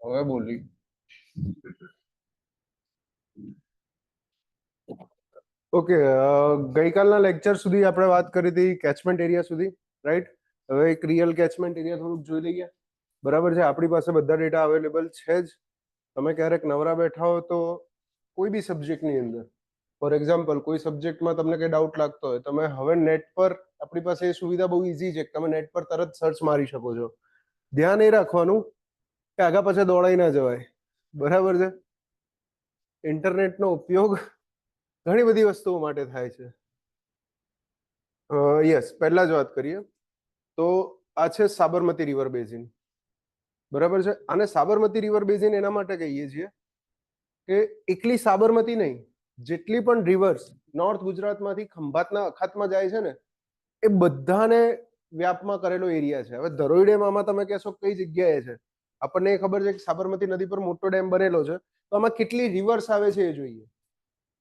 હવે બોલી. Okay, ગઈકાલના lecture સુધી આપણે વાત કરી હતી કેચમેન્ટ એરિયા સુધી, રાઈટ? હવે એક રિયલ કેચમેન્ટ એરિયા થોડુંક જોઈ લઈએ. બરાબર છે, આપણી પાસે બધા ડેટા અવેલેબલ છે જ. તમે ક્યારેક નવરા બેઠા હો તો કોઈ બી સબ્જેક્ટની અંદર, ફોર એક્ઝામ્પલ કોઈ સબ્જેક્ટમાં તમને કઈ ડાઉટ લાગતો હોય, તમે હવે નેટ પર, આપણી પાસે એ સુવિધા બહુ ઈઝી છે કે તમે નેટ પર તરત સર્ચ મારી શકો છો. ધ્યાન એ રાખવાનું કે આગા પાછા દોડાઈ ના જવાય. બરાબર છે? ઇન્ટરનેટનો ઉપયોગ ઘણી બધી વસ્તુઓ માટે થાય છે. યસ, પહેલા જ વાત કરીએ તો આ છે સાબરમતી રિવર બેઝિન. બરાબર છે, આને સાબરમતી રિવર બેઝિન એના માટે કહીએ છીએ કે એકલી સાબરમતી નહીં, જેટલી પણ રિવર્સ નોર્થ ગુજરાતમાંથી ખંભાતના અખાતમાં જાય છે ને, એ બધાને વ્યાપમાં કરેલો એરિયા છે. હવે ધરોઈ ડેમ આમાં તમે કહેશો કઈ જગ્યાએ છે, આપણને એ ખબર છે કે સાબરમતી નદી પર મોટો ડેમ બનેલો છે, તો આમાં કેટલી રિવર્સ આવે છે એ જોઈએ.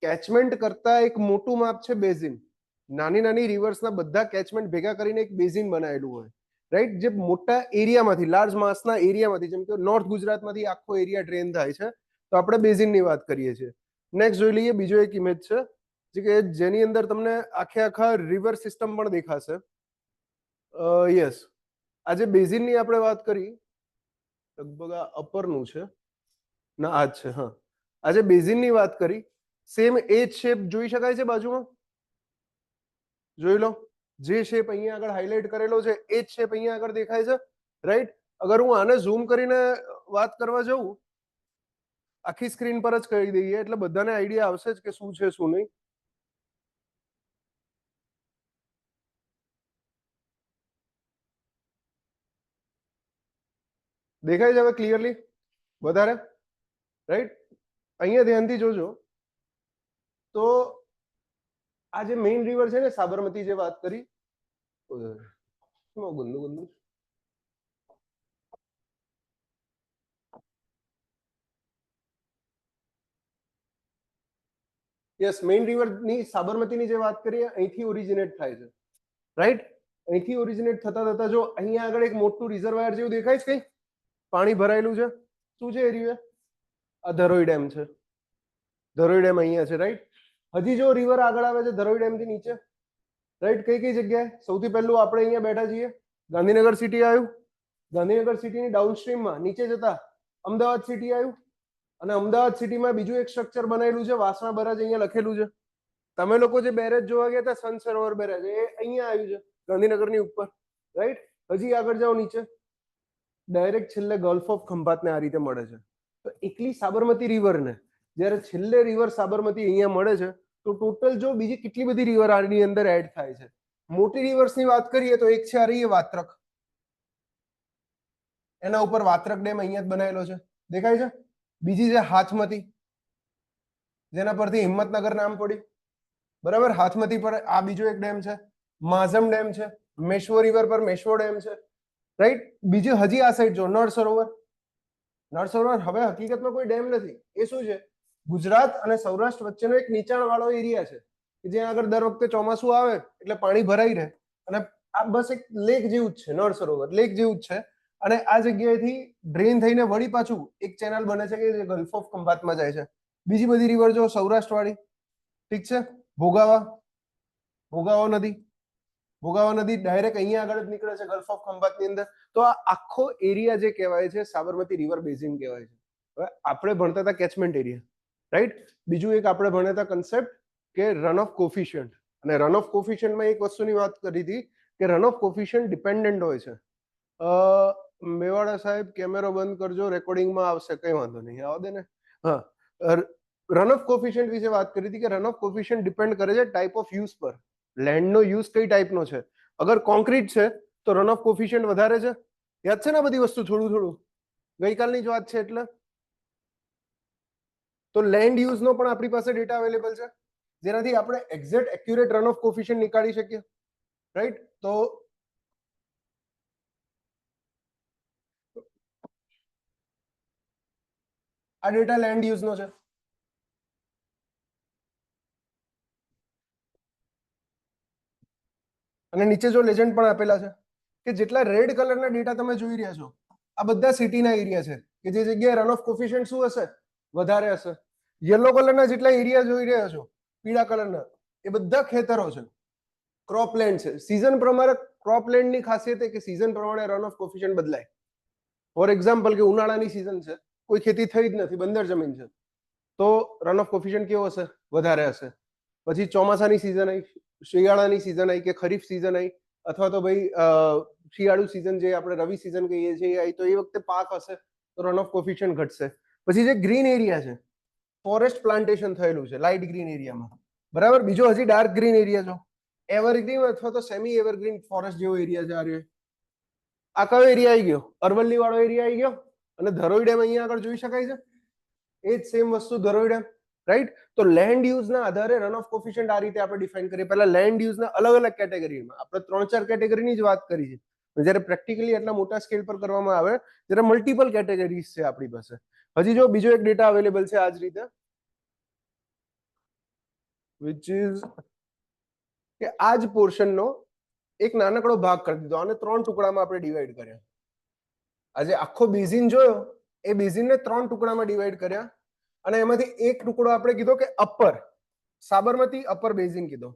કેચમેન્ટ કરતા એક મોટું માપ છે બેઝિન. નાની નાની રિવર્સના બધા કેચમેન્ટ ભેગા કરીને એક બેઝિન બનાવેલું હોય, રાઈટ? જે મોટા એરિયામાંથી, લાર્જ માસના એરિયામાંથી, જેમ કે નોર્થ ગુજરાતમાંથી આખો એરિયા ડ્રેન થાય છે, તો આપણે બેઝિનની વાત કરીએ છીએ. નેક્સ્ટ જોઈ લઈએ, બીજો એક ઇમેજ છે જેની અંદર તમને આખે આખા રિવર સિસ્ટમ પણ દેખાશે. યસ, આજે બેઝિનની આપણે વાત કરી, લગભગ આ અપરનું છે ના, આ જ છે. હા, આજે બેઝિનની વાત કરી, સેમ એ જ શેપ જોઈ શકાય છે બાજુમાં? જોઈ લો, જે શેપ અહીંયા આગળ હાઇલાઇટ કરેલો છે એ જ શેપ અહીંયા આગળ દેખાય છે, રાઈટ? અગર હું આને ઝૂમ કરીને વાત કરવા જાઉં, આખી સ્ક્રીન પર જ કહી દઈએ એટલે બધાને આઈડિયા આવશે જ કે શું છે શું નહીં. દેખાય છે હવે ક્લિયરલી વધારે, રાઈટ? અહીંયા ધ્યાનથી જોજો તો આ જે મેઇન રિવર છે ને સાબરમતી, જે વાત કરી, ગંદુ ગંદુ યસ, મેઇન રિવરની સાબરમતીની જે વાત કરીએ અહીંથી ઓરિજિનેટ થાય છે, રાઈટ? અહીંથી ઓરિજિનેટ થતા થતા જો અહીંયા આગળ એક મોટું રિઝર્વાયર જેવું દેખાય છે, કઈ પાણી ભરાયેલું છે, શું છે એરિયા? આ ધરોઈ ડેમ છે. ધરોઈ ડેમ અહીંયા છે, રાઈટ? હજી જો રિવર આગળ આવે છે ધરોઈ ડેમ થી નીચે, રાઈટ? કઈ કઈ જગ્યાએ? સૌથી પહેલું આપણે અહીંયા બેઠા છીએ, ગાંધીનગર સિટી આવ્યું. ગાંધીનગર સિટીની ડાઉનસ્ટ્રીમમાં નીચે જતા અમદાવાદ સિટી આવ્યું, અને અમદાવાદ સિટીમાં બીજું એક સ્ટ્રક્ચર બનાવેલું છે, વાસણા બરાજ, અહીંયા લખેલું છે. તમે લોકો જે બેરેજ જોવા ગયા હતા, સન સરોવર બેરેજ, એ અહીંયા આવ્યું છે ગાંધીનગરની ઉપર, રાઈટ? હજી આગળ જાઓ નીચે, ડાયરેક્ટ છેલ્લે ગલ્ફ ઓફ ખંભાતને આ રીતે મળે છે. તો એકલી સાબરમતી રિવરને જ્યારે છેલ્લે રિવર સાબરમતી અહીંયા મળે છે, તો ટોટલ જો બીજી કેટલી બધી રિવર આની અંદર એડ થાય છે. મોટી રિવર્સની વાત કરીએ તો એક છે આ રહી વાત્રક, એના ઉપર વાત્રક ડેમ અહીંયા જ બનાવેલો છે, દેખાય છે? બીજી છે હાથમતી, જેના પરથી હિંમતનગર નામ પડ્યું, બરાબર? હાથમતી પર આ બીજો એક ડેમ છે, માઝમ ડેમ છે, મેશ્વો રિવર પર મેશ્વો ડેમ છે, રાઈટ? બીજી હજી આ સાઈડ જો નળ સરોવર. નળ સરોવર હવે હકીકતમાં કોઈ ડેમ નથી, એ શું છે? ગુજરાત અને સૌરાષ્ટ્ર વચ્ચેનો એક નીચાણ વાળો એરિયા છે કે જ્યાં આગળ દર વખતે ચોમાસું આવે એટલે પાણી ભરાઈ રહે, અને આ બસ એક લેક જેવું જ છે, નળ સરોવર લેક જેવું જ છે. અને આ જગ્યાએથી ડ્રેન થઈને વળી પાછું એક ચેનલ બને છે કે જે ગલ્ફ ઓફ ખંભાતમાં જાય છે. બીજી બધી રિવર જો સૌરાષ્ટ્ર વાળી, ઠીક છે? ભોગાવા, ભોગાવા નદી, ભોગાવા નદી ડાયરેક્ટ અહીંયા આગળ જ નીકળે છે ગલ્ફ ઓફ ખંભાતની અંદર. તો આ આખો એરિયા જે કહેવાય છે સાબરમતી રિવર બેઝિન કહેવાય છે. હવે આપણે ભણતા હતા કેચમેન્ટ એરિયા, રાઈટ? બીજું એક આપણે ભણ્યા હતા કન્સેપ્ટ કે રન ઓફ કોફિશિયન્ટ, અને રન ઓફ કોફિશિયન્ટમાં એક વસ્તુની વાત કરી હતી કે રન ઓફ કોફિશિયન્ટ ડિપેન્ડન્ટ હોય છે. મેવાડા સાહેબ કેમેરો બંધ કરજો, રેકોર્ડિંગમાં આવશે, કઈ વાંધો નહીં, આવા દે ને. હા, રન ઓફ કોફિશિયન્ટ વિશે વાત કરી હતી કે રન ઓફ કોફિશિયન્ટ ડિપેન્ડ કરે છે ટાઈપ ઓફ યુઝ પર, લેન્ડનો યુઝ કઈ ટાઈપનો છે. અગર કોન્ક્રીટ છે તો રન ઓફ કોફિશિયન્ટ વધારે છે. યાદ છે ને બધી વસ્તુ થોડું થોડું, ગઈકાલની જ વાત છે એટલે. તો લેન્ડ યુઝનો પણ આપણી પાસે ડેટા અવેલેબલ છે, જેનાથી આપણે exact accurate run of coefficient નીકાળી શકીએ, રાઈટ? તો આ ડેટા લેન્ડ યુઝનો છે. અને નીચે જો લેજન્ડ પણ આપેલા છે કે જેટલા રેડ કલરના ડેટા તમે જોઈ રહ્યા છો, આ બધા સિટીના એરિયા છે કે જે જગ્યાએ રન ઓફ કોફિશિયન્ટ શું હશે, વધારે હશે. યલો કલરના જેટલા એરિયા જોઈ રહ્યા છો, પીળા કલરના, એ બધા ખેતરો છે, ક્રોપલેન્ડ છે. સીઝન પ્રમાણે ક્રોપલેન્ડની ખાસિયત એ કે સીઝન પ્રમાણે રન ઓફ કોફિશિયન્ટ બદલાય. ફોર એક્ઝામ્પલ કે ઉનાળાની સીઝન છે, કોઈ ખેતી થઈ જ નથી, બંદર જમીન છે, તો રન ઓફ કોફિશિયન્ટ કેવો હશે, વધારે હશે. પછી ચોમાસાની સીઝન આવી, શિયાળાની સીઝન આવી કે ખરીફ સીઝન આવી, અથવા તો ભાઈ શિયાળુ સીઝન જે આપણે રવિ સીઝન કહીએ છીએ આવી, તો એ વખતે પાક હશે તો રન ઓફ કોફિશિયન્ટ ઘટશે. પછી જે ગ્રીન એરિયા છે, ફોરેસ્ટ પ્લાન્ટેશન થયેલું છે લાઇટ ગ્રીન એરિયામાં, બરાબર. બીજો હજી ડાર્ક ગ્રીન એરિયા જો એવરગ્રીન અથવા તો સેમી એવરગ્રીન ફોરેસ્ટ જેવો એરિયા છે. આ રહ્યો, આ કયો એરિયા આવી ગયો, અરવલ્લી વાળો એરિયા આવી ગયો. અને ધરોઈ ડેમ અહીંયા આગળ જોઈ શકાય છે, એ જ સેમ વસ્તુ ધરોઈ ડેમ, રાઈટ. તો લેન્ડ યુઝના આધારે રન ઓફ કોફિશિયન્ટ આ રીતે આપણે ડિફાઇન કરીએ. પહેલા લેન્ડ યુઝના અલગ અલગ કેટેગરીમાં આપણે 3-4 કેટેગરીની જ વાત કરી છે. જ્યારે પ્રેક્ટિકલી એટલા મોટા સ્કેલ પર કરવામાં આવે ત્યારે મલ્ટિપલ કેટેગરીઝ છે આપણી પાસે. હજી જો બીજો એક ડેટા અવેલેબલ છે આ જ રીતે, which is કે આ જ પોર્શનનો એક નાનકડો ભાગ કરી દીધો, આને 3 ટુકડામાં આપણે ડિવાઈડ કર્યા. આજે આખો બેઝિન જોયો, એ બેઝિનને 3 ટુકડામાં ડિવાઈડ કર્યા, અને એમાંથી એક ટુકડો આપણે કીધો કે અપર સાબરમતી અપર બેઝિન કીધો.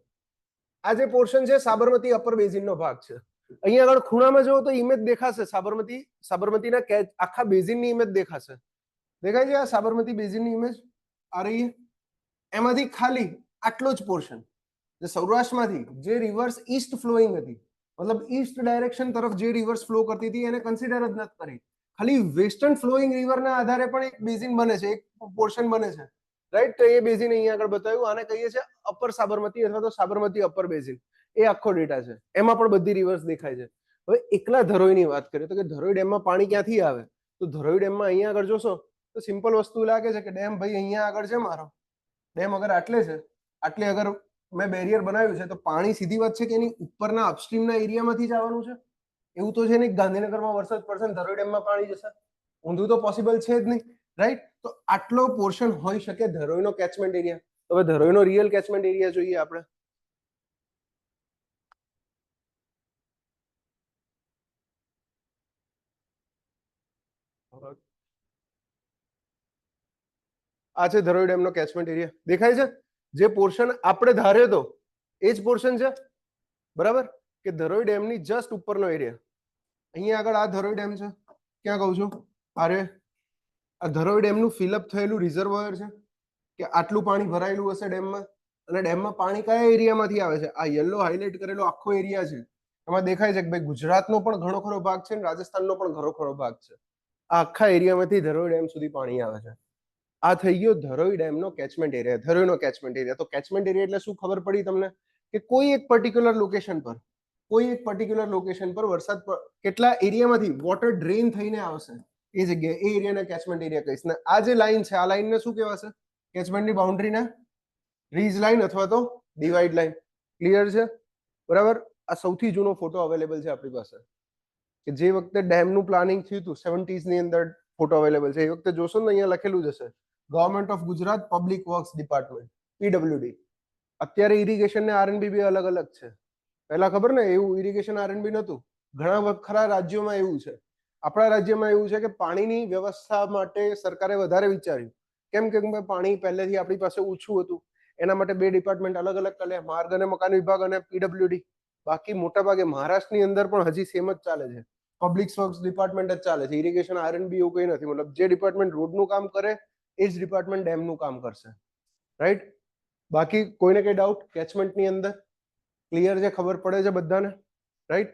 આ જે પોર્શન છે સાબરમતી અપર બેઝિનનો ભાગ છે. અહીંયા આગળ ખૂણામાં જોવો તો ઇમેજ દેખાશે, સાબરમતીના આખા બેઝિનની ઇમેજ દેખાશે. દેખાય છે આ સાબરમતી બેઝિનની ઇમેજ આ રહી. એમાંથી ખાલી આટલો જ પોર્શન જે સૌરાષ્ટ્રમાંથી જે રિવર્સ ઈસ્ટ ફ્લોઈંગ હતી, મતલબ ઈસ્ટ ડાયરેક્શન તરફ જે રિવર્સ ફ્લો કરતી હતી, એને કન્સિડર જ નથી કરી. ખાલી વેસ્ટર્ન ફ્લોઈંગ રિવરના આધારે પણ એક બેઝિન બને છે, એક પોર્શન બને છે, રાઈટ. તો એ બેઝિન અહીંયા આગળ બતાવ્યું, આને કહીએ છીએ અપર સાબરમતી અથવા તો સાબરમતી અપર બેઝિન. એ આખો ડેટા છે, એમાં પણ બધી રિવર્સ દેખાય છે. હવે એકલા ધરોઈની વાત કરીએ તો કે ધરોઈ ડેમમાં પાણી ક્યાંથી આવે, તો ધરોઈ ડેમમાં અહીંયા આગળ જોશો તો સિમ્પલ વસ્તુ લાગે છે કે ડેમ ભાઈ અહીંયા આગળ છે, મારો ડેમ અગર આટલે છે, આટલે અગર મેં બેરિયર બનાવ્યું છે, તો પાણી સીધી વાત છે કે એની ઉપરના અપસ્ટ્રીમના એરિયામાંથી જ આવવાનું છે. એવું તો છે નહીં ગાંધીનગરમાં વરસાદ પડશે ને ધરોઈ ડેમમાં પાણી જશે, ઊંધું તો પોસિબલ છે જ નહીં, રાઈટ. તો આટલો પોર્શન હોઈ શકે ધરોઈનો કેચમેન્ટ એરિયા. હવે ધરોઈનો રિયલ કેચમેન્ટ એરિયા જોઈએ આપણે. આ છે ધરોઈ ડેમનો કેચમેન્ટ એરિયા, દેખાય છે. જે પોર્શન આપણે ધાર્યો તો એ જ પોર્શન છે, બરાબર. કે ધરોઈ ડેમની જસ્ટ ઉપરનો એરિયા. અહીંયા આગળ આ ધરોઈ ડેમ છે, ક્યાં કહું છું, અરે આ ધરોઈ ડેમનું ફિલઅપ થયેલું રિઝર્વોયર છે કે આટલું પાણી ભરાયેલું હશે ડેમમાં. અને ડેમમાં પાણી કયા એરિયામાંથી આવે છે, આ યલો હાઇલાઇટ કરેલો આખો એરિયા છે, એમાં દેખાય છે કે ભાઈ ગુજરાતનો પણ ઘણો ખરો ભાગ છે, રાજસ્થાનનો પણ ઘણો ખરો ભાગ છે. આ આખા એરિયામાંથી ધરોઈ ડેમ સુધી પાણી આવે છે. આ થઈ ગયો ધરોઈ ડેમનો કેચમેન્ટ એરિયા, ધરોઈનો કેચમેન્ટ એરિયા. તો કેચમેન્ટ એરિયા એટલે શું ખબર પડી તમને, કે કોઈ એક પર્ટિક્યુલર લોકેશન પર વરસાદ કેટલા એરિયામાંથી વોટર ડ્રેન થઈને આવશે, એ જગ્યાએ એ એરિયાને કેચમેન્ટ એરિયા કહીશ. ને આ જે લાઈન છે, આ લાઈનને શું કહેવાશે, કેચમેન્ટની બાઉન્ડ્રીને રીજ લાઈન અથવા તો ડિવાઈડ લાઈન. ક્લિયર છે, બરાબર. આ સૌથી જૂનો ફોટો અવેલેબલ છે આપણી પાસે, કે જે વખતે ડેમનું પ્લાનિંગ થયું હતું 70s ની અંદર ફોટો અવેલેબલ છે. એ વખતે જોશો ને અહીંયા લખેલું જ હશે, government of Gujarat public works department, PWD. અત્યારે ઇરિગેશન ને આરએનબી બે અલગ અલગ છે. પહેલા ખબર ને એવું ઇરિગેશન આરએનબી નહોતું. ઘણા ખરા રાજ્યોમાં એવું છે. આપણા રાજ્યમાં એવું છે કે પાણીની વ્યવસ્થા માટે સરકારે વધારે વિચાર્યું. કેમ કે પાણી પહેલેથી આપણી પાસે ઓછું હતું, એના માટે બે ડિપાર્ટમેન્ટ અલગ અલગ કર્યા, માર્ગ અને મકાન વિભાગ અને પીડબ્લ્યુડી. બાકી મોટા ભાગે મહારાષ્ટ્રની અંદર પણ હજી સેમ જ ચાલે છે, પબ્લિક વર્ક્સ ડિપાર્ટમેન્ટ જ ચાલે છે. ઇરિગેશન આરએનબી એવું કંઈ નથી. મતલબ જે ડિપાર્ટમેન્ટ રોડનું કામ કરે એ જ ડિપાર્ટમેન્ટ ડેમનું કામ કરશે, રાઈટ. બાકી કોઈને કઈ ડાઉટ કેચમેન્ટની અંદર? ક્લિયર છે, ખબર પડે છે બધાને, રાઈટ.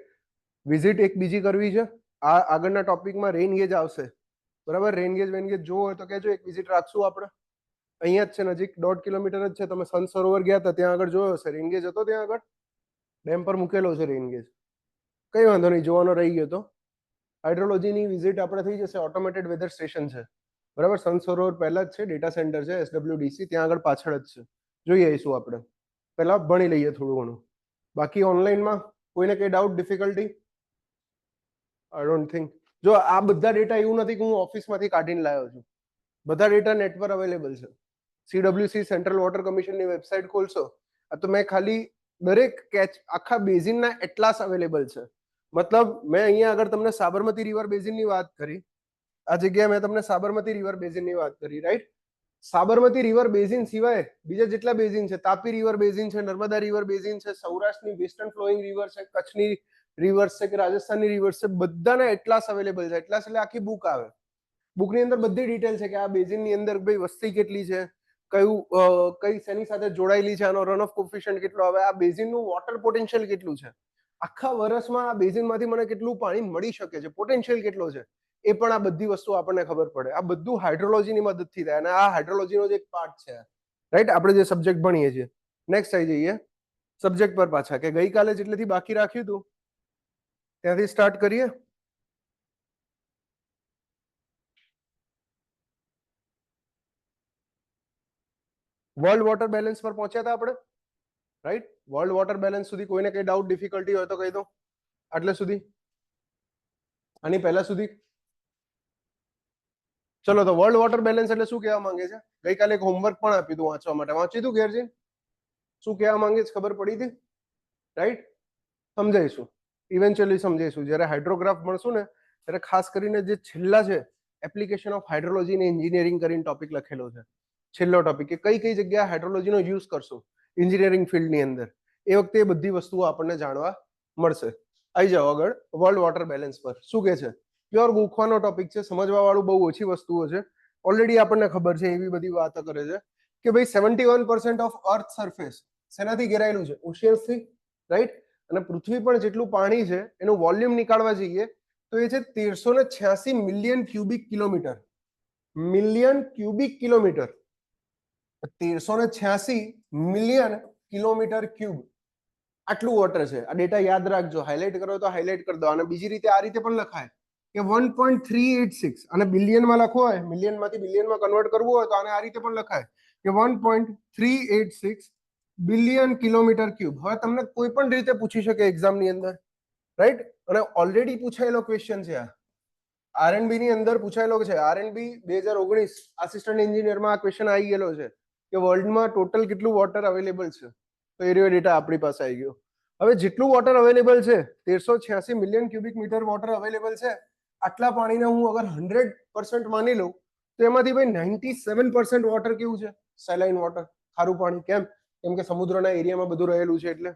વિઝિટ એક બીજી કરવી છે, આ આગળના ટોપિકમાં રેઇન ગેજ આવશે, બરાબર. રેઇન ગેજ વેન ગેજ જોવો હોય તો કહેજો, એક વિઝિટ રાખશું આપણે. અહીંયા જ છે, નજીક 1.5 કિલોમીટર જ છે. તમે સંત સરોવર ગયા હતા ત્યાં આગળ જોયો હશે, રેઇન ગેજ હતો ત્યાં આગળ, ડેમ પર મૂકેલો છે રેઇન ગેજ. કઈ વાંધો નહીં, જોવાનો રહી ગયો તો હાઇડ્રોલોજીની વિઝિટ આપણે થઈ જશે. ઓટોમેટેડ વેધર સ્ટેશન છે, બરાબર. સંત સરોવર પહેલા જ છે, ડેટા સેન્ટર છે SWDC ત્યાં આગળ પાછળ જ છે. જોઈ આવીશું આપણે, પહેલા ભણી લઈએ થોડું ઘણું. બાકી ઓનલાઈનમાં કોઈને કઈ doubt, difficulty? I don't think. જો આ બધા ડેટા એવું નથી કે હું ઓફિસમાંથી કાઢીને લાવ્યો છું, બધા ડેટા નેટ પર અવેલેબલ છે. CWC સેન્ટ્રલ વોટર કમિશનની વેબસાઇટ ખોલશો, આ તો મેં ખાલી દરેક આખા બેઝિનના એટલાસ અવેલેબલ છે. મતલબ મેં અહીંયા આગળ તમને સાબરમતી રિવર બેઝિનની વાત કરી, આ જગ્યાએ મેં તમને સાબરમતી રિવર બેઝિનની વાત કરી, રાઈટ? સાબરમતી રિવર બેઝિન સિવાય બીજા જેટલા બેઝિન છે, તાપી રિવર બેઝિન છે, નર્મદા રિવર બેઝિન છે, સૌરાષ્ટ્રની વેસ્ટર્ન ફ્લોઈંગ રિવર છે, કચ્છની રિવર્સ છે કે રાજસ્થાનની રિવર્સ છે, બધાના એટલાસ અવેલેબલ છે. એટલાસ એટલે આખી બુક આવે. બુકની અંદર બધી ડિટેલ છે કે આ બેઝિનની અંદર ભાઈ વસ્તી કેટલી છે, કઈ શેની સાથે જોડાયેલી છે, આનો રન ઓફ કોફિશિયન્ટ કેટલો આવે, આ બેઝિનનું વોટર પોટેન્શિયલ કેટલું છે, આખા વર્ષમાં આ બેઝિનમાંથી મને કેટલું પાણી મળી શકે છે, પોટેન્શિયલ કેટલો છે, એ પણ આ બધી વસ્તુ આપણને ખબર પડે. આ બધું હાઇડ્રોલોજીની મદદથી થાય અને આ હાઇડ્રોલોજીનો જ એક પાર્ટ છે, રાઈટ? આપણે જે સબ્જેક્ટ ભણીએ છીએ. નેક્સ્ટ આવી જઈએ સબ્જેક્ટ પર પાછા, કે ગઈકાલે જેટલેથી બાકી રાખ્યું હતું ત્યાંથી સ્ટાર્ટ કરીએ. વર્લ્ડ વોટર બેલેન્સ પર પહોંચ્યા હતા આપણે, રાઈટ? વર્લ્ડ વોટર બેલેન્સ સુધી કોઈને કઈ ડાઉટ ડિફિકલ્ટી હોય તો કહી દો. આટલે સુધી, આની પહેલા સુધી. ચલો, તો વર્લ્ડ વોટર બેલેન્સ એટલે શું કહેવા માંગે છે? ગઈકાલે એક હોમવર્ક પણ આપ્યું હતું વાંચવા માટે. વાંચ્યું હતું ઘેરજી? શું કહેવા માંગે છે ખબર પડી હતી? રાઈટ? સમજાઈશું, ઇવેન્ચ્યુઅલી સમજાઈશું. જ્યારે હાઇડ્રોગ્રાફ ભણશું ને ત્યારે ખાસ કરીને જે છેલ્લા છે એપ્લિકેશન ઓફ હાઇડ્રોલોજી ને એન્જિનિયરિંગ કરીને ટોપિક લખેલો છે, છેલ્લો ટોપિક, કે કઈ કઈ જગ્યાએ હાઇડ્રોલોજીનો યુઝ કરશું એન્જિનિયરિંગ ફિલ્ડની અંદર. એ વખતે એ બધી વસ્તુઓ આપણને જાણવા મળશે. આવી જાઓ આગળ વર્લ્ડ વોટર બેલેન્સ પર. શું કે છે? પ્યોર ગોખવાનો ટોપિક છે, સમજવા વાળું બહુ ઓછી વસ્તુઓ છે. ઓલરેડી આપણને ખબર છે, એવી બધી વાતો કરે છે કે ભાઈ 71% ઓફ અર્થ સરફેસ શેનાથી ઘેરાયેલું છે? ઓશિયન્સથી, રાઈટ? અને પૃથ્વી પર જેટલું પાણી છે એનું વોલ્યુમ નીકાળવા જઈએ તો એ છે 1386 million cubic kilometre. Million cubic kilometre, 1386 million kilometre cube આટલું વોટર છે. આ ડેટા યાદ રાખજો, હાઇલાઇટ કરો તો હાઇલાઇટ કરી દો. અને બીજી રીતે આ રીતે પણ લખાય કે 1.386, અને બિલિયનમાં લખવો હોય, મિલિયનમાંથી બિલિયનમાં કન્વર્ટ કરવું હોય તો આને આ રીતે પણ લખાય કે 1.386 બિલિયન કિલોમીટર ક્યુબ. હવે તમને કોઈ પણ રીતે પૂછી શકે એક્ઝામની અંદર, રાઈટ? અને ઓલરેડી પૂછાયેલો ક્વેશ્ચન છે આ, આરએનબી ની અંદર પૂછાયેલો છે. આરએનબી 2019 આસિસ્ટન્ટ એન્જિનિયરમાં આ ક્વેશ્ચન આવી ગયેલો છે કે વર્લ્ડમાં ટોટલ કેટલું વોટર અવેલેબલ છે. તો એરિયો ડેટા આપણી પાસે આવી ગયો. હવે જેટલું વોટર અવેલેબલ છે, 1386 million cubic metre water available છે, આટલા પાણીને હું અગર 100% માની લઉં તો એમાંથી ભાઈ 97% વોટર કેવું છે? સેલાઇન વોટર, ખારું પાણી. કેમ? કેમ કે સમુદ્રના એરિયામાં બધું રહેલું છે. એટલે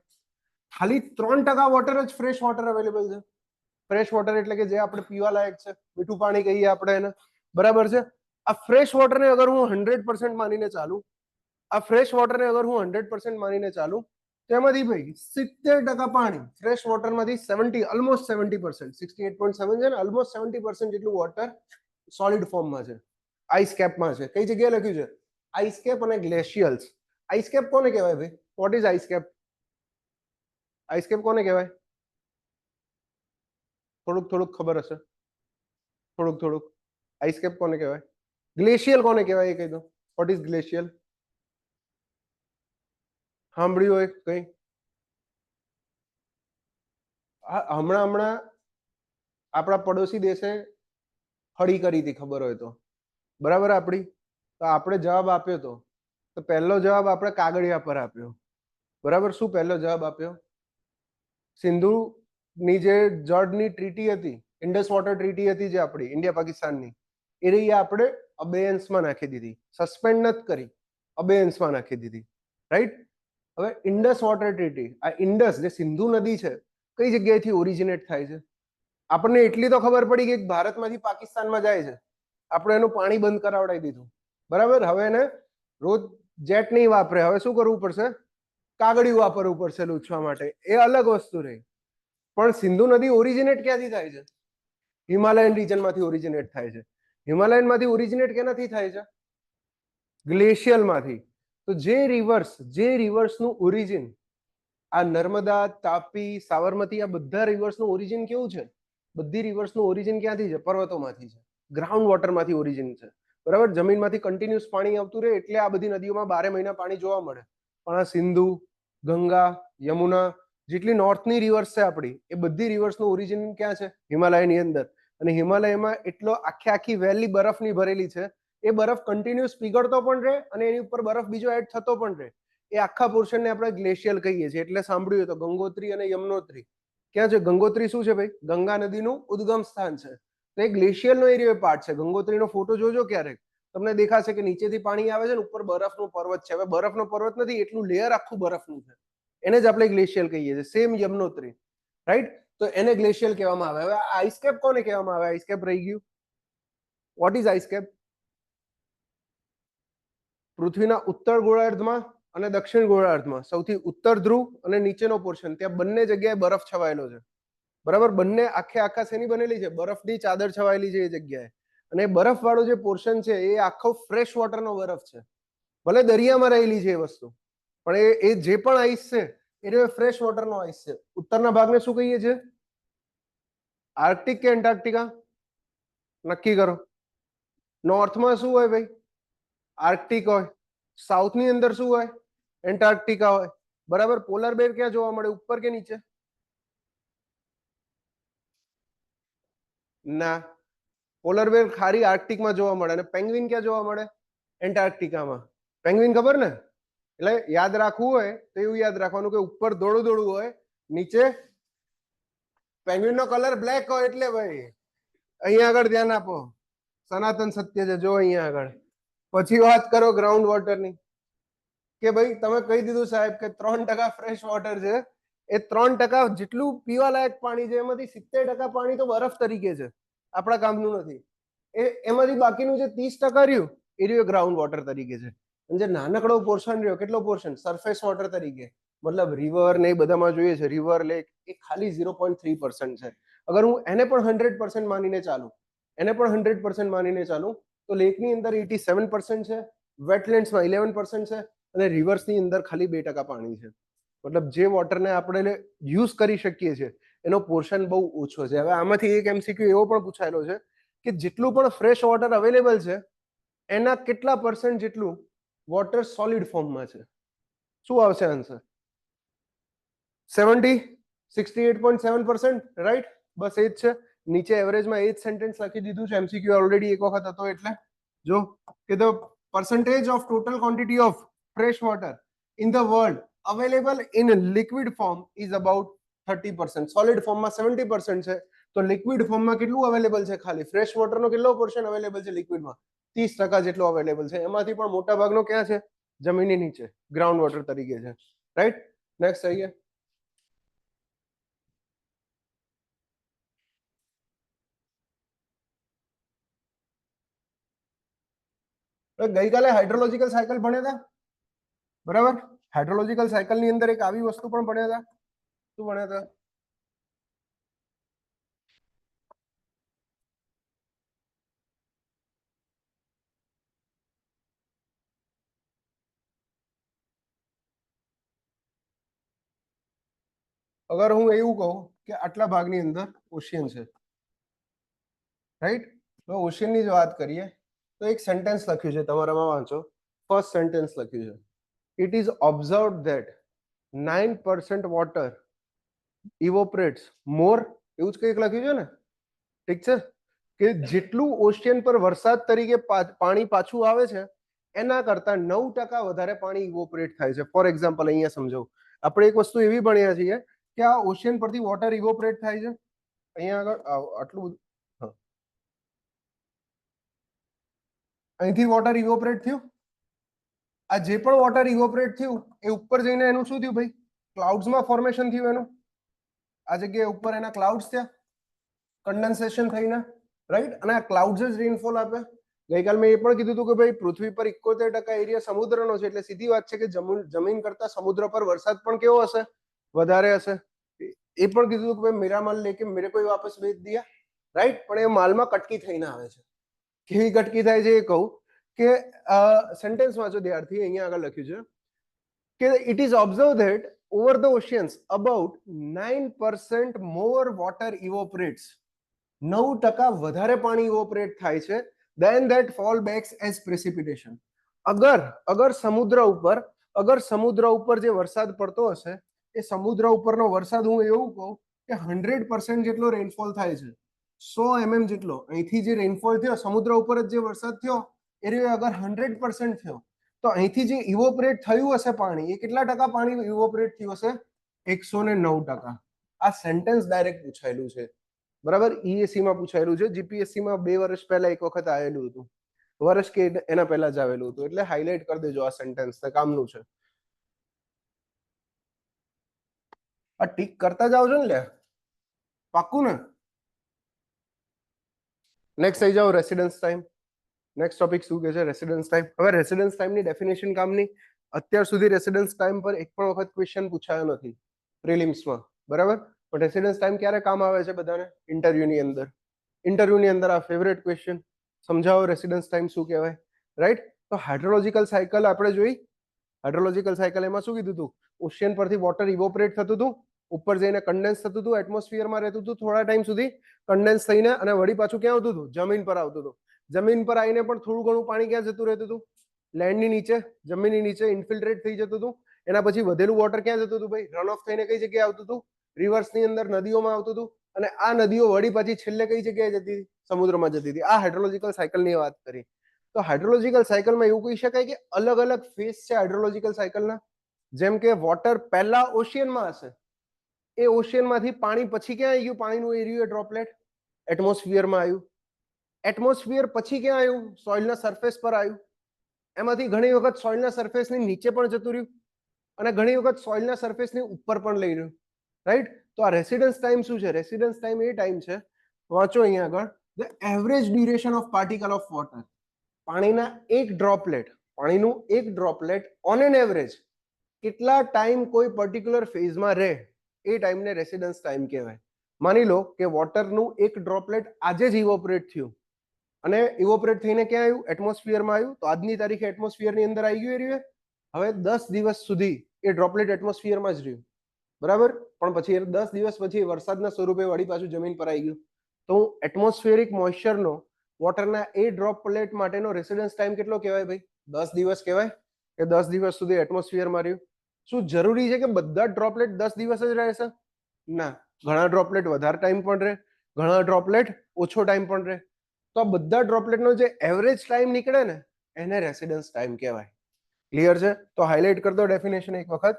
ખાલી 3% વોટર જ ફ્રેશ વોટર અવેલેબલ છે. ફ્રેશ વોટર એટલે કે જે આપણે પીવા લાયક છે, મીઠું પાણી કહીએ આપણે એને, બરાબર છે? આ ફ્રેશ વોટરને અગર હું 100% માનીને ચાલું, આ ફ્રેશ વોટરને અગર હું 100% માનીને ચાલું તો એમાંથી ભાઈ 70% પાણી ફ્રેશ વોટરમાંથી 70, ઓલમોસ્ટ 70%, 68.7 છે ને, ઓલમોસ્ટ 70% જેટલું વોટર સોલિડ ફોર્મમાં છે, આઈસ કેપમાં છે. કઈ જગ્યાએ લખ્યું છે? આઈસ કેપ અને ગ્લેશિયલ્સ. આઈસ કેપ કોને કહેવાય ભાઈ? What is ice cap? Ice cap કોને કહેવાય? થોડુંક ખબર હશે, થોડુંક. આઈસ કેપ કોને કહેવાય? ગ્લેશિયલ કોને કહેવાય એ કહી દો. What is glacial? સાંભળ્યું હોય કઈ? હમણાં આપણા પડોશી દેશે હળી કરી હતી, ખબર હોય તો, બરાબર? આપણી તો આપણે જવાબ આપ્યો તો પહેલો જવાબ આપણે કાગળિયા પર આપ્યો, બરાબર? શું પહેલો જવાબ આપ્યો? સિંધુ ની જે જળની ટ્રીટી હતી, ઇન્ડસ વોટર ટ્રીટી હતી જે આપણી ઇન્ડિયા પાકિસ્તાનની, એ રહી આપણે અબેયન્સમાં નાખી દીધી, સસ્પેન્ડ નથી કરી, અબેયન્સમાં નાખી દીધી, રાઈટ? હવે ઇન્ડસ વોટર ટ્રીટી, આ ઇન્ડસ જે સિંધુ નદી છે કઈ જગ્યાએથી ઓરિજિનેટ થાય છે? આપણને એટલી તો ખબર પડી કે ભારતમાંથી પાકિસ્તાનમાં જાય છે, આપણે એનું પાણી બંધ કરાવડાવી દીધું, બરાબર? હવે એને રોજ જેટ નહીં વાપરે, હવે શું કરવું પડશે? કાગળિયું વાપરવું પડશે લૂછવા માટે. એ અલગ વસ્તુ રહી. પણ સિંધુ નદી ઓરિજિનેટ ક્યાંથી થાય છે? હિમાલયન રિજનમાંથી ઓરિજિનેટ થાય છે. હિમાલયનમાંથી ઓરિજિનેટ કેનાથી થાય છે? ગ્લેશિયલમાંથી. તો જે રિવર્સનું ઓરિજિન, આ નર્મદા, તાપી, સાબરમતી, આ બધા રિવર્સનું ઓરિજિન કેવું છે? બધી રિવર્સનું ઓરિજિન ક્યાંથી છે? પર્વતોમાંથી છે, ગ્રાઉન્ડ વોટરમાંથી ઓરિજિન છે, બરાબર? જમીનમાંથી કન્ટિન્યુઅસ પાણી આવતું રહે એટલે આ બધી નદીઓમાં 12 મહિના પાણી જોવા મળે. પણ આ સિંધુ, ગંગા, યમુના, જેટલી નોર્થની રિવર્સ છે આપણી, એ બધી રિવર્સનું ઓરિજિન ક્યાં છે? હિમાલયની અંદર. અને હિમાલયમાં એટલો આખી વેલી બરફની ભરેલી છે, એ બરફ કન્ટિન્યુઅસ પીગળતો પણ રહે અને એની ઉપર બરફ બીજો એડ થતો પણ રહે. એ આખા પોર્શનને આપણે ગ્લેશિયલ કહીએ છીએ. એટલે સાંભળ્યું તો ગંગોત્રી અને યમનોત્રી ક્યાં છે? ગંગોત્રી શું છે ભાઈ? ગંગા નદીનું ઉદ્ગમ સ્થાન છે. તો એ ગ્લેશિયરનો એરિયા પાર્ટ છે. ગંગોત્રીનો ફોટો જોજો ક્યારેક, તમને દેખાશે કે નીચેથી પાણી આવે છે ને ઉપર બરફનો પર્વત છે. હવે બરફનો પર્વત નથી, એટલું લેયર આખું બરફનું છે, એને જ આપણે ગ્લેશિયલ કહીએ છીએ. Same Yamunotri, right? તો એને ગ્લેશિયલ કહેવામાં આવે. હવે આઈસકેપ કોને કહેવામાં આવે? આઈસકેપ રહી ગયું. What is icecap? પૃથ્વીના ઉત્તર ગોળાર્ધમાં અને દક્ષિણ ગોળાર્ધમાં સૌથી ઉત્તર ધ્રુવ અને નીચેનો પોર્શન, ત્યાં બંને જગ્યાએ બરફ છવાયેલો છે. બરાબર? બંને આખે આખા શેની બનેલી છે? બરફની ચાદર છવાયેલી છે એ જગ્યાએ. અને બરફ વાળો જે પોર્શન છે એ આખો ફ્રેશ વોટરનો બરફ છે. ભલે દરિયામાં રહેલી છે એ વસ્તુ, પણ એ જે પણ આઈસ છે એ ફ્રેશ વોટરનો આઈસ છે. ઉત્તરના ભાગને શું કહીએ છીએ? આર્કટિક કે એન્ટાર્કટિકા? નક્કી કરો. નોર્થમાં શું હોય ભાઈ? આર્કટિક હોય. સાઉથની અંદર શું હોય? એન્ટાર્કટિકા હોય. બરાબર? પોલર બેર ક્યાં જોવા મળે? ઉપર કે નીચે? ના, પોલર બેર ખાલી આર્કટિકમાં જોવા મળે. અને પેંગ્વિન ક્યાં જોવા મળે? એન્ટાર્કટિકામાં. પેંગ્વિન ખબર ને? એટલે યાદ રાખવું હોય તો એવું યાદ રાખવાનું કે ઉપર ધોળું ધોળું હોય, નીચે પેંગ્વિનનો કલર બ્લેક હોય. એટલે ભાઈ અહીંયા આગળ ધ્યાન આપો, સનાતન સત્ય છે. જો અહીંયા આગળ પછી વાત કરો ગ્રાઉન્ડ વોટરની, કે ભાઈ તમે કહી દીધું સાહેબ કે 3% ફ્રેશ વોટર છે. એ 3% જેટલું પીવાલાયક પાણી છે એમાંથી 70% પાણી તો બરફ તરીકે છે, આપણા કામનું નથી. એમાંથી બાકીનું જે 30% રહ્યું એ રહ્યું ગ્રાઉન્ડ વોટર તરીકે છે. અને જે નાનકડો પોર્શન રહ્યો, કેટલો પોર્શન? સરફેસ વોટર તરીકે. મતલબ રિવર ને એ બધામાં જોઈએ છે, રિવર, લેક, એ ખાલી 0.3% છે. અગર હું એને પણ 100% માનીને ચાલું, એને પણ 100% માનીને ચાલું, તો લેકની અંદર 87% છે, વેટલેન્ડ્સમાં 11% છે, અને રિવર્સની અંદર ખાલી 2% પાણી છે. મતલબ જે વોટરને આપણે યુઝ કરી શકીએ છીએ એનો પોર્શન બહુ ઓછો છે. હવે આમાંથી એક MCQ એવો પણ પૂછાયેલો છે કે જેટલું પણ ફ્રેશ વોટર અવેલેબલ છે એના કેટલા % જેટલું વોટર સોલિડ ફોર્મમાં છે? શું આવશે આન્સર? 70, 68.7%, રાઈટ? બસ એ જ છે. નીચે એવરેજમાં એ જ સેન્ટેન્સ લખી દીધું છે. MCQ ઓલરેડી એક વખત હતો. એટલે જો કે the percentage of total quantity of fresh water in the world available in liquid form is about 30%. Solid ફોર્મમાં 70% છે. તો લિક્વિડ ફોર્મમાં કેટલું અવેલેબલ છે? ખાલી ફ્રેશ વોટરનો કેટલો પોર્શન અવેલેબલ છે લિક્વિડમાં? 30% જેટલો અવેલેબલ છે. એમાંથી પણ મોટા ભાગનો ક્યાં છે? જમીનની નીચે, ગ્રાઉન્ડ વોટર તરીકે છે. રાઈટ? નેક્સ્ટ આઈએ. ગઈકાલે હાઇડ્રોલોજીકલ સાયકલ ભણ્યા હતા, બરાબર? હાઇડ્રોલોજીકલ સાયકલ ની અંદર એક આવી વસ્તુ પણ ભણ્યા હતા. શું ભણ્યા હતા? અગર હું એવું કહું કે આટલા ભાગની અંદર ઓશિયન છે, રાઈટ? તો ઓશિયનની જ વાત કરીએ તો એક સેન્ટેન્સ લખ્યું છે, તમારામાં વાંચો. ફર્સ્ટ સેન્ટેન્સ લખ્યું છે, it is observed that 9% water evaporates more. એવું જ કંઈક લખ્યું છે ને? ઠીક છે, કે જેટલું ઓશિયન પર વરસાદ તરીકે પાણી પાછું આવે છે એના કરતા 9% વધારે પાણી ઇવોપરેટ થાય છે. ફોર એક્ઝામ્પલ અહીંયા સમજાવું. આપણે એક વસ્તુ એવી ભણ્યા છીએ કે આ ઓશિયન પરથી વોટર ઇવોપરેટ થાય છે. અહીંયા આગળ આટલું અહીંથી વોટર ઇવોપરેટ થયું. આ જે પણ વોટર ઇવોપરેટ થયું એ ઉપર જઈને એનું શું થયું ભાઈ? ક્લાઉડ્સમાં ફોર્મેશન થયું એનું. આ જગ્યાએ ઉપર એના ક્લાઉડ્સ થયા, કન્ડેન્સેશન થઈને, રાઈટ? અને આ ક્લાઉડ્સ જ રેનફોલ આપે. ગઈકાલ મેં એ પણ કીધું હતું કે ભાઈ પૃથ્વી પર 71% એરિયા સમુદ્રનો છે. એટલે સીધી વાત છે કે જમીન કરતા સમુદ્ર પર વરસાદ પણ કેવો હશે? વધારે હશે. એ પણ કીધું કે ભાઈ મેરા માલ લેકે મેરે કોઈ વાપસ ભેજ દિયા, રાઈટ? પણ એ માલમાં કટકી થઈને આવે છે. કેવી કટકી થાય છે એ કહું કે સેન્ટેન્સ વાંચો ધ્યાનથી. અહીંયા આગળ લખ્યું છે કે it is observe that over the oceans about 9% more water evaporates. 9% વધારે પાણી ઇવોપરેટ થાય છે then that fall backs as precipitation. અગર સમુદ્ર ઉપર જે વરસાદ પડતો હશે એ સમુદ્ર ઉપરનો વરસાદ, હું એવું કહું કે 100% જેટલો રેનફોલ થાય છે, 100 mm જેટલો. અહીંથી જે રેનફોલ થયો સમુદ્ર ઉપર જ જે વરસાદ થયો એ અગર 100% થયો તો અહીંથી જે ઇવોપરેટ થયું હશે પાણી, એ કેટલા ટકા પાણી ઇવોપરેટ થયું હશે? 109%. આ સેન્ટેન્સ ડાયરેક્ટ પૂછાયેલું છે. બરાબર, ઈએસસી માં પૂછાયેલું છે, જીપીએસસી માં 2 વર્ષ પહેલા એક વખત આવેલું હતું, વર્ષ કે એના પહેલા જ આવેલું હતું, એટલે હાઇલાઇટ કરી દેજો આ સેન્ટેન્સ, કામનું છે. આ ટીક કરતા જાવ છો ને લે, પાક્કું ને? નેક્સ્ટ થઈ જાઓ, રેસિડન્સ ટાઈમ. નેક્સ્ટ ટોપિક શું કહે છે? Residence time. હવે રેસિડન્સ ટાઈમની ડેફિનેશન કામની. અત્યાર સુધી રેસિડન્સ ટાઈમ પર એક પણ વખત ક્વેશ્ચન પૂછાયો નથી પ્રિલિમ્સમાં, બરાબર? પણ રેસિડન્સ ટાઈમ ક્યારે કામ આવે છે બધાને? ઇન્ટરવ્યુની અંદર. ઇન્ટરવ્યુની અંદર આ ફેવરેટ ક્વેશ્ચન. સમજાવો રેસિડન્સ ટાઈમ શું કહેવાય, રાઈટ? તો હાઇડ્રોલોજિકલ સાયકલ આપણે જોઈ. હાઇડ્રોલોજિકલ સાયકલ એમાં શું કીધું હતું? ઓશિયન પરથી વોટર ઇવોપરેટ થતું હતું, ઉપર જઈને કન્ડેન્સ થતું હતું, એટમોસ્ફિયરમાં રહેતું હતું થોડા ટાઈમ સુધી, કન્ડેન્સ થઈને અને વળી પાછું ક્યાં આવતું હતું? જમીન પર આવતું હતું. જમીન પર આવીને પણ થોડું ઘણું પાણી ક્યાં જતું રહેતું હતું? લેન્ડની નીચે, જમીનની નીચે ઇન્ફિલ્ટ્રેટ થઈ જતું હતું. એના પછી વધેલું વોટર ક્યાં જતું હતું ભાઈ? રન ઓફ થઈને કઈ જગ્યાએ આવતું હતું? રિવર્સની અંદર, નદીઓમાં આવતું હતું. અને આ નદીઓ વળી પાછી છેલ્લે કઈ જગ્યાએ જતી હતી? સમુદ્રમાં જતી હતી. આ હાઇડ્રોલોજિકલ સાયકલની વાત કરી. તો હાઇડ્રોલોજિકલ સાયકલમાં એવું કહી શકાય કે અલગ અલગ ફેઝ છે હાઇડ્રોલોજિકલ સાયકલના. જેમ કે વોટર પહેલા ઓશિયનમાં હશે, એ ઓશિયનમાંથી પાણી પછી ક્યાં આવી ગયું? પાણીનું એરિયું ડ્રોપલેટ એટમોસ્ફિયરમાં આવ્યું. એટમોસ્ફિયર પછી ક્યાં આવ્યું? સોઇલના સરફેસ પર આવ્યું. એમાંથી ઘણી વખત સોઇલના સરફેસની નીચે પણ જતું રહ્યું અને ઘણી વખત સોઇલના સરફેસની ઉપર પણ લઈ રહ્યું, રાઈટ? તો આ રેસિડન્સ ટાઈમ શું છે? રેસિડન્સ ટાઈમ એ ટાઈમ છે, વાંચો અહીંયા આગળ, the average duration of particle of water. પાણીના એક ડ્રોપલેટ, પાણીનું એક ડ્રોપલેટ ઓન એન એવરેજ કેટલા ટાઈમ કોઈ પર્ટિક્યુલર ફેઝમાં રહે, એ ટાઈમને રેસિડન્સ ટાઈમ કહેવાય. માની લો કે વોટરનું એક ડ્રોપલેટ આજે જ ઇવોપરેટ થયું અને ઇવોપરેટ થઈને ક્યાં આવ્યું? એટમોસ્ફિયરમાં આવ્યું. તો આજની તારીખે એટમોસ્ફિયરની અંદર આવી ગયું એ રહ્યું. હવે 10 દિવસ સુધી એ ડ્રોપલેટ એટમોસ્ફિયરમાં જ રહ્યું, બરાબર? પણ પછી 10 દિવસ પછી વરસાદના સ્વરૂપે વળી પાછું જમીન પર આવી ગયું. તો એટમોસ્ફિયરિક મોઇસ્ચરનો વોટરના એ ડ્રોપલેટ માટેનો રેસિડન્સ ટાઈમ કેટલો કહેવાય ભાઈ? 10 દિવસ કહેવાય કે 10 દિવસ સુધી એટમોસ્ફિયરમાં રહ્યું. શું જરૂરી છે કે બધા ડ્રોપલેટ 10 દિવસ જ રહેશે? ના, ઘણા ડ્રોપલેટ વધારે ટાઈમ પણ રહે, ઘણા ડ્રોપલેટ ઓછો ટાઈમ પણ રહે. તો આ બધા ડ્રોપલેટનો જે એવરેજ ટાઈમ નીકળે ને, એને રેસિડન્સ ટાઈમ કહેવાય. ક્લિયર છે? તો હાઇલાઇટ કરી દો ડેફિનેશન એક વખત.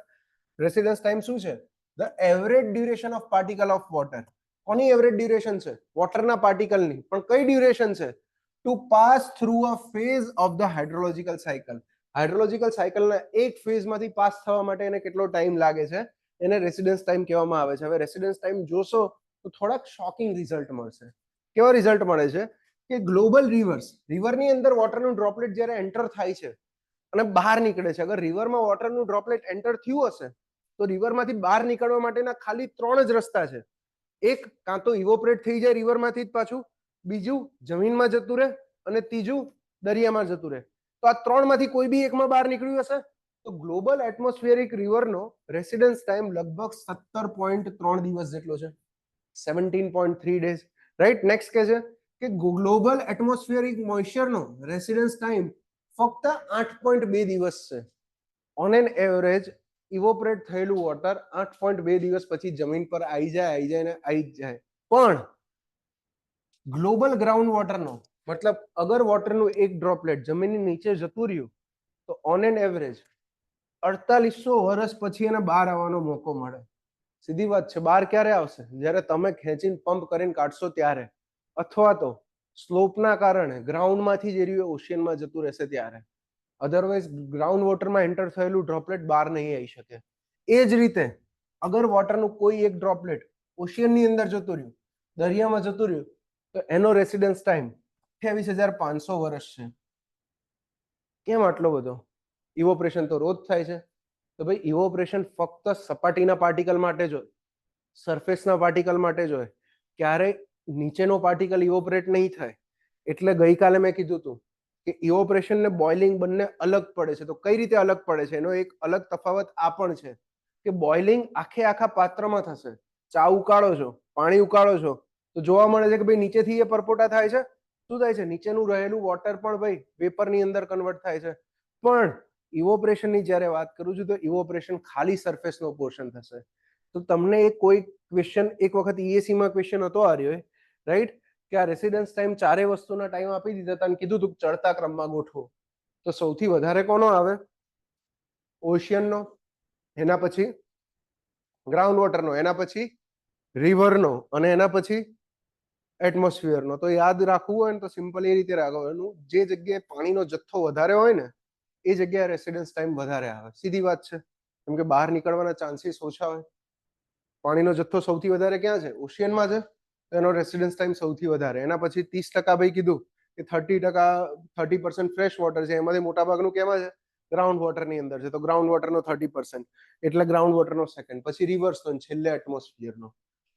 રેસિડન્સ ટાઈમ શું છે? The average duration of particle of water. કોની એવરેજ ડ્યુરેશન છે? વોટરના પાર્ટિકલની. પણ કઈ ડ્યુરેશન છે? To pass through a phase of the hydrological cycle. Hydrological સાયકલના એક ફેઝમાંથી પાસ થવા માટે એને કેટલો ટાઈમ લાગે છે, એને રેસિડન્સ ટાઈમ કહેવામાં આવે છે. હવે રેસિડન્સ ટાઈમ જોશો તો થોડાક શોકિંગ રિઝલ્ટ મળશે. કેવા રિઝલ્ટ મળે છે? કે ગ્લોબલ રિવર્સ, રિવરની અંદર વોટરનું ડ્રોપલેટ જ્યારે એન્ટર થાય છે અને બહાર નીકળે છે, અગર રિવરમાં વોટરનું ડ્રોપલેટ એન્ટર થયું હશે તો રિવરમાંથી બહાર નીકળવા માટેના ખાલી 3 જ રસ્તા છે. એક, કાં તો ઇવોપરેટ થઈ જાય રિવરમાંથી જ પાછું, બીજું જમીનમાં જતું રહે અને ત્રીજું દરિયામાં જતું રહે. તો આ 3માંથી કોઈ બી એકમાં બહાર નીકળ્યું હશે તો ગ્લોબલ એટમોસ્ફિયરિક રિવરનો રેસિડન્સ ટાઈમ લગભગ 17.3 દિવસ જેટલો છે, 17.3 ડેઝ, રાઈટ? નેક્સ્ટ કે છે કે ગ્લોબલ એટમોસ્ફિયરિક મોઇસ્ચરનો રેસિડન્સ ટાઈમ ફક્ત 8.2 દિવસ છે. ઓન એન એવરેજ ઇવોપરેટ થયેલું વોટર 8.2 દિવસ પછી જમીન પર આવી જાય ને આવી જાય. પણ ગ્લોબલ ગ્રાઉન્ડ વોટરનો મતલબ અગર વોટરનું એક ડ્રોપલેટ જમીનની નીચે જતું રહ્યું તો ઓન એન એવરેજ 4800 વર્ષ પછી એને બહાર આવવાનો મોકો મળે. સીધી વાત છે. બહાર ક્યારે આવશે? જ્યારે તમે ખેંચીને પંપ કરીને કાઢશો ત્યારે, અથવા તો સ્લોપના કારણે ગ્રાઉન્ડમાંથી જ એરિયો ઓશિયનમાં જતું રહેશે ત્યારે. અધરવાઇઝ ગ્રાઉન્ડ વોટરમાં એન્ટર થયેલું ડ્રોપલેટ બહાર નહીં આવી શકે. એ જ રીતે અગર વોટરનું કોઈ એક ડ્રોપલેટ ઓશિયનની અંદર જતું રહ્યું, દરિયામાં જતું રહ્યું, તો એનો રેસિડન્સ ટાઈમ 28,500 વર્ષ છે. કેમ આટલો બધો? ઇવોપરેશન તો રોજ થાય છે. તો ભાઈ ઇવોપરેશન ફક્ત સપાટીના પાર્ટિકલ માટે જ હોય, સરફેસના પાર્ટિકલ માટે જ હોય, ક્યારેય નીચેનો પાર્ટિકલ ઇવોપરેટ નહીં થાય. એટલે ગઈકાલે મેં કીધું હતું કે ઇવોપરેશન ને બોઇલિંગ બંને અલગ પડે છે. તો કઈ રીતે અલગ પડે છે? એનો એક અલગ તફાવત આ પણ છે કે બોઇલિંગ આખા પાત્રમાં થશે. ચા ઉકાળો છો, પાણી ઉકાળો છો, તો જોવા મળે છે કે ભાઈ નીચેથી એ પરપોટા થાય છે. શું થાય છે? નીચેનું રહેલું વોટર પણ ભાઈ વેપરની અંદર કન્વર્ટ થાય છે. પણ ઇવોપરેશનની જ્યારે વાત કરું છું તો ઇવોપરેશન ખાલી સરફેસનો પોર્શન થશે. તો તમને કોઈ ક્વેશ્ચન એક વખત ઈએસસીમાં ક્વેશ્ચન હતો આ રહ્યો, રાઈટ? કે આ રેસિડન્સ ટાઈમ ચારે વસ્તુના ટાઈમ આપી દીધા હતા અને કીધું હતું ચડતા ક્રમમાં ગોઠવો. તો સૌથી વધારે કોનો આવે? ઓશિયનનો, એના પછી ગ્રાઉન્ડ વોટરનો, એના પછી રિવરનો અને એના પછી એટમોસ્ફિયરનો. તો યાદ રાખવું હોય ને તો સિમ્પલ એ રીતે રાખવાનું, જે જગ્યાએ પાણીનો જથ્થો વધારે હોય ને એ જગ્યાએ રેસિડન્સ ટાઈમ વધારે આવે. સીધી વાત છે, કેમ કે બહાર નીકળવાના ચાન્સીસ ઓછા હોય. પાણીનો જથ્થો સૌથી વધારે ક્યાં છે? ઓશિયનમાં છે. તો એનો રેસિડન્સ ટાઈમ સૌથી વધારે. એના પછી 30% ભાઈ કીધું કે 30% ફ્રેશ વોટર છે, એમાંથી મોટાભાગનું કેમાં છે? ગ્રાઉન્ડ વોટરની અંદર છે. તો ગ્રાઉન્ડ વોટરનો 30%, એટલે ગ્રાઉન્ડ વોટરનો સેકન્ડ, પછી રિવર્સનો, છેલ્લે એટમોસ્ફિયરનો.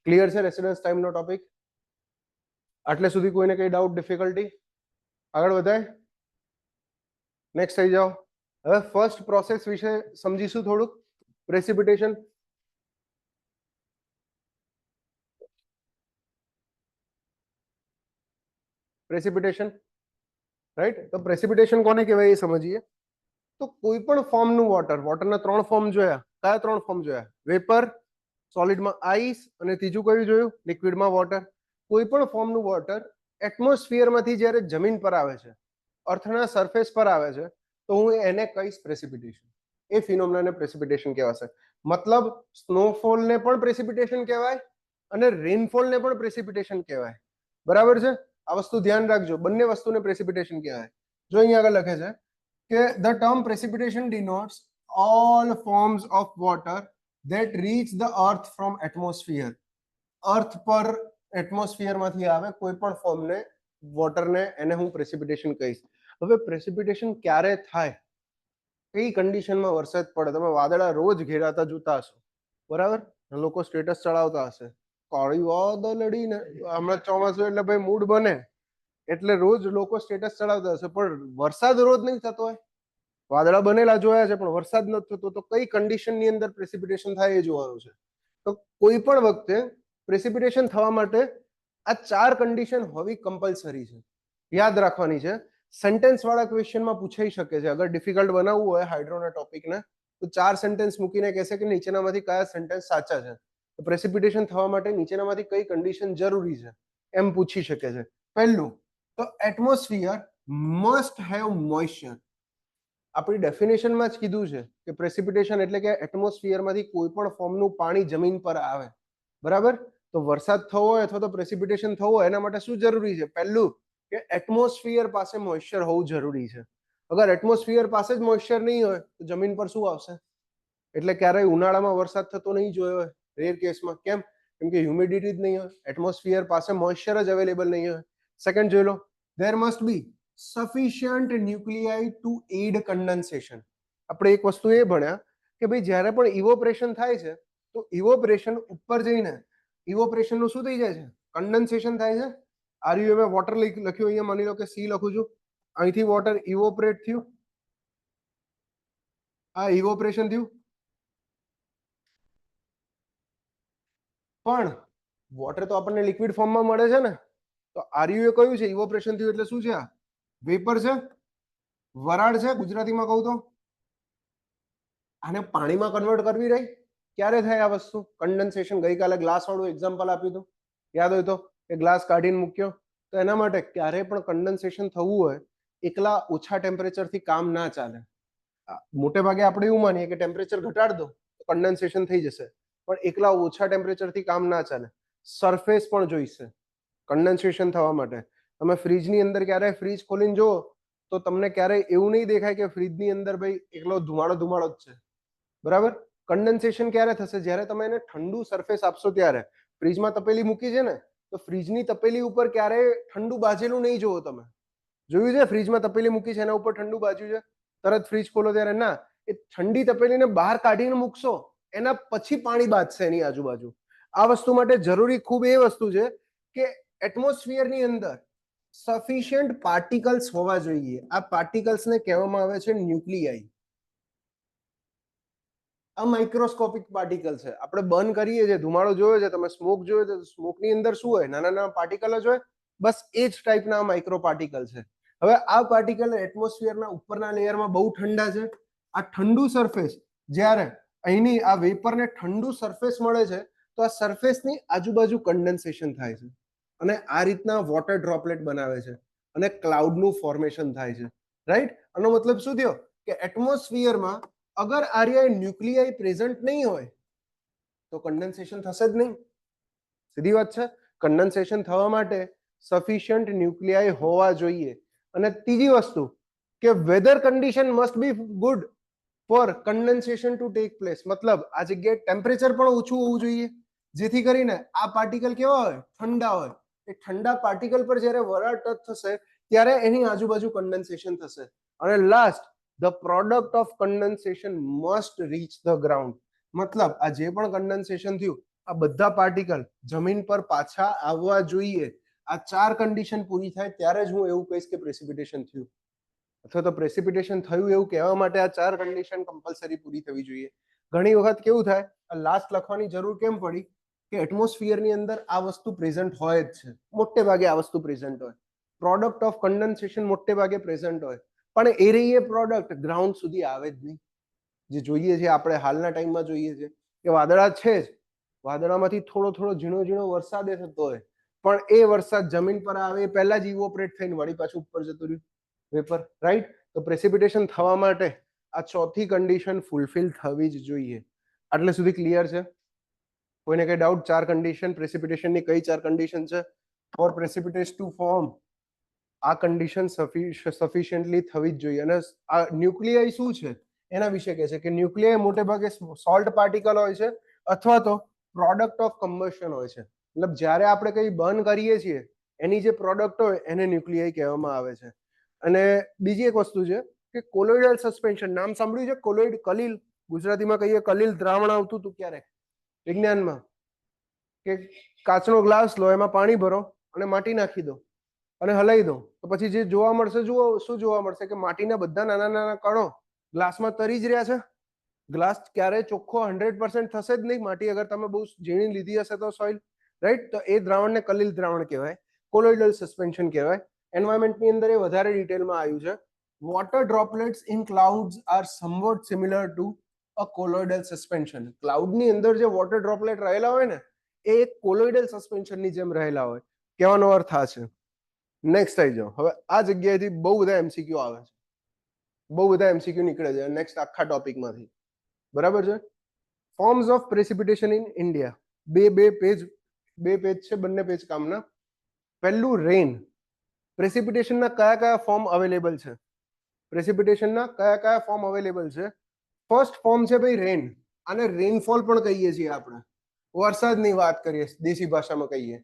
ક્લિયર છે રેસિડન્સ ટાઈમનો ટોપિક? આટલે સુધી કોઈને કઈ ડાઉટ, ડિફિકલ્ટી? આગળ વધાય, નેક્સ્ટ થઈ જાઓ. હવે ફર્સ્ટ પ્રોસેસ વિશે સમજીશું થોડુંક, પ્રેસિપિટેશન. Precipitation, right? તો પ્રેસિપિટેશન કોને કહેવાય એ સમજીએ. તો કોઈ પણ ફોર્મનું વોટર, વોટરના 3 ફોર્મ જોયા. કયા 3 ફોર્મ જોયા? વેપર, સોલિડમાં આઈસ, અને ત્રીજું કયું જોયું? લિક્વિડમાં વોટર. કોઈ પણ ફોર્મનું વોટર એટમોસ્ફિયરમાંથી જ્યારે જમીન પર આવે છે, અર્થના સરફેસ પર આવે છે, તો હું એને કહીશ પ્રેસિપિટેશન. એ ફિનોમિનાને પ્રેસિપિટેશન કહેવાશે. મતલબ સ્નોફોલને પણ પ્રેસિપિટેશન કહેવાય અને રેનફોલને પણ પ્રેસિપિટેશન કહેવાય. બરાબર છે? આ વસ્તુ ધ્યાન રાખજો, બંને વસ્તુને પ્રેસિપિટેશન કહેવાય. જો અહીંયા આગળ લખે છે કે the term precipitation denotes all forms of water that reach the earth from atmosphere. અર્થ પર એટમોસ્ફિયરમાંથી આવે કોઈ પણ ફોર્મને, વોટરને, એને હું પ્રેસિપિટેશન કહીશ. હવે પ્રેસિપિટેશન ક્યારે થાય? કઈ કન્ડિશનમાં વરસાદ પડે? તમે વાદળા રોજ ઘેરાતા જોતા હશો, બરાબર? લોકો સ્ટેટસ ચડાવતા હશે, કાળી વાદળડીને. હમણાં ચોમાસું એટલે ભાઈ મૂડ બને એટલે રોજ લોકો સ્ટેટસ ચડાવતા હશે, પણ વરસાદ રોજ નહીં થતો હોય. વાદળા બનેલા જોયા છે પણ વરસાદ નથી થતો. તો કઈ કન્ડિશનની અંદર પ્રેસિપિટેશન થાય એ જોવાનું છે. તો કોઈ પણ વખતે પ્રેસિપિટેશન થવા માટે આ 4 કન્ડિશન હોવી કમ્પલસરી છે, યાદ રાખવાની છે. સેન્ટેન્સ વાળા ક્વેશ્ચનમાં પૂછાઈ શકે છે. અગર ડિફિકલ્ટ બનાવવું હોય હાઇડ્રોના ટોપિકને, તો 4 સેન્ટેન્સ મૂકીને કહેશે કે નીચેનામાંથી કયા સેન્ટેન્સ સાચા છે. તો પ્રેસિપિટેશન થવા માટે નીચેનામાંથી કઈ કન્ડિશન જરૂરી છે એમ પૂછી શકે છે. પહેલું, તો એટમોસ્ફિયર મસ્ટ હેવ મોઇસ્ચર. આપણી ડેફિનેશનમાં જ કીધું છે કે પ્રેસિપિટેશન એટલે કે એટમોસ્ફિયરમાંથી કોઈ પણ ફોર્મનું પાણી જમીન પર આવે. બરાબર? તો વરસાદ થવો હોય અથવા તો પ્રેસિપિટેશન થવું હોય એના માટે શું જરૂરી છે? પહેલું, કે એટમોસ્ફિયર પાસે મોઇસ્ચર હોવું જરૂરી છે. અગર એટમોસ્ફિયર પાસે જ મોઇસ્ચર નહીં હોય તો જમીન પર શું આવશે? એટલે ક્યારેય ઉનાળામાં વરસાદ થતો નહીં જોયો હોય, રેર કેસમાં. કેમ? કેમ કે હ્યુમિડિટી જ નહીં હોય, એટમોસ્ફિયર પાસે મોઇસ્ચર જ અવેલેબલ નહીં હોય. સેકન્ડ જોઈ લો, there must be sufficient nuclei to aid condensation. આપણે એક વસ્તુ એ ભણ્યા કે ભાઈ જ્યારે પણ ઇવોપરેશન થાય છે તો ઇવોપરેશન ઉપર જઈને ઇવોપરેશનનું શું થઈ જાય છે? કન્ડન્સેશન થાય છે. આર યુ એમે વોટર લખ્યું અહીંયા, માની લો કે સી લખું છું, અહીંથી વોટર ઇવોપરેટ થયું, આ ઇવોપરેશન થયું. પણ વોટર તો આપણને લિક્વિડ ફોર્મમાં મળે છે ને. તો આરયુ એ કયું છે? ઇવોપરેશન થયું એટલે શું છે? આ વેપર છે, વરાળ છે ગુજરાતીમાં કહું તો. આને પાણીમાં કન્વર્ટ કરવી રહી. ક્યારે થાય આ વસ્તુ? કન્ડન્સેશન. ગઈકાલે ગ્લાસ વાળું એક્ઝામ્પલ આપ્યું હતું, યાદ હોય તો, કે ગ્લાસ કાઢીને મૂક્યો. તો એના માટે ક્યારે પણ કન્ડન્સેશન થવું હોય એકલા ઓછા ટેમ્પરેચરથી કામ ના ચાલે. મોટે ભાગે આપણે એવું માનીએ કે ટેમ્પરેચર ઘટાડ દો તો કન્ડન્સેશન થઈ જશે, પણ એકલા ઓછા ટેમ્પરેચરથી કામ ના ચાલે. સરફેસ પણ જોઈશે કન્ડન્સેશન થવા માટે. તમે ફ્રીજની અંદર ક્યારેય ફ્રીજ ખોલીને જુઓ તો તમને ક્યારેય એવું નહીં દેખાય કે ફ્રીજની અંદર ભાઈ એકલો ધુમાડો ધુમાડો જ છે. બરાબર? કન્ડન્સેશન ક્યારે થશે? જ્યારે તમે એને ઠંડુ સરફેસ આપશો ત્યારે. ફ્રીજમાં તપેલી મૂકી છે ને, તો ફ્રીજની તપેલી ઉપર ક્યારેય ઠંડુ બાજેલું નહીં જોવો તમે. જોયું છે ફ્રીજમાં તપેલી મૂકી છે એના ઉપર ઠંડુ બાજ્યું છે? તરત ફ્રીજ ખોલો ત્યારે ના, એ ઠંડી તપેલીને બહાર કાઢીને મૂકશો એના પછી પાણી બાજશે એની આજુબાજુ. આ વસ્તુ માટે જરૂરી ખૂબ એ વસ્તુ છે કે એટમોસ્ફિયરની અંદર સફિશિયન્ટ પાર્ટિકલ્સ હોવા જોઈએ. આ પાર્ટિકલ્સને કહેવામાં આવે છે ન્યુક્લિયાઈ. આ માઇક્રોસ્કોપિક પાર્ટિકલ છે. આપણે બર્ન કરીએ છીએ, ધુમાડો જોયો છે તમે, સ્મોક જોયો છે, સ્મોકની અંદર શું હોય? નાના નાના પાર્ટિકલ જ હોય. બસ એ જ ટાઈપના માઇક્રો પાર્ટિકલ છે. હવે આ પાર્ટિકલ એટમોસ્ફિયરના ઉપરના લેયરમાં બહુ ઠંડા છે. આ ઠંડુ સરફેસ, જ્યારે અહીંની આ વેપરને ઠંડુ સરફેસ મળે છે તો આ સરફેસની આજુબાજુ કન્ડન્સેશન થાય છે અને આ રીતના વોટર ડ્રોપલેટ બનાવે છે અને ક્લાઉડનું ફોર્મેશન થાય છે. રાઈટ? આનો મતલબ શું થયો? કે એટમોસ્ફિયરમાં અગર આર્યા ન્યુક્લિયાઈ પ્રેઝન્ટ નહીં હોય તો કન્ડન્સેશન થશે જ નહીં. સીધી વાત છે. કન્ડન્સેશન થવા માટે સફિશિયન્ટ ન્યુક્લિયાઈ હોવા જોઈએ. અને ત્રીજી વસ્તુ કે weather condition must be good for condensation to take place. મતલબ આ જગ્યાએ ટેમ્પરેચર પણ ઓછું હોવું જોઈએ, જેથી કરીને આ પાર્ટિકલ કેવા હોય, ઠંડા હોય. એ ઠંડા પાર્ટિકલ પર જ્યારે વરાળ ટચ થશે ત્યારે એની આજુબાજુ કન્ડન્સેશન થશે. અને last, the product of condensation must reach the ground. મતલબ આ જે પણ કન્ડન્સેશન થયું આ બધા પાર્ટિકલ જમીન પર પાછા આવવા જોઈએ. આ ચાર કન્ડિશન પૂરી થાય ત્યારે જ હું એવું કહીશ કે પ્રેસિપિટેશન થયું, અથવા તો પ્રેસિપિટેશન થયું એવું કહેવા માટે આ ચાર કન્ડિશન કમ્પલસરી પૂરી થવી જોઈએ. ઘણી વખત કેવું થાય, આ લાસ્ટ લખવાની જરૂર કેમ પડી કે એટમોસ્ફિયરની અંદર આ વસ્તુ પ્રેઝન્ટ હોય જ છે, મોટે ભાગે આ વસ્તુ પ્રેઝન્ટ હોય. પ્રોડક્ટ ઓફ કન્ડન્સેશન મોટે ભાગે પ્રેઝન્ટ હોય, પણ એ રહી એ પ્રોડક્ટ ગ્રાઉન્ડ સુધી આવે જ નહીં. જે જોઈએ છે આપણે હાલના ટાઈમમાં જોઈએ છે કે વાદળા છે જ, વાદળામાંથી થોડો થોડો ઝીણો ઝીણો વરસાદ એ થતો હોય, પણ એ વરસાદ જમીન પર આવે એ પહેલા જ ઇવોપરેટ થઈને વળી પાછું ઉપર જતું રહ્યું વેપર, રાઈટ. તો પ્રેસિપિટેશન થવા માટે આ ચોથી કન્ડિશન ફૂલફિલ થવી જ જોઈએ. આટલે સુધી ક્લિયર છે? કોઈને કઈ ડાઉટ? ચાર કન્ડિશન પ્રેસિપિટેશનની કઈ ચાર કન્ડિશન છે ફોર પ્રેસિપિટેશન ટુ ફોર્મ? આ કન્ડિશન સફિશિયન્ટલી થવી જ જોઈએ. અને આ ન્યુક્લિયાઈ શું છે એના વિશે કહે છે કે ન્યુક્લિયાઈ મોટે ભાગે સોલ્ટ પાર્ટિકલ હોય છે અથવા તો પ્રોડક્ટ ઓફ કમ્બશન હોય છે. મતલબ જ્યારે આપણે કંઈ બર્ન કરીએ છીએ એની જે પ્રોડક્ટ હોય એને ન્યુક્લિયાઈ કહેવામાં આવે છે. અને બીજી એક વસ્તુ છે કે કોલોઇડલ સસ્પેન્શન. નામ સાંભળ્યું છે? કોલોઇડ, કલીલ, ગુજરાતીમાં કહીએ કલીલ દ્રાવણ આવતું હતું ક્યારેક વિજ્ઞાનમાં, કે કાચનો ગ્લાસ લો, એમાં પાણી ભરો અને માટી નાખી દો અને હલાવી દો, તો પછી જે જોવા મળશે, જુઓ શું જોવા મળશે કે માટીના બધા નાના નાના કણો ગ્લાસમાં તરી જ રહ્યા છે. ગ્લાસ ક્યારેય ચોખ્ખો 100% થશે જ નહીં, માટી અગર તમે બહુ ઝીણી લીધી હશે તો સોઇલ, રાઈટ. તો એ દ્રાવણને કલીલ દ્રાવણ કહેવાય, કોલોઇડલ સસ્પેન્શન કહેવાય. એન્વાયરમેન્ટની અંદર એ વધારે ડિટેલમાં આવ્યું છે. Water droplets in clouds are somewhat similar to a colloidal suspension. ક્લાઉડની અંદર જે વોટર ડ્રોપલેટ રહેલા હોય ને એ એક કોલોઇડલ સસ્પેન્શનની જેમ રહેલા હોય. કહેવાનો અર્થ આ છે. નેક્સ્ટ આવી જાઓ. હવે આ જગ્યાએથી બહુ બધા એમસીક્યુ આવે છે, બહુ બધા એમસીક્યુ નીકળે છે નેક્સ્ટ આખા ટોપિકમાંથી, બરાબર છે. Forms of precipitation in India. બે પેજ છે, બંને પેજ કામના. પહેલું રેન. પ્રેસિપિટેશનના કયા કયા ફોર્મ અવેલેબલ છે? પ્રેસિપિટેશનના કયા કયા ફોર્મ અવેલેબલ છે? ફર્સ્ટ ફોર્મ છે ભાઈ રેન. આને રેનફોલ પણ કહીએ છીએ આપણે, વરસાદની વાત કરીએ દેશી ભાષામાં કહીએ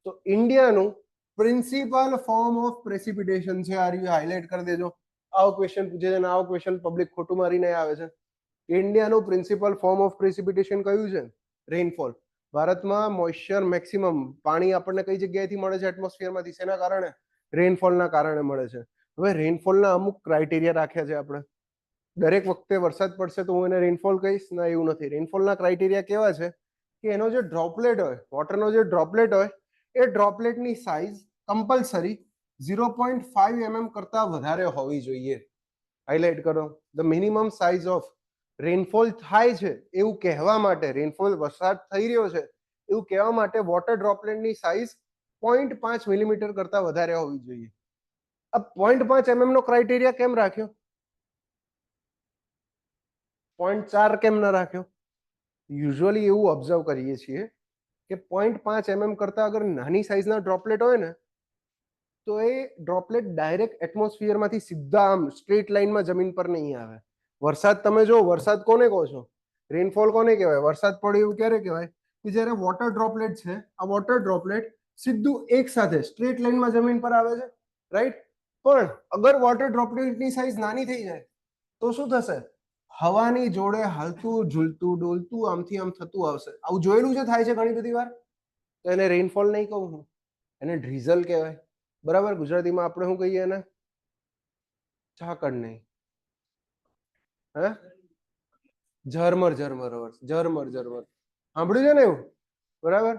તો. ઇન્ડિયાનું પ્રિન્સિપલ ફોર્મ ઓફ પ્રેસિપિટેશન છે આ રહ્યું, હાઇલાઇટ કરી દેજો. આવો ક્વેશ્ચન પૂછે છે અને આવો ક્વેશ્ચન પબ્લિક ખોટું મારીને આવે છે. ઇન્ડિયાનું પ્રિન્સિપલ ફોર્મ ઓફ પ્રેસિપિટેશન કયું છે? રેનફોલ. ભારતમાં મોઇશ્ચર મેક્સિમમ, પાણી આપણને કઈ જગ્યાએથી મળે છે? એટમોસ્ફિયરમાંથી. શેના કારણે? રેનફોલના કારણે મળે છે. હવે રેનફોલના અમુક ક્રાઇટેરિયા રાખ્યા છે આપણે. દરેક વખતે વરસાદ પડશે તો હું એને રેનફોલ કહીશ? ના, એવું નથી. રેનફોલના ક્રાઇટેરિયા કેવા છે કે એનો જે ડ્રોપલેટ હોય, વોટરનો જે ડ્રોપલેટ હોય, એ ડ્રોપલેટની સાઇઝ કમ્પલસરી 0.5 mm કરતા વધારે હોવી જોઈએ. હાઇલાઇટ કરો. The minimum size of rainfall થાય છે એવું કહેવા માટે, રેનફોલ વરસાદ થઈ રહ્યો છે એવું કહેવા માટે વોટર ડ્રોપલેટની સાઇઝ 0.5 મિલીમીટર કરતા વધારે હોવી જોઈએ. આ 0.5 mm નો ક્રાઇટેરિયા કેમ રાખ્યો? 0.4 કેમ ન રાખ્યો? યુઝ્યુઅલી એવું ઓબ્ઝર્વ કરીએ છીએ કે 0.5 mm કરતા અગર નાની સાઇઝના ડ્રોપલેટ હોય ને તો એ ડ્રોપલેટ ડાયરેક્ટ એટમોસ્ફિયરમાંથી સીધા આમ સ્ટ્રેટ લાઇનમાં જમીન પર નહીં આવે. વરસાદ તમે જો, વરસાદ કોને કહો છો? રેનફોલ કોને કહેવાય? વરસાદ પડે એવું ક્યારે કહેવાય? કે જ્યારે વોટર ડ્રોપલેટ છે, આ વોટર ડ્રોપલેટ સીધું એક સાથે સ્ટ્રેટ લાઇનમાં જમીન પર આવે છે, રાઈટ. પણ અગર વોટર ડ્રોપલેટની સાઇઝ નાની થઈ જાય તો શું થશે? હવાની જોડે હાલતું ઝૂલતું ડોલતું આમથી આમ થતું આવશે. આવું જોયેલું છે, થાય છે ઘણી બધી વાર. તો એને રેનફોલ નહીં કહું હું, એને ડ્રીઝલ કહેવાય. બરાબર. ગુજરાતીમાં આપણે શું કહીએ એને? ઝાકળ નહીં, હે? ઝરમર. ઝરમર સાંભળ્યું છે ને એવું? બરાબર,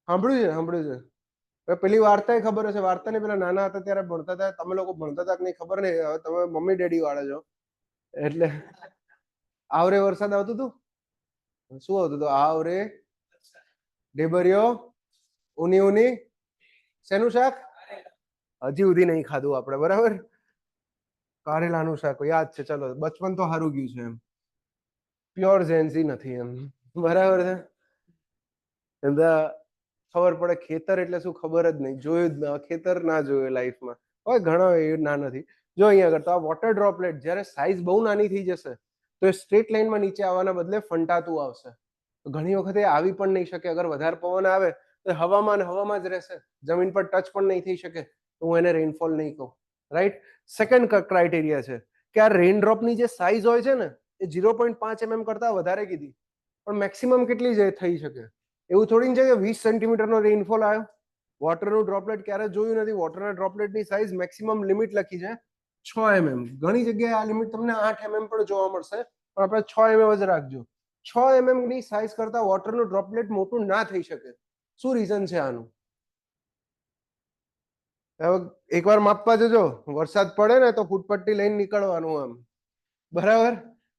સાંભળ્યું છે. પેલી વાર્તા ખબર હશે? વાર્તાને પેલા નાના હતા ત્યારે ભણતા હતા. તમે લોકો ભણતા હતા કે નહીં ખબર નહીં, હવે તમે મમ્મી ડેડી વાળા છો એટલે. આવરે વરસાદ આવતું હતું. શું આવતું હતું? આવરે ઢેબરિયો ઉની શેનું શાક? હજી સુધી નહીં ખાધું આપણે, બરાબર. કારેલાનું શાક યાદ છે. ચલો, બચપન તો સારું ગયું છે એમ. પ્યોર જેન્સી નથી એમ, બરાબર છે. ખબર પડે ખેતર એટલે શું ખબર જ નહીં, જોયું જ ના, ખેતર ના જોયું લાઈફમાં. હવે ઘણા એ ના નથી. જો અહીંયા આગળ તો આ વોટર ડ્રોપલેટ જ્યારે સાઇઝ બહુ નાની થઈ જશે તો એ સ્ટ્રેટ લાઈનમાં નીચે આવવાના બદલે ફંટાતું આવશે. તો ઘણી વખત એ આવી પણ નહીં શકે. અગર વધારે પવન આવે તો હવામાં જ રહેશે, જમીન પર ટચ પણ નહીં થઈ શકે, તો હું એને રેનફોલ નહીં કહું. રાઈટ. સેકન્ડ ક્રાઇટેરિયા છે કે આ રેનડ્રોપની જે સાઇઝ હોય છે ને એ 0.5 mm કરતા વધારે કીધી, પણ મેક્સિમમ કેટલી છે થઈ શકે? એવું થોડી છે કે 20 સેન્ટીમીટરનો રેનફોલ આવ્યો. વોટરનું ડ્રોપલેટ ક્યારે જોયું નથી. વોટરના ડ્રોપલેટની સાઇઝ મેક્સિમમ લિમિટ લખી છે 6 mm. ઘણી જગ્યાએ આ લિમિટ તમને 8 mm પણ જોવા મળશે, પણ આપણે 6 mm જ રાખજો. 6 mm ની સાઇઝ કરતા વોટરનું ડ્રોપલેટ મોટું ના થઈ શકે. શું રીઝન છે આનું? એકવાર માપવા જજો, વરસાદ પડે ને તો ફૂટપટ્ટી લઈને નીકળવાનું આમ, બરાબર?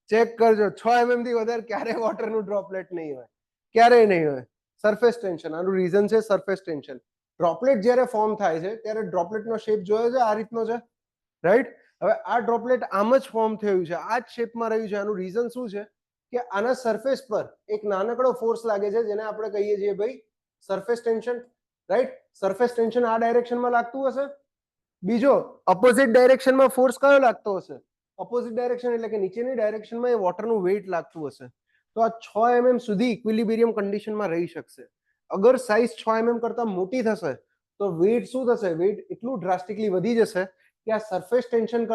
ચેક કરજો, 6 mm થી વધારે ક્યારેય વોટરનું ડ્રોપલેટ નહીં હોય, ક્યારેય નહીં હોય. સરફેસ ટેન્શન, આનું રીઝન છે સરફેસ ટેન્શન. ડ્રોપલેટ જ્યારે ફોર્મ થાય છે ત્યારે ડ્રોપલેટનો શેપ જોયો છે, આ રીતનો છે, રાઈટ? હવે આ ડ્રોપલેટ આમ જ ફોર્મ થયું છે, આ જ શેપમાં રહ્યું છે. આનું રીઝન શું છે કે આના સરફેસ પર એક નાનકડો ફોર્સ લાગે છે જેને આપણે કહીએ છીએ ભાઈ surface tension, right? Surface tension આ ડાયરેક્શનમાં લાગતું હશે. બીજો ઓપોઝિટ ડાયરેક્શનમાં ફોર્સ કયો લાગતો હશે? ઓપોઝિટ ડાયરેક્શન એટલે કે નીચેની ડાયરેક્શનમાં એ વોટરનું વેઇટ લાગતું હશે. તો આ 6 mm સુધી ઇક્વિલિબ્રિયમ કન્ડિશનમાં રહી શકશે. અગર સાઇઝ 6 mm કરતા મોટી થશે તો વેઇટ શું થશે? વેઇટ એટલું ડ્રાસ્ટિકલી વધી જશે કે આ સરફેસ ટેન્શન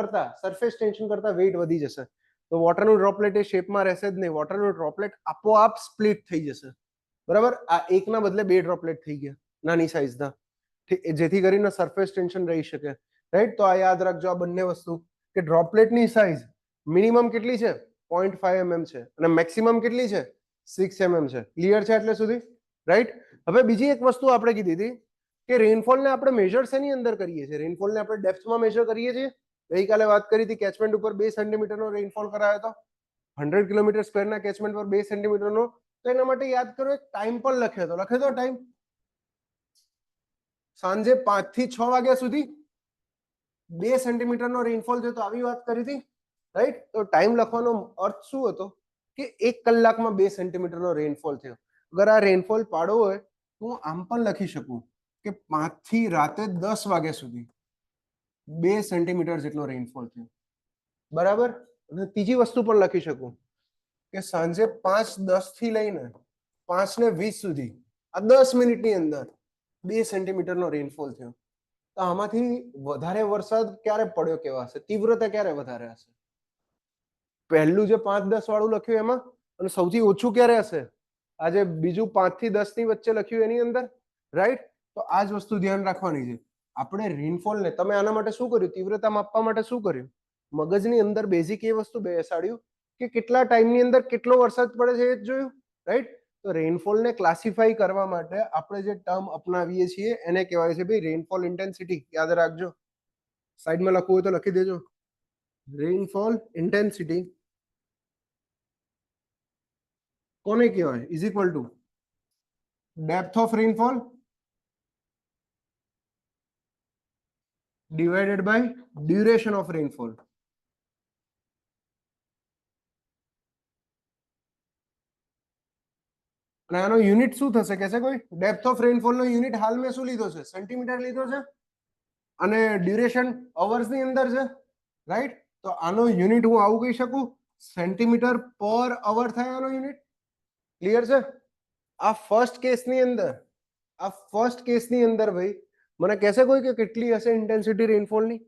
કરતા વેઇટ વધી જશે. તો વોટરનું ડ્રોપલેટ એ શેપમાં રહેશે જ નહીં. વોટરનું ડ્રોપલેટ આપોઆપ સ્પ્લિટ થઈ જશે, બરાબર? આ એકના બદલે 2 ડ્રોપલેટ થઈ ગયા નાની સાઇઝના, જેથી કરીને સરફેસ ટેન્શન રહી શકે, રાઈટ? તો આ યાદ રાખજો, આ બંને વસ્તુ, કે ડ્રોપલેટની સાઇઝ મિનિમમ કેટલી છે? 0.5 mm છે અને મેક્સિમમ કેટલી છે? 6 mm છે. ક્લિયર છે એટલે સુધી? રાઈટ. હવે બીજી એક વસ્તુ આપણે કીધી હતી કે રેનફોલને આપણે મેજર શેની અંદર કરીએ છીએ? રેનફોલને આપણે ડેપ્થમાં મેજર કરીએ છીએ. ગઈકાલે વાત કરી હતી, કેચમેન્ટ ઉપર 2 સેન્ટીમીટરનો રેનફોલ કરાયો હતો, 100 કિલોમીટર સ્ક્વેરના કેચમેન્ટ પર 2 સેન્ટીમીટરનો. તો એના માટે યાદ કરો, એક ટાઈમ પણ લખ્યો હતો. લખે તો ટાઈમ સાંજે 5 થી 6 વાગ્યા સુધી 2 સેન્ટીમીટરનો રેનફોલ છે, તો આવી વાત કરી હતી, રાઈટ? તો ટાઈમ લખવાનો અર્થ શું હતો કે 1 કલાકમાં 2 સેન્ટીમીટરનો રેનફોલ થયો. અગર આ રેનફોલ પાડો હોય તો હું આમ પણ લખી શકું કે 5 થી રાતે 10 વાગ્યા સુધી 2 સેન્ટીમીટર જેટલો રેનફોલ થયો, બરાબર? અને ત્રીજી વસ્તુ પણ લખી શકું કે સાંજે 5:10 થી લઈને 5:20 સુધી આ 10 મિનિટની અંદર 2 સેન્ટીમીટરનો રેનફોલ થયો. તો આમાંથી વધારે વરસાદ ક્યારે પડ્યો કેવા હશે? તીવ્રતા ક્યારે વધારે હશે? પહેલું જે 5-10 વાળું લખ્યું એમાં, અને સૌથી ઓછું ક્યારે હશે? આજે બીજું 5 થી 10 ની વચ્ચે લખ્યું એની અંદર, રાઈટ? તો આ જ વસ્તુ ધ્યાન રાખવાની છે. આપણે રેનફોલને, તમે આના માટે શું કર્યું? તીવ્રતા માપવા માટે શું કર્યું? મગજની અંદર બેઝિક એ વસ્તુ બેસાડ્યું કે કેટલા ટાઈમની અંદર કેટલો વરસાદ પડે છે એ જ જોયું, રાઈટ? તો રેનફોલને ક્લાસિફાઈ કરવા માટે આપણે જે ટર્મ અપનાવીએ છીએ એને કહેવાય છે ભાઈ રેનફોલ ઇન્ટેન્સિટી. યાદ રાખજો, સાઈડમાં લખવું હોય તો લખી દેજો. રેનફોલ ઇન્ટેન્સિટી કોને કહેવાય? Is equal two depth of rainfall divided by duration of rainfall. અને આનો યુનિટ શું થશે કે છે કોઈ? ડેપ્થ ઓફ રેનફોલ નો યુનિટ હાલ મેં શું લીધો છે? સેન્ટીમીટર લીધો છે, અને ડ્યુરેશન અવર્સ ની અંદર છે, રાઈટ? તો આનો યુનિટ હું આવું કહી શકું, સેન્ટીમીટર પર અવર થાય આનો યુનિટ. ક્લિયર છે? આ ફર્સ્ટ કેસની અંદર ભાઈ મને કહેશે કોઈ કે કેટલી હશે ઇન્ટેન્સિટી રેનફોલની?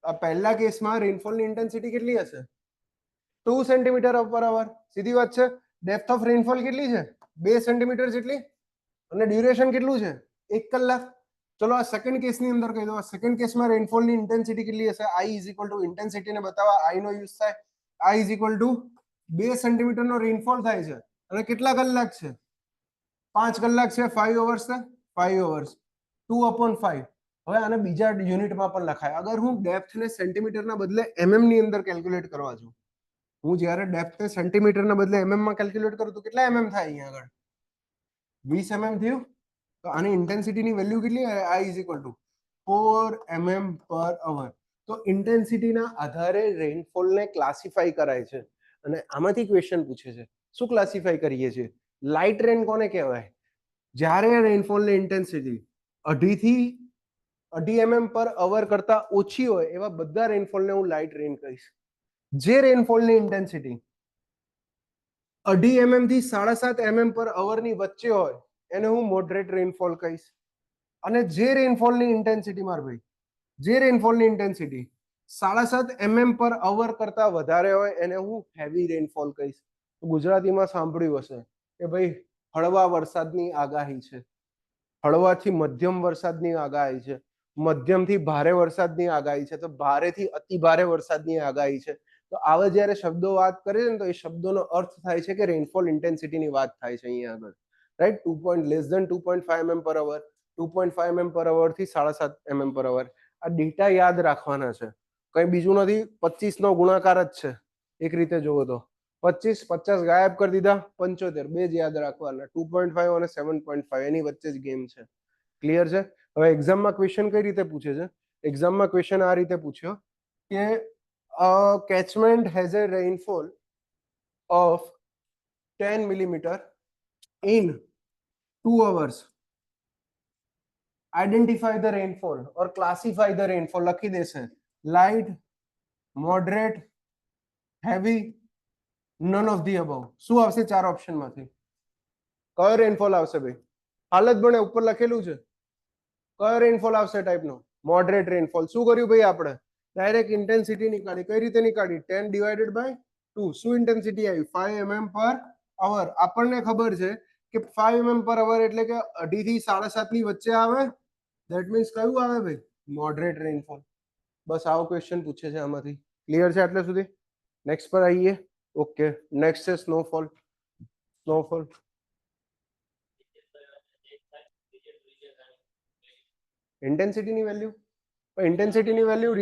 આ પહેલા કેસમાં રેનફોલની ઇન્ટેન્સિટી કેટલી હશે? 2 સેન્ટીમીટર પર અવર. સીધી વાત છે. ડેપ્થ ઓફ રેનફોલ કેટલી છે? 2 સેન્ટીમીટર જેટલી. અને ડ્યુરેશન કેટલું છે? 1 કલાક. ચલો આ સેકન્ડ કેસની અંદર કહી દો. સેકન્ડ કેસમાં રેનફોલની ઇન્ટેન્સિટી કેટલી હશે? I ઇઝ ઇક્વલ ટુ ઇન્ટેન્સિટીને બતાવવા I નો યુઝ થાય. I ઇઝ ઇક્વલ ટુ 2 સેન્ટીમીટરનો રેનફોલ થાય છે અને કેટલા કલાક છે? 5 કલાક છે. 5 અવર્સ છે. 5 અવર્સ 2/5. હવે આને બીજા યુનિટમાં પણ લખાય. અગર હું ડેપ્થને સેન્ટીમીટરના બદલે mm ની અંદર કેલ્ક્યુલેટ કરવા છું, હું જ્યારે ડેપ્થને સેન્ટીમીટરના બદલે mm માં કેલ્ક્યુલેટ કરું તો કેટલા mm થાય? અહીંયા આગળ 20 mm થયું. તો આની ઇન્ટેન્સિટીની વેલ્યુ કેટલી? I is equal two 4 mm પર અવર. તો ઇન્ટેન્સિટીના આધારે રેનફોલને ક્લાસિફાઈ કરાય છે. અને આમાંથી ક્વેશ્ચન પૂછે છે, શું ક્લાસિફાઈ કરીએ છીએ? લાઇટ રેન કોને કહેવાય? જ્યારે રેનફોલની ઇન્ટેન્સિટી 2.5 mm પર અવર કરતા ઓછી હોય એવા બધા રેનફોલને હું લાઇટ રેન કહીશ. જે રેનફોલની ઇન્ટેન્સિટી 2.5 mm થી 7.5 mm પર અવરની વચ્ચે હોય એને હું મોડરેટ રેનફોલ કહીશ. અને જે રેનફોલની ઇન્ટેન્સિટી માર ભાઈ, જે રેનફોલની ઇન્ટેન્સિટી 7.5 mm પર અવર કરતા વધારે હોય એને હું હેવી રેનફોલ કહીશ. ગુજરાતીમાં સાંભળ્યું હશે કે ભાઈ હળવા વરસાદની આગાહી છે, હળવાથી મધ્યમ વરસાદની આગાહી છે, મધ્યમથી ભારે વરસાદની આગાહી છે, તો ભારેથી અતિ ભારે વરસાદની આગાહી છે. તો આવા જ્યારે શબ્દો વાત કરે છે ને તો એ શબ્દોનો અર્થ થાય છે કે રેનફોલ ઇન્ટેન્સિટીની વાત થાય છે અહીંયા આગળ, રાઈટ. 2.5 mm પર અવર, 2.5 mm પર અવર થી 7.5 mm પર અવર. આ ડેટા યાદ રાખવાના છે, કઈ બીજું નથી. 25 નો ગુણાકાર જ છે એક રીતે જોવો તો. 25 50 ગાયબ કરી દીધા, 75 બે જ યાદ રાખવાના. 2.5 અને 7.5 એની વચ્ચે જ ગેમ છે. ક્લિયર છે? હવે એક્ઝામમાં ક્વેશ્ચન કઈ રીતે પૂછે છે? એક્ઝામમાં ક્વેશ્ચન આ રીતે પૂછ્યો કે catchment has a rainfall of 10 millimeter in 2 hours. Identify the rainfall or classify the rainfall. લખી દેશે light, moderate, heavy, none of the above. શું આવશે ચાર ઓપ્શન માંથી? કયો રેનફોલ આવશે ભાઈ? હાલત ભણે ઉપર લખેલું છે. કયો રેનફોલ આવશે ટાઈપનો? Moderate rainfall. શું કર્યું ભાઈ આપણે? ડાયરેક્ટ ઇન્ટેન્સિટી નીકાળી. કઈ રીતે નીકાળી? 10 ડિવાઇડેડ બાય 2. શું ઇન્ટેન્સિટી આવી? 5 mm પર અવર. આપણને ખબર છે કે 5 mm પર અવર એટલે કે 2.5 થી 7.5 ની વચ્ચે આવે. ધેટ મીન્સ કયું આવે ભાઈ? Moderate rainfall. બસ આવો ક્વેશ્ચન પૂછે છે આમાંથી. ક્લિયર છે આટલે સુધી? નેક્સ્ટ પર આવીએ. ઓકે, નેક્સ્ટ છે સ્નોફોલ. સ્નોફોલ ઇન્ટેન્સિટીની વેલ્યુ, ઇન્ટેન્સિટીની વેલ્યુ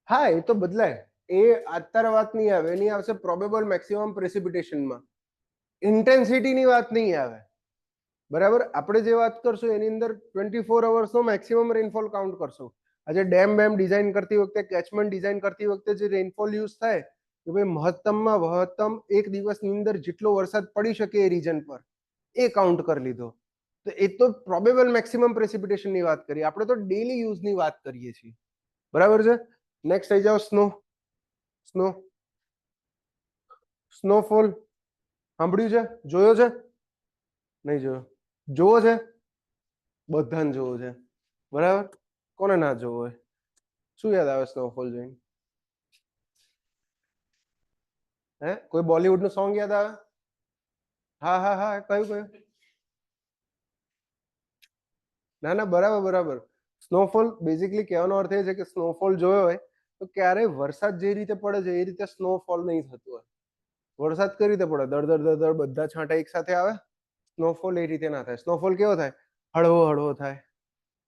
હા એ તો બદલાય. એ અત્યારે વાત નહીં આવે, એની આવશે પ્રોબેબલ મેક્સિમમ પ્રેસિપિટેશનમાં. ઇન્ટેન્સિટીની વાત નહીં આવે, બરાબર. આપણે જે વાત કરશું એની અંદર 24 અવર્સનો મેક્સિમમ રેનફોલ કાઉન્ટ કરશું. આજે ડેમ બેમ ડિઝાઇન કરતી વખતે, કેચમેન્ટ ડિઝાઇન કરતી વખતે જે રેનફોલ યુઝ થાય કે ભાઈ મહત્તમમાં મહત્તમ એક દિવસની અંદર જેટલો વરસાદ પડી શકે એ રીજન પર, એ કાઉન્ટ કરી લીધો. તો એ તો પ્રોબેબલ મેક્સિમમ પ્રેસિપિટેશનની વાત કરીએ, આપણે તો ડેલી યુઝની વાત કરીએ છીએ, બરાબર છે. નેક્સ્ટ થઈ જાઓ સ્નો. સ્નો સ્નોફોલ સાંભળ્યું છે? જોયો છે? નહીં જોયો? જોવો છે? બધાને જોવો છે, બરાબર. કોને ના જોવો હોય? શું યાદ આવે સ્નોફોલ જોઈને? હે કોઈ બોલિવૂડ નું સોંગ યાદ આવે? હા હા હા, કયું કયું? ના ના, બરાબર બરાબર. સ્નોફોલ બેઝિકલી કહેવાનો અર્થ એ છે કે સ્નોફોલ જોયો હોય તો ક્યારેય વરસાદ જે રીતે પડે છે એ રીતે સ્નોફોલ નહીં થતું હોય. વરસાદ કઈ રીતે પડે? દળ દળ દળ દળ બધા છાંટા એક સાથે આવે. સ્નોફોલ એ રીતે ના થાય. સ્નોફોલ કેવો થાય? હળવો હળવો થાય,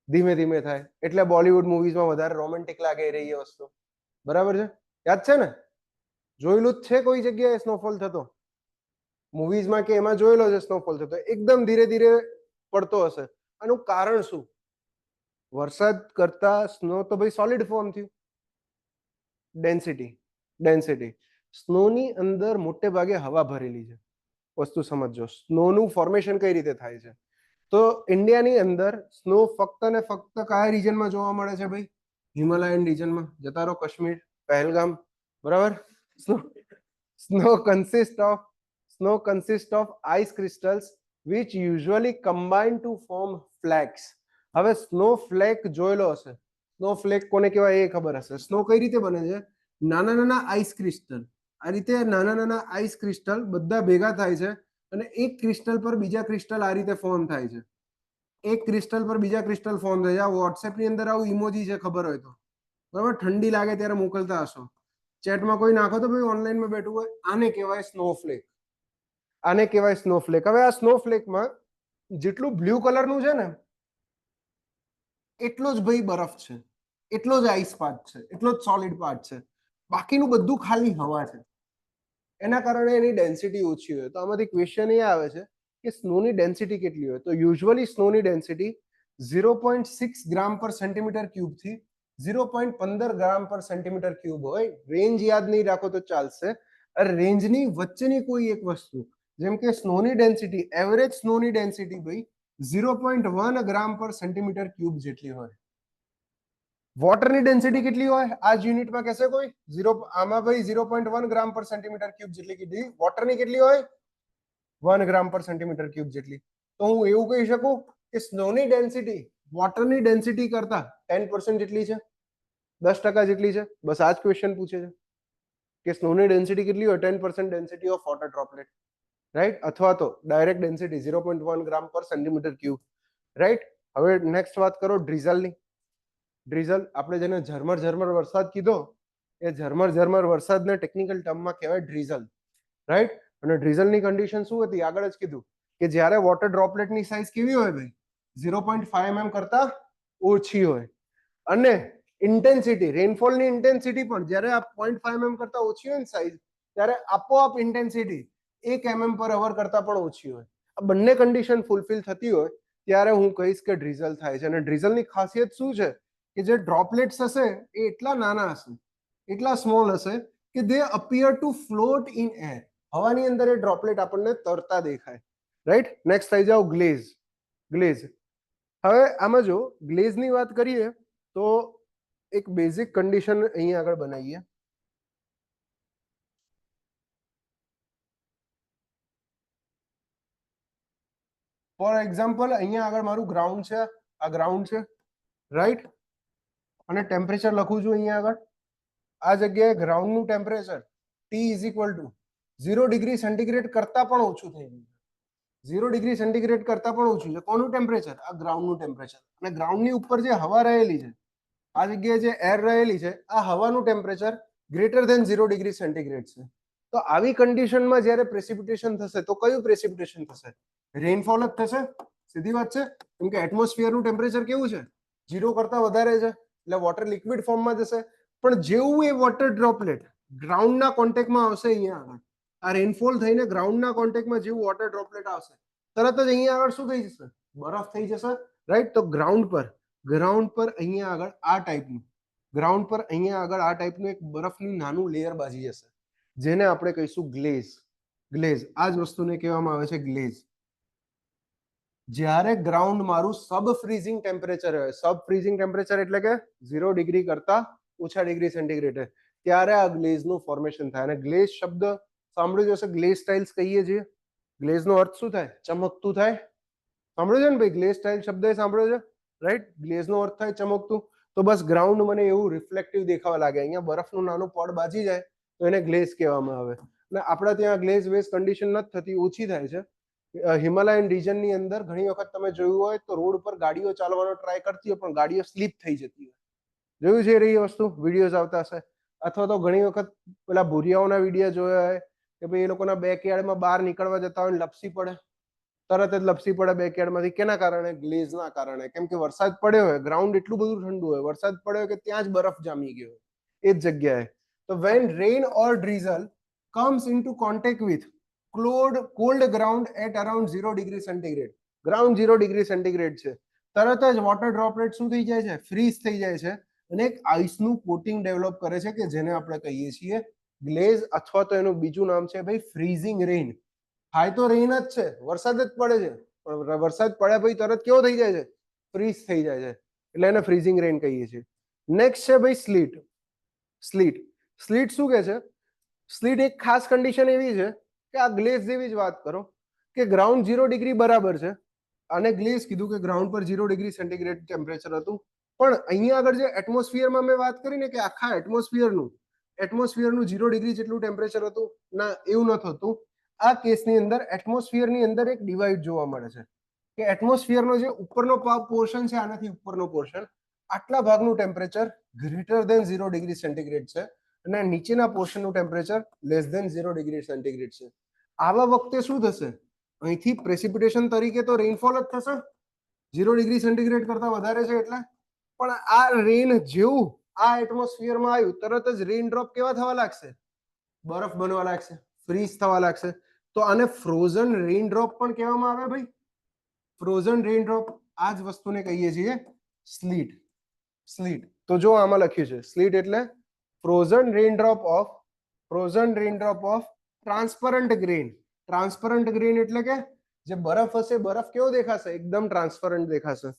ધીમે ધીમે થાય. એટલે બોલિવૂડ મૂવીઝમાં વધારે રોમેન્ટિક લાગે એ રહી વસ્તુ, બરાબર છે. યાદ છે ને? જોયેલું જ છે કોઈ જગ્યાએ સ્નોફોલ થતો? મૂવીઝમાં કે એમાં જોયેલો છે સ્નોફોલ થતો? એકદમ ધીરે ધીરે પડતો હશે. આનું કારણ શું? વરસાદ કરતા સ્નો તો ભાઈ સોલિડ ફોર્મ થયું. Density, density. સ્નોની અંદર મોટે ભાગે હવા ભરેલી છે. વસ્તુ સમજો, સ્નોનું ફોર્મેશન કઈ રીતે થાય છે. તો ઇન્ડિયાની અંદર સ્નો ફક્ત ને ફક્ત કયા રીજનમાં જોવા મળે છે ભાઈ? હિમાલયન રીજનમાં. જતા રહો કાશ્મીર, પહેલગામ, બરાબર. Snow consists of ice crystals which usually combine to form flakes. હવે સ્નો ફ્લેક જોયેલો હશે. સ્નો ફ્લેક કોને કહેવાય એ ખબર હશે. સ્નો કઈ રીતે બને છે? નાના નાના આઈસ ક્રિસ્ટલ. આ રીતે નાના નાના આઈસ ક્રિસ્ટલ બધા ભેગા થાય છે અને એક ક્રિસ્ટલ પર બીજા ક્રિસ્ટલ આ રીતે ફોર્મ થાય છે. એક ક્રિસ્ટલ પર બીજા ક્રિસ્ટલ ફોર્મ થાય છે. આ વોટ્સએપ ની અંદર આવું ઇમોજી છે, ખબર હોય તો, બરાબર. ઠંડી લાગે ત્યારે મોકલતા હશો. ચેટમાં કોઈ નાખો તો ભાઈ ઓનલાઈનમાં બેઠું હોય. આને કહેવાય સ્નોફ્લેક. આને કહેવાય સ્નોફ્લેક. હવે આ સ્નોફ્લેકમાં જેટલું બ્લુ કલરનું છે ને એટલો જ ભાઈ બરફ છે, એટલો જ આઈસ પાર્ટ છે, એટલો જ સોલિડ પાર્ટ છે. બાકીનું બધું ખાલી હવા છે. એના કારણે એની ડેન્સિટી ઓછી હોય. તો આમાંથી ક્વેશ્ચન એ આવે છે કે સ્નોની ડેન્સિટી કેટલી હોય? તો યુઝ્યુઅલી સ્નોની ડેન્સિટી 0.6 ગ્રામ પર સેન્ટીમીટર ક્યુબ થી 0.15 ગ્રામ પર સેન્ટીમીટર ક્યુબ હોય. રેન્જ યાદ નહીં રાખો તો ચાલશે. રેન્જની વચ્ચેની કોઈ એક વસ્તુ, જેમ કે સ્નોની ડેન્સિટી, એવરેજ સ્નોની ડેન્સિટી ભાઈ 0.1 ગ્રામ પર સેન્ટીમીટર ક્યુબ જેટલી હોય. વોટરની ડેન્સિટી કેટલી હોય આ જ યુનિટમાં કહેશે કોઈ? આમાં ભાઈ 0.1 ગ્રામ પર સેન્ટીમીટર ક્યુબ જેટલી કીધી. વોટરની કેટલી હોય? 1 ગ્રામ પર સેન્ટીમીટર ક્યુબ જેટલી. તો હું એવું કહી શકું કે સ્નોની ડેન્સિટી વોટરની ડેન્સિટી કરતા 10% જેટલી છે, 10% જેટલી છે. બસ આ જ ક્વેશ્ચન પૂછે છે કે સ્નોની ડેન્સિટી કેટલી હોય? 10% density of water droplet, right? અથવા તો ડાયરેક્ટ ડેન્સિટી 0.1 ગ્રામ પર સેન્ટીમીટર ક્યુબ, રાઈટ? હવે નેક્સ્ટ વાત કરો ડ્રીઝલની. ડ્રીઝલ આપણે જેને ઝરમર વરસાદ કીધો, એ ઝરમર વરસાદને ટેકનિકલ ટર્મમાં કહેવાય ડ્રીઝલ, રાઈટ? અને ડ્રીઝલની કન્ડિશન શું હતી? આગળ જ કીધું કે જ્યારે વોટર ડ્રોપલેટની સાઇઝ કેવી હોય ભાઈ? 0.5 mm કરતા ઓછી હોય. અને ઇન્ટેન્સિટી, રેનફોલની ઇન્ટેન્સિટી પણ જ્યારે આ 0.5 mm કરતા ઓછી હોય ને સાઇઝ, ત્યારે આપોઆપ ઇન્ટેન્સિટી 1 mm પર અવર કરતા પણ ઓછી હોય. આ બંને કન્ડિશન ફૂલફિલ થતી હોય ત્યારે હું કહીશ કે ડ્રીઝલ થાય છે. અને ડ્રીઝલની ખાસિયત શું છે કે જે ડ્રોપલેટ્સ હશે એ એટલા નાના હશે, એટલા સ્મોલ હશે કે they appear to float in air. હવાની અંદર એ ડ્રોપલેટ આપણને તરતા દેખાય, રાઈટ? નેક્સ્ટ થઈ જાઓ ગ્લેઝ. ગ્લેઝ, હવે આમાં જો ગ્લેઝની વાત કરીએ તો એક બેઝિક કન્ડિશન અહીંયા આગળ બનાવીએ. ફોર એક્ઝામ્પલ અહીંયા આગળ મારું ગ્રાઉન્ડ છે, આ ગ્રાઉન્ડ છે, રાઈટ? અને ટેમ્પરેચર લખું છું અહીંયા આગળ. આ જગ્યાએ ગ્રાઉન્ડનું temperature T is equal to 0 degree centigrade કરતા પણ ઓછું થઈ ગયું. 0 ડિગ્રી સેન્ટીગ્રેડ કરતા પણ ઓછું છે. કોનું ટેમ્પરેચર? આ ગ્રાઉન્ડનું ટેમ્પરેચર. અને ગ્રાઉન્ડની ઉપર જે હવા રહેલી છે, આ જગ્યાએ જે એર રહેલી છે, આ હવાનું temperature greater than 0 degree centigrade છે. તો આવી કન્ડિશનમાં જ્યારે પ્રેસિપિટેશન થશે તો કયું પ્રેસિપિટેશન થશે? રેનફોલ જ થશે. સીધી વાત છે. કેમ કે એટમોસ્ફિયરનું ટેમ્પરેચર કેવું છે? 0 કરતા વધારે છે, એટલે વોટર લિક્વિડ ફોર્મમાં જશે. પણ જેવું એ વોટર ડ્રોપલેટ ગ્રાઉન્ડના કોન્ટેક્ટમાં આવશે, અહીંયા આગળ આ રેનફોલ થઈને ગ્રાઉન્ડના કોન્ટેક્ટમાં જેવું વોટર ડ્રોપલેટ આવશે, તરત જ અહીંયા આગળ શું થઈ જશે? બરફ થઈ જશે, રાઈટ? તો ગ્રાઉન્ડ પર અહીંયા આગળ આ ટાઈપનું, ગ્રાઉન્ડ પર અહીંયા આગળ આ ટાઈપનું એક બરફનું નાનું લેયર બાજી જશે, જેને આપણે કહીશું ગ્લેઝ. ગ્લેઝ, આ જ વસ્તુને કહેવામાં આવે છે ગ્લેઝ. જ્યારે ગ્રાઉન્ડ મારું સબ ફ્રીઝિંગ ટેમ્પરેચર હોય, સબ ફ્રીઝિંગ ટેમ્પરેચર એટલે કે 0 ડિગ્રી કરતા ઓછા ડિગ્રી સેન્ટીગ્રેડ, ત્યારે આ ગ્લેઝનું ફોર્મેશન થાય. અને ગ્લેઝ શબ્દ સાંભળ્યું જશે, ગ્લેઝ ટાઇલ્સ કહીએ છીએ. ગ્લેઝનો અર્થ શું થાય? ચમકતું થાય. સાંભળ્યું છે ને ભાઈ? ગ્લેઝ ટાઇલ શબ્દ સાંભળ્યો છે, રાઈટ? ગ્લેઝનો અર્થ થાય ચમકતું. તો બસ ગ્રાઉન્ડ મને એવું રિફ્લેક્ટિવ દેખાવા લાગે, અહીંયા બરફનું નાનું પડ બાજી જાય તો એને ગ્લેઝ કહેવામાં આવે. અને આપણા ત્યાં ગ્લેઝ વેઝ કન્ડિશન નથી થતી, ઓછી થાય છે. હિમાલયન રિજનની અંદર ઘણી વખત તમે જોયું હોય તો રોડ પર ગાડીઓ ચાલવાનો ટ્રાય કરતી હોય પણ ગાડીઓ સ્લીપ થઈ જતી હોય. જોયું છે એ વસ્તુ? વિડીયોઝ આવતા હશે. અથવા તો ઘણી વખત પેલા ભૂરિયાઓના વિડીયો જોયા હોય કે ભાઈ એ લોકોના બેકયાર્ડમાં બહાર નીકળવા જતા હોય, લપસી પડે, તરત જ લપસી પડે બેકયાર્ડમાંથી. કેના કારણે? ગ્લેઝના કારણે. કેમ કે વરસાદ પડ્યો હોય, ગ્રાઉન્ડ એટલું બધું ઠંડુ હોય, વરસાદ પડ્યો કે ત્યાં જ બરફ જામી ગયો એ જ જગ્યાએ. તો when rain or drizzle comes into contact with cold ground at around 0 degree centigrade, ground 0 degree centigrade છે, તરત જ વોટર ડ્રોપલેટ શું થઈ જાય છે? ફ્રીઝ થઈ જાય છે અને એક આઈસનું કોટિંગ ડેવલપ કરે છે કે જેને આપણે કહીએ છીએ ગ્લેઝ, અથવા તો એનું બીજું નામ છે ભાઈ ફ્રીઝિંગ રેન. થાય તો રેન જ છે, વરસાદ જ પડે છે, પણ વરસાદ પડ્યા પછી તરત કેવો થઈ જાય છે? ફ્રીઝ થઈ જાય છે, એટલે એને ફ્રીઝિંગ રેન કહીએ છીએ. નેક્સ્ટ છે ભાઈ સ્લીટ. સ્લીટ, સ્લીટ શું કે છે? સ્લીટ એક ખાસ કન્ડિશન એવી છે કે આ ગ્લેઝ જેવી જ વાત કરો કે ગ્રાઉન્ડ 0 ડિગ્રી બરાબર છે, અને ગ્લેઝ કીધું કે ગ્રાઉન્ડ પર 0 ડિગ્રી સેન્ટીગ્રેડ ટેમ્પરેચર હતું. પણ અહીંયા આગળ જે એટમોસ્ફિયરમાં મેં વાત કરી ને કે આખા એટમોસ્ફિયરનું 0 ડિગ્રી જેટલું ટેમ્પરેચર હતું, ના, એવું નથી હોતું. આ કેસની અંદર એટમોસ્ફિયરની અંદર એક ડિવાઇડ જોવા મળે છે કે એટમોસ્ફિયરનો જે ઉપરનો પોર્શન છે, આનાથી ઉપરનો પોર્શન, આટલા ભાગનું temperature greater than 0 degree centigrade છે અને નીચેના પોર્શનનું temperature less than 0 degree centigrade છે. આવા વખતે શું થશે? અહીંથી પ્રેસિપિટેશન તરીકે તો રેનફોલ જ થશે, 0 ડિગ્રી સેન્ટીગ્રેડ કરતા વધારે છે એટલે. પણ આ રેન જેવું આ એટમોસ્ફિયરમાં આવ્યું, તરત જ રેન ડ્રોપ કેવા થવા લાગશે? બરફ બનવા લાગશે, ફ્રીઝ થવા લાગશે. તો આને ફ્રોઝન રેન ડ્રોપ પણ કહેવામાં આવે ભાઈ. ફ્રોઝન રેન ડ્રોપ, આ જ વસ્તુને કહીએ છીએ સ્લીટ. સ્લીટ, તો જો આમાં લખ્યું છે સ્લીટ એટલે frozen raindrop of transparent grain. Transparent grain એટલે કે જે બરફ હશે, બરફ કેવો દેખાશે? એકદમ ટ્રાન્સપરન્ટ દેખાશે,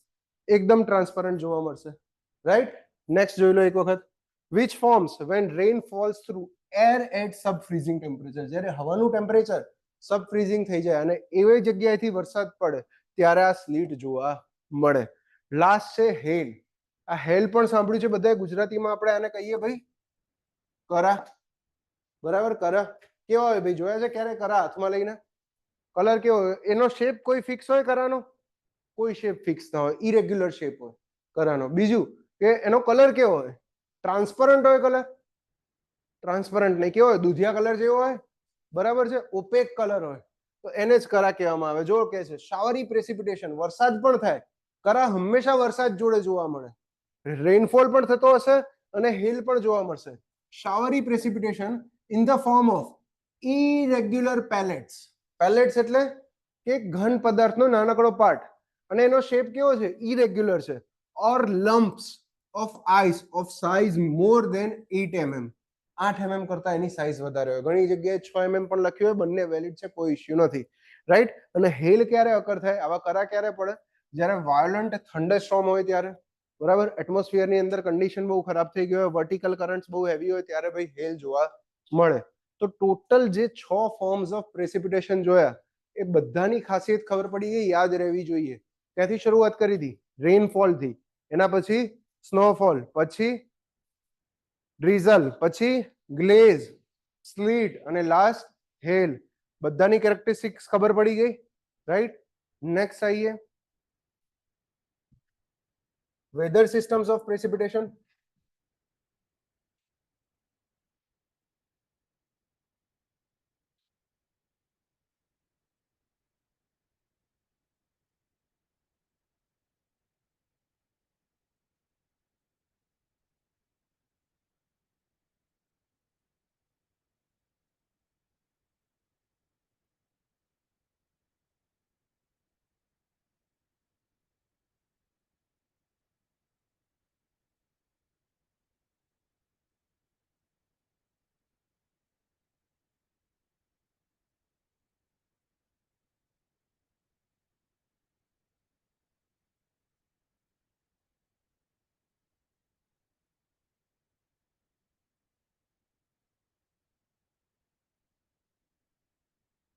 એકદમ ટ્રાન્સપરન્ટ જોવા મળશે, રાઈટ. નેક્સ્ટ જોઈ લો એક વખત. which forms when rain falls through air at sub freezing temperature. જ્યારે હવાનું ટેમ્પરેચર સબ ફ્રીઝિંગ થઈ જાય અને એવી જગ્યાએથી વરસાદ પડે ત્યારે આ સ્લીટ જોવા મળે. લાસ્ટ છે હેલ. આ હેલ પણ સાંભળ્યું છે બધાએ, ગુજરાતીમાં આપણે આને કહીએ ભાઈ કરા. બરાબર, કરા કેવા હોય ભાઈ? જોયા છે ક્યારે કરા હાથમાં લઈને? કલર કેવો હોય? એનો શેપ કોઈ ફિક્સ હોય કરાનો? કોઈ શેપ ફિક્સ ના હોય, ઇરેગ્યુલર શેપ હોય કરાનો. બીજું કે એનો કલર કેવો હોય? ટ્રાન્સપરન્ટ હોય કલર? ટ્રાન્સપરન્ટ નહીં, કેવો હોય? દૂધિયા કલર જેવો હોય, બરાબર છે, ઓપેક કલર હોય, તો એને જ કરા કહેવામાં આવે. જો કે છે શાવરી પ્રેસિપિટેશન, વરસાદ પણ થાય, કરા હંમેશા વરસાદ જોડે જોવા મળે, રેનફોલ પણ થતો હશે અને હેલ પણ જોવા મળશે. Showery precipitation in the form of irregular pellets. Pellets એટલે કે ઘન પદાર્થનો નાનકડો પાર્ટ, અને એનો શેપ કેવો છે? ઇરેગ્યુલર છે. Or lumps of ice of size more than 8 mm. 8 mm કરતા એની સાઇઝ વધારે હોય. ઘણી જગ્યાએ 6 mm પણ લખ્યું હોય, બંને વેલિડ છે, કોઈ ઇશ્યુ નથી, રાઈટ. અને હેલ ક્યારે અકર થાય? આવા કરા ક્યારે પડે? જ્યારે વાયોલન્ટ થંડરસ્ટોર્મ હોય ત્યારે, બરાબર, એટમોસ્ફિયરની અંદર કન્ડિશન બહુ ખરાબ થઈ ગઈ હોય, વર્ટિકલ કરન્ટ્સ બહુ હેવી હોય, ત્યારે ભાઈ હેલ જોવા મળે. તો ટોટલ જે 6 ફોર્મ્સ ઓફ પ્રેસિપિટેશન જોયા એ બધાની ખાસિયત ખબર પડી ગઈ, યાદ રહેવી જોઈએ. ત્યાંથી શરૂઆત કરી હતી રેનફોલ થી, એના પછી સ્નોફોલ, પછી ડ્રીઝલ, પછી ગ્લેઝ, સ્લીટ અને લાસ્ટ હેલ. બધાની કેરેક્ટરિસ્ટિક્સ ખબર પડી ગઈ, રાઈટ. નેક્સ્ટ આવીએ weather systems of precipitation.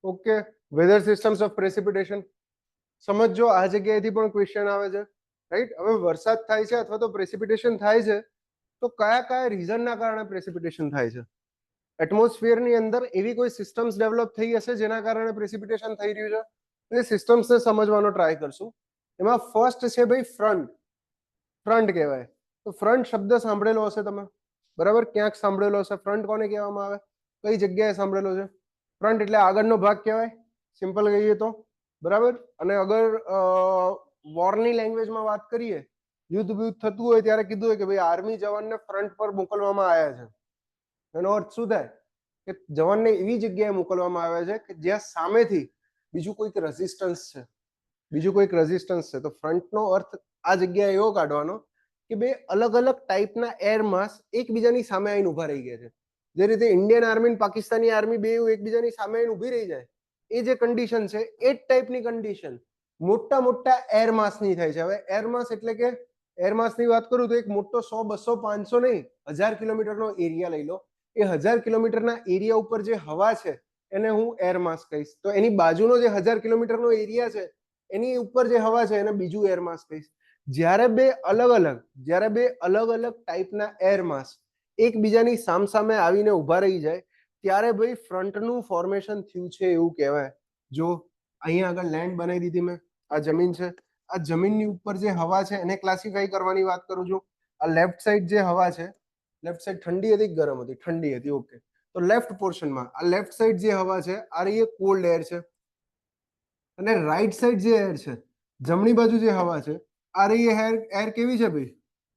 Okay, weather systems of precipitation સમજો. આ જગ્યાએથી પણ ક્વેશ્ચન આવે છે, રાઈટ. હવે વરસાદ થાય છે અથવા તો પ્રેસિપિટેશન થાય છે, તો કયા કયા રીઝનના કારણે પ્રેસિપિટેશન થાય છે? એટમોસ્ફિયરની અંદર એવી કોઈ સિસ્ટમ્સ ડેવલપ થઈ હશે જેના કારણે પ્રેસિપિટેશન થઈ રહ્યું છે. એટલે સિસ્ટમ્સને સમજવાનો ટ્રાય કરશું. એમાં ફર્સ્ટ છે ભાઈ ફ્રન્ટ. ફ્રન્ટ કહેવાય. તો ફ્રન્ટ શબ્દ સાંભળેલો હશે તમે, બરાબર, ક્યાંક સાંભળેલો હશે. ફ્રન્ટ કોને કહેવામાં આવે? કઈ જગ્યાએ સાંભળેલો છે? ફ્રન્ટ એટલે આગળનો ભાગ કહેવાય, સિમ્પલ કહીએ તો, બરાબર. અને અગર વોરની લેંગ્વેજમાં વાત કરીએ, યુદ્ધ થતું હોય ત્યારે કીધું હોય કે ભાઈ આર્મી જવાનને ફ્રન્ટ પર મોકલવામાં આવ્યા છે. એનો અર્થ શું થાય? કે જવાનને એવી જગ્યાએ મોકલવામાં આવે છે કે જ્યાં સામેથી બીજું કોઈક રેઝિસ્ટન્સ છે, બીજું કોઈક રેઝિસ્ટન્સ છે. તો ફ્રન્ટનો અર્થ આ જગ્યાએ એવો કાઢવાનો કે બે અલગ અલગ ટાઈપના એર માસ એકબીજાની સામે આવીને ઉભા રહી ગયા છે. જે રીતે ઇન્ડિયન આર્મી અને પાકિસ્તાની આર્મી બે એકબીજાની સામે આવીને ઉભી રહી જાય, એ જે કન્ડિશન છે એ જ ટાઈપની કન્ડિશન મોટા મોટા એર માસની થાય છે. હવે એર માસ એટલે કે એર માસની વાત કરું તો એક મોટો 100, 200, 500 નહીં, 1000 કિલોમીટરનો એરિયા લઈ લો. એ 1000 કિલોમીટરના એરિયા ઉપર જે હવા છે એને હું એર માસ કહીશ. તો એની બાજુનો જે 1000 કિલોમીટરનો એરિયા છે એની ઉપર જે હવા છે એને બીજું એર માસ કહીશ. જ્યારે બે અલગ અલગ ટાઈપના એર માસ એકબીજાની સામસામે આવીને ઉભા રહી જાય ત્યારે ભાઈ ફ્રન્ટનું ફોર્મેશન થયું છે એવું કહેવાય. જો અહીંયા આગળ લેન્ડ બનાવી દીધી મેં, આ જમીન છે, આ જમીનની ઉપર જે હવા છે એને ક્લાસિફાઈ કરવાની વાત કરું છું. આ લેફ્ટ સાઈડ જે હવા છે, લેફ્ટ સાઈડ ઠંડી હતી કે ગરમ હતી? ઠંડી હતી, ઓકે. તો લેફ્ટ પોર્શનમાં આ લેફ્ટ સાઈડ જે હવા છે આ રહી એ કોલ્ડ એર છે, અને રાઈટ સાઈડ જે એર છે, જમણી બાજુ જે હવા છે આ રહી એર કેવી છે ભાઈ?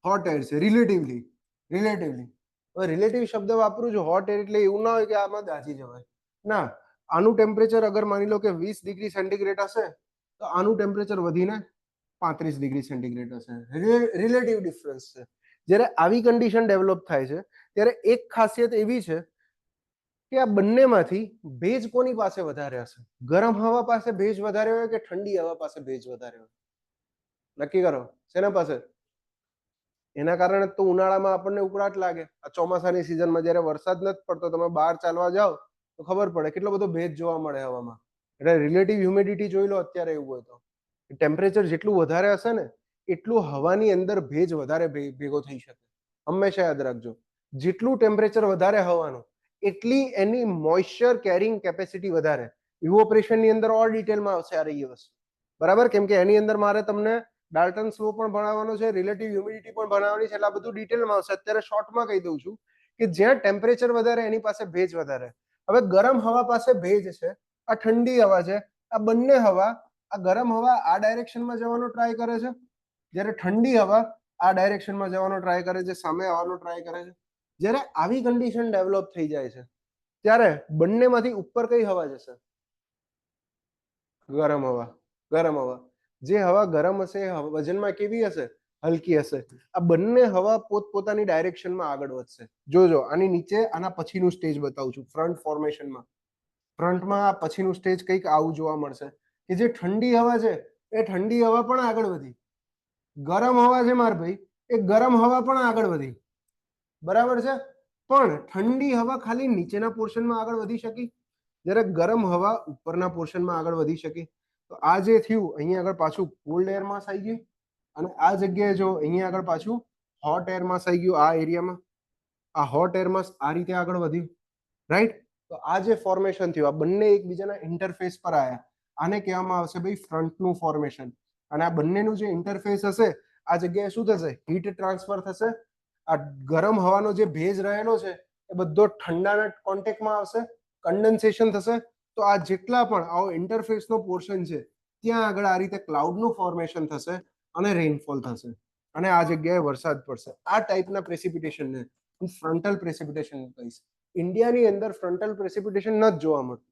હોટ એર છે, રિલેટિવલી. હવે રિલેટિવ શબ્દ વાપરું છું. હોટ એર એટલે એવું ના હોય કે આમાં દાઝી જવાય, ના. આનું ટેમ્પરેચર અગર માની લો કે 20 ડિગ્રી સેન્ટીગ્રેડ હશે તો આનું ટેમ્પરેચર વધીને 35 ડિગ્રી સેન્ટીગ્રેડ હશે. રિલેટિવ ડિફરન્સ છે. જ્યારે આવી કન્ડિશન ડેવલપ થાય છે ત્યારે એક ખાસિયત એવી છે કે આ બંનેમાંથી ભેજ કોની પાસે વધારે હશે? ગરમ હવા પાસે ભેજ વધારે હોય કે ઠંડી હવા પાસે ભેજ વધારે હોય? નક્કી કરો, શેના પાસે? એના કારણે તો ઉનાળામાં આપણને ઉકળાટ લાગે. આ ચોમાસાની સિઝનમાં જ્યારે વરસાદ નથી પડતો, તમે બહાર ચાલવા જાઓ તો ખબર પડે કેટલો બધો ભેજ જોવા મળે હવામાં. એટલે રિલેટિવ હ્યુમિડિટી જોઈ લો અત્યારે એવું હોય તો. ટેમ્પરેચર જેટલું વધારે હશે ને એટલું હવાની અંદર ભેજ વધારે ભેગો થઈ શકે. હંમેશા યાદ રાખજો, જેટલું ટેમ્પરેચર વધારે હવાનું એટલી એની મોઇશ્ચર કેરિંગ કેપેસિટી વધારે. ઇવોપરેશનની અંદર ઓર ડિટેલમાં આવશે આ રહી વસ્તુ, બરાબર? કેમ કે એની અંદર મારે તમને ડાલ્ટન્સ લો પણ ભણાવવાનો છે, રિલેટિવ હ્યુમિડિટી પણ ભણાવવાની છે, એટલે આ બધું ડિટેલમાં આવશે. અત્યારે શોર્ટમાં કહી દઉં છું કે જ્યાં ટેમ્પરેચર વધારે એની પાસે ભેજ વધારે. હવે ગરમ હવા પાસે ભેજ છે, આ ઠંડી હવા છે, આ બંને હવા, આ ગરમ હવા આ ડાયરેક્શનમાં જવાનો ટ્રાય કરે છે, જ્યારે ઠંડી હવા આ ડાયરેક્શનમાં જવાનો ટ્રાય કરે છે, સામે આવવાનો ટ્રાય કરે છે. જ્યારે આવી કન્ડિશન ડેવલપ થઈ જાય છે ત્યારે બંનેમાંથી ઉપર કઈ હવા જશે? ગરમ હવા. ગરમ હવા. જે હવા ગરમ હશે એ વજનમાં કેવી હશે? હલકી હશે. આ બંને હવા પોતપોતાની ડાયરેક્શનમાં આગળ વધશે. જોજો આની નીચે આના પછીનું સ્ટેજ બતાવું છું, ફ્રન્ટ ફોર્મેશનમાં. ફ્રન્ટમાં આ પછીનું સ્ટેજ કંઈક આવું જોવા મળશે કે જે ઠંડી હવા છે એ ઠંડી હવા પણ આગળ વધી, ગરમ હવા છે માર ભાઈ એ ગરમ હવા પણ આગળ વધી, બરાબર છે? પણ ઠંડી હવા ખાલી નીચેના પોર્શનમાં આગળ વધી શકી, જ્યારે ગરમ હવા ઉપરના પોર્શનમાં આગળ વધી શકી. તો આ જે થયું અહીંયા આગળ પાછું કોલ્ડ એર માસ આવી ગયું, અને આ જગ્યાએ જો અહીંયા આગળ પાછું હોટ એર માસ આવી ગયું. આ એરિયામાં આ હોટ એર માસ આ રીતે આગળ વધ્યું, રાઈટ? તો આ જે ફોર્મેશન થયું આ બંને એકબીજાના ઇન્ટરફેસ પર આવ્યા, આને કહેવામાં આવશે ભાઈ ફ્રન્ટનું ફોર્મેશન. અને આ બંનેનું જે ઇન્ટરફેસ હશે આ જગ્યાએ શું થશે? હીટ ટ્રાન્સફર થશે. આ ગરમ હવાનો જે ભેજ રહેલો છે એ બધો ઠંડાના કોન્ટેક્ટમાં આવશે, કન્ડન્સેશન થશે. તો આ જેટલા પણ આવો ઇન્ટરફેસનો પોર્શન છે ત્યાં આગળ આ રીતે ક્લાઉડનું ફોર્મેશન થશે અને રેનફોલ થશે, અને આ જગ્યાએ વરસાદ પડશે. આ ટાઈપના પ્રેસિપિટેશનને હું ફ્રન્ટલ પ્રેસિપિટેશન કહીશ. ઇન્ડિયાની અંદર ફ્રન્ટલ પ્રેસિપિટેશન નથી જોવા મળતું,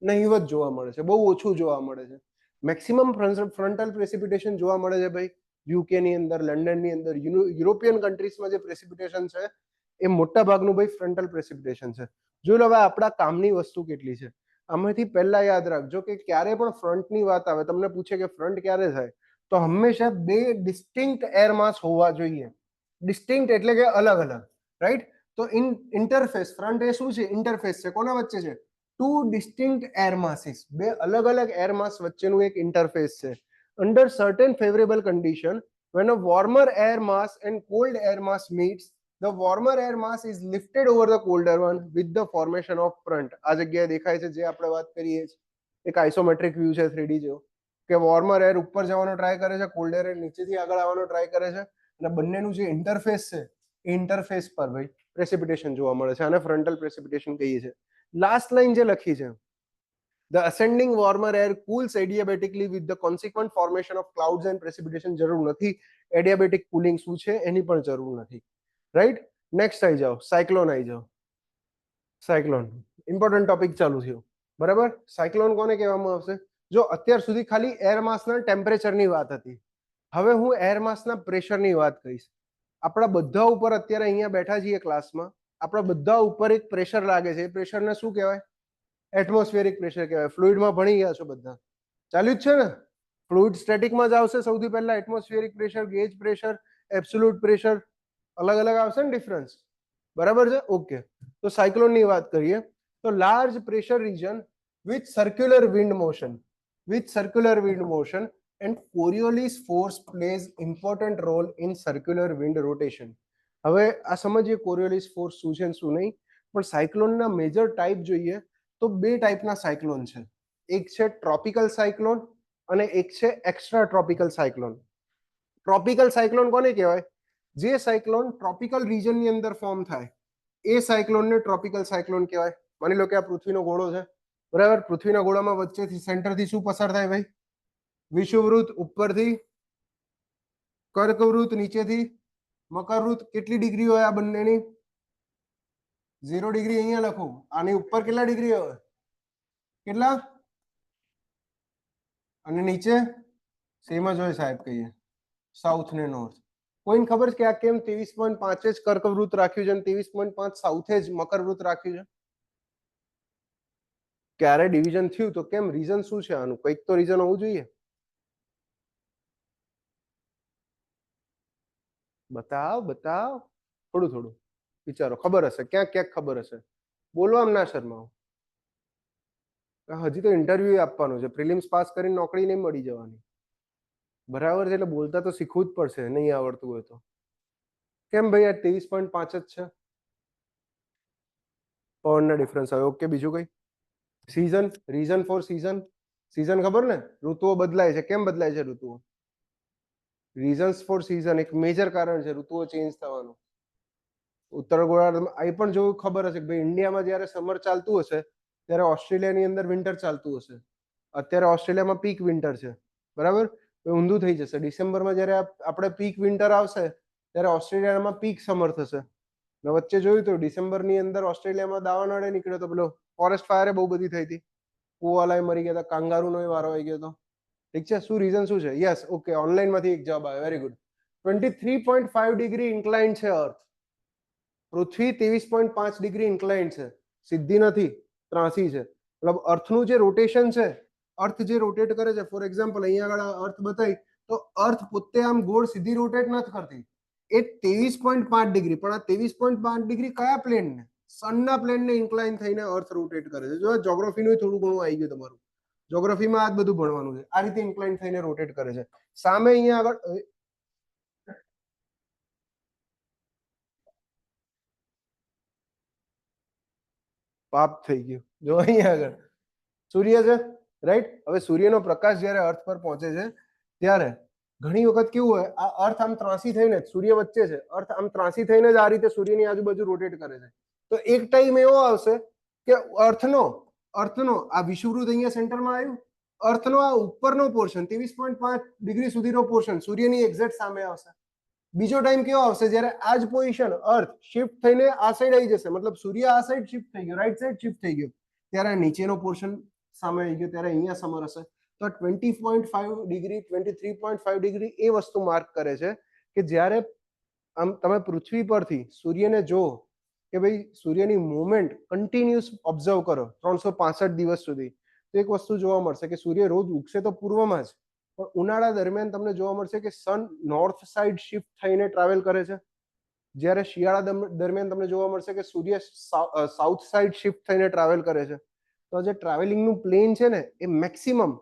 નહીવત જોવા મળે છે, બહુ ઓછું જોવા મળે છે. મેક્સિમમ ફ્રન્ટલ પ્રેસિપિટેશન જોવા મળે છે ભાઈ યુકે ની અંદર, લંડન ની અંદર, યુરોપિયન કન્ટ્રીઝમાં જે પ્રેસિપિટેશન છે એ મોટા ભાગનું ભાઈ ફ્રન્ટલ પ્રેસિપિટેશન છે. જોઈ લો હવે આપણા કામની વસ્તુ કેટલી છે. આમાંથી પહેલા યાદ રાખજો કે ક્યારે પણ ફ્રન્ટની વાત આવે, તમને પૂછે કે ફ્રન્ટ ક્યારે થાય, તો હંમેશા બે ડિસ્ટિંક્ટ એર માસ હોવા જોઈએ. ડિસ્ટિંક્ટ એટલે કે અલગ અલગ, રાઈટ? તો ઇન્ટરફેસ, ફ્રન્ટ એ શું છે? ઇન્ટરફેસ છે. કોના વચ્ચે છે? ટુ ડિસ્ટિંક્ટ એર માસીસ, બે અલગ અલગ એર માસ વચ્ચેનું એક ઇન્ટરફેસ છે. Under certain favourable condition, when a warmer air mass and cold air mass meets, the warmer air mass is lifted over the colder one with the formation of front. આ જગ્યાએ દેખાય છે જે આપણે વાત કરીએ છીએ, એક આઇસોમેટ્રિક વ્યૂ છે 3D જેવો, કે વોર્મર એર ઉપર જવાનો ટ્રાય કરે છે, કોલ્ડ એર નીચેથી આગળ આવવાનો ટ્રાય કરે છે, અને બંનેનું જે ઇન્ટરફેસ છે એ ઇન્ટરફેસ પર ભાઈ પ્રેસિપિટેશન જોવા મળે છે. આને ફ્રન્ટલ પ્રેસિપિટેશન કહીએ છીએ. લાસ્ટ લાઈન જે લખી છે, the ascending warmer air cools adiabatically with the consequent formation of clouds and precipitation. જરૂર નથી એડિયાબેટિક કુલિંગ શું છે એની પણ જરૂર નથી, રાઈટ? નેક્સ્ટ આવી જાઓ, સાયક્લોન આવી જાઓ. સાયક્લોન ઇમ્પોર્ટન્ટ ટોપિક ચાલુ થયો, બરાબર? સાયક્લોન કોને કહેવામાં આવશે? જો અત્યાર સુધી ખાલી એર માસના ટેમ્પરેચરની વાત હતી, હવે હું એર માસના પ્રેશરની વાત કહીશ. આપણા બધા ઉપર અત્યારે અહીંયા બેઠા છીએ ક્લાસમાં, આપણા બધા ઉપર એક પ્રેશર લાગે છે. એ પ્રેશરને શું કહેવાય? એટમોસ્ફિયરિક પ્રેશર કહેવાય. ફ્લુઇડમાં ભણી ગયા છો બધા, ચાલ્યું જ છે ને? ફ્લુઇડ સ્ટેટિકમાં જ આવશે સૌથી પહેલા atmospheric pressure, gauge pressure, absolute pressure, અલગ અલગ આવશે ને ડિફરન્સ, બરાબર છે? ઓકે. તો સાયક્લોનની વાત કરીએ તો large pressure region with circular wind motion, with circular wind motion and Coriolis force plays important role in circular wind rotation. હવે આ સમજીએ કોરિયોલિસ ફોર્સ શું છે શું નહીં. પણ સાયક્લોનના મેજર ટાઈપ જોઈએ તો બે ટાઈપના સાયક્લોન છે. એક છે ટ્રોપિકલ સાયક્લોન અને એક છે extra tropical cyclone. Tropical cyclone કોને કહેવાય? જે સાયક્લોન ટ્રોપિકલ રીજનની અંદર ફોર્મ થાય એ સાયક્લોનને ટ્રોપિકલ સાયક્લોન કહેવાય. માની લો કે આ પૃથ્વીનો ગોળો છે, બરાબર? પૃથ્વીના ગોળામાં વચ્ચેથી સેન્ટરથી શું પસાર થાય ભાઈ? વિષુવવૃત્ત ઉપરથી, કર્કવૃત્ત નીચેથી, મકરવૃત્ત. કેટલી ડિગ્રી હોય આ બંનેની? 0 ડિગ્રી અહીંયા લખો. આની ઉપર કેટલા ડિગ્રી હોય? કેટલા? અને નીચે સેમ જ હોય સાહેબ, કહીએ સાઉથ ને નોર્થ. કોઈને ખબર છે કે આ કેમ 23.5 જ કર્કવૃત રાખ્યું છે અને 23.5 સાઉથે જ મકરવૃત રાખ્યું છે? ક્યારે ડિવિઝન થયું તો કેમ, રીઝન શું છે આનું? કંઈક તો રીઝન હોવું જોઈએ. બતાવ થોડું થોડું વિચારો. ખબર હશે, ક્યાંક ક્યાંક ખબર હશે. બોલો આમ ના શરમાઓ. હજી તો ઇન્ટરવ્યુ આપવાનું છે, પ્રિલિમ્સ પાસ કરીને નોકરી નહીં મળી જવાની. બરાબર છે, એટલે બોલતા તો શીખવું જ પડશે, નહીં આવડતું હોય તો. કેમ ભાઈ આ 23.5 જ છે? પવનના ડિફરન્સ આવે. ઓકે, બીજું કઈ? Season, reason four season. Season ખબર ને, ઋતુઓ બદલાય છે. કેમ બદલાય છે ઋતુઓ? રીઝન્સ ફોર સીઝન, એક મેજર કારણ છે ઋતુઓ ચેન્જ થવાનું. ઉત્તર ગોળાર્ધમાં એ પણ જોવું ખબર હશે કે ભાઈ ઇન્ડિયામાં જ્યારે સમર ચાલતું હશે ત્યારે ઓસ્ટ્રેલિયાની અંદર વિન્ટર ચાલતું હશે. અત્યારે ઓસ્ટ્રેલિયામાં પીક વિન્ટર છે, બરાબર? ઊંધું થઈ જશે. ડિસેમ્બરમાં જ્યારે આપણે પીક વિન્ટર આવશે ત્યારે ઓસ્ટ્રેલિયામાં પીક સમર થશે. વચ્ચે જોયું તો ડિસેમ્બરની અંદર ઓસ્ટ્રેલિયામાં દાવાનળે નીકળ્યો તો પેલો ફોરેસ્ટ ફાયર બહુ બધી થઈ હતી, કુવાલાય મરી ગયા હતા, કાંગારૂનો વારો આવી ગયો હતો. ઠીક છે, શું રીઝન શું છે? યસ, ઓકે, ઓનલાઈનમાંથી એક જવાબ આવ્યો, વેરી ગુડ. 23.5 ડિગ્રી ઇન્ક્લાઇન છે અર્થ. પૃથ્વી 23.5 ડિગ્રી ઇન્ક્લાઇન છે, સીધી નથી, ત્રાંસી છે. મતલબ અર્થનું જે રોટેશન છે, અર્થ જે રોટેટ કરે છે, ફોર એક્ઝામ્પલ અહીંયા આગળ અર્થ બતાવી તો અર્થ પોતે આમ ગોળ સીધી રોટેટ નથી કરતી, એ 23.5 ડિગ્રી. પણ આ 23.5 ડિગ્રી કયા પ્લેનને? સનના પ્લેનને ઇન્ક્લાઇન થઈને અર્થ રોટેટ કરે છે. જો જ્યોગ્રાફીનું થોડું ઘણું આવી ગયું તમારું, જ્યોગ્રાફીમાં આ બધું ભણવાનું છે. આ રીતે ઇન્ક્લાઇન થઈને રોટેટ કરે છે. સામે અહીંયા આગળ પાપ થઈ ગયું. જો અહીંયા આગળ સૂર્ય છે, રાઈટ? હવે સૂર્યનો પ્રકાશ જ્યારે અર્થ પર પહોંચે છે ત્યારે ઘણી વખત કેવું હોય, આ અર્થ આમ ત્રાંસી થઈને સૂર્ય વચ્ચે છે, અર્થ આમ ત્રાંસી થઈને જ આ રીતે સૂર્યની આજુબાજુ રોટેટ કરે છે. તો એક ટાઈમ એવો આવશે કે અર્થનો આ વિષુવવૃત્ત અહીંયા સેન્ટરમાં આવ્યું, અર્થનો આ ઉપરનો પોર્શન 23.5 ડિગ્રી સુધીનો પોર્શન સૂર્યની એક્ઝેક્ટ સામે આવશે. બીજો ટાઈમ કેવો આવશે જ્યારે આ જ પોઝિશન અર્થ શિફ્ટ થઈને આ સાઈડ આવી જશે, મતલબ સૂર્ય આ સાઈડ શિફ્ટ થઈ ગયો, રાઈટ સાઈડ શિફ્ટ થઈ ગયો, ત્યારે નીચેનો પોર્શન સામે આવી ગયો, ત્યારે અહીંયા સમર હશે. તો 20.5 ડિગ્રી 23.5 ડિગ્રી એ વસ્તુ માર્ક કરે છે કે જ્યારે આમ તમે પૃથ્વી પરથી સૂર્યને જો કે ભાઈ સૂર્યની મુવમેન્ટ કન્ટિન્યુઅસ ઓબ્ઝર્વ કરો 365 દિવસ સુધી, તો એક વસ્તુ જોવા મળશે કે સૂર્ય રોજ ઉગશે તો પૂર્વમાં જ, પણ ઉનાળા દરમિયાન તમને જોવા મળશે કે સન નોર્થ સાઈડ શિફ્ટ થઈને ટ્રાવેલ કરે છે, જ્યારે શિયાળા દરમિયાન તમને જોવા મળશે કે સૂર્ય સાઉથ સાઈડ શિફ્ટ થઈને ટ્રાવેલ કરે છે. તો જે ટ્રાવેલિંગનું પ્લેન છે ને એ મેક્સિમમ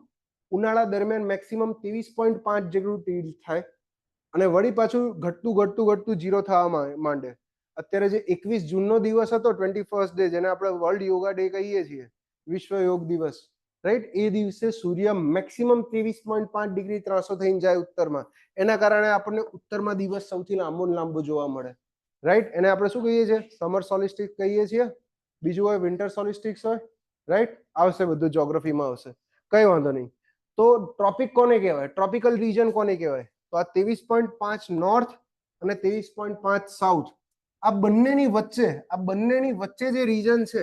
ઉનાળા દરમિયાન મેક્સિમમ 23.5 જેટલું ટિલ્ટ થાય અને વળી પાછું ઘટતું ઘટતું ઘટતું ઝીરો થવા માંડે. અત્યારે જે 21 જૂનનો દિવસ હતો, 21st ડે, જેને આપણે વર્લ્ડ યોગા ડે કહીએ છીએ, વિશ્વ યોગ દિવસ, રાઈટ? એ દિવસે સૂર્ય મેક્સિમમ 23.5 ડિગ્રી ત્રાસો થઈને જાય ઉત્તરમાં. એના કારણે આપણને ઉત્તરમાં દિવસ સૌથી લાંબો જોવા મળે, રાઈટ? એને આપણે શું કહીએ છીએ? સમર સોલિસ્ટિક્સ કહીએ છીએ. બીજું હોય વિન્ટર સોલિસ્ટિક્સ હોય, રાઈટ? આવશે બધું જ્યોગ્રાફીમાં આવશે, કઈ વાંધો નહીં. તો ટ્રોપિક કોને કહેવાય? ટ્રોપિકલ રીજન કોને કહેવાય? તો આ 23.5 નોર્થ અને 23.5 સાઉથ, આ બંનેની વચ્ચે જે રીજન છે,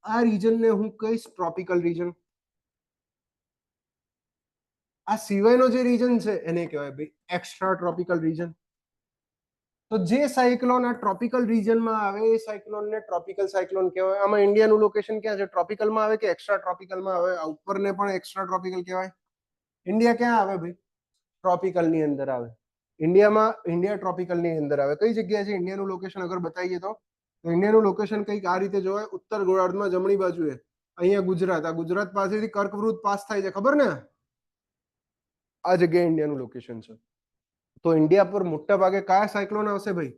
આ રીજનને હું કહીશ ટ્રોપિકલ રીજન. આ સિવાયનો જે રીજન છે એને કહેવાય ભાઈ એક્સ્ટ્રા ટ્રોપિકલ રીજન. તો જે સાયક્લોન આ ટ્રોપિકલ રીજનમાં આવે એ સાયક્લોનને ટ્રોપિકલ સાયક્લોન કહેવાય. આમાં ઇન્ડિયાનું લોકેશન ક્યાં છે? ટ્રોપિકલમાં આવે કે એક્સ્ટ્રા ટ્રોપિકલમાં આવે? આ ઉપરને પણ એક્સ્ટ્રા ટ્રોપિકલ કહેવાય. ઇન્ડિયા ક્યાં આવે ભાઈ? ટ્રોપિકલની અંદર આવે. ઇન્ડિયા ટ્રોપિકલની અંદર આવે. કઈ જગ્યાએ છે ઇન્ડિયાનું લોકેશન અગર બતાવીએ તો ઇન્ડિયાનું લોકેશન કંઈક આ રીતે જોવાય. ઉત્તર ગોળાર્ધમાં જમણી બાજુએ અહીંયા ગુજરાત, આ ગુજરાત પાસેથી કર્કવૃત પાસ થાય છે, ખબર ને? આ જગ્યાએ ઇન્ડિયાનું લોકેશન છે. તો ઇન્ડિયા પર મોટા ભાગે કયા સાયક્લોન આવશે ભાઈ?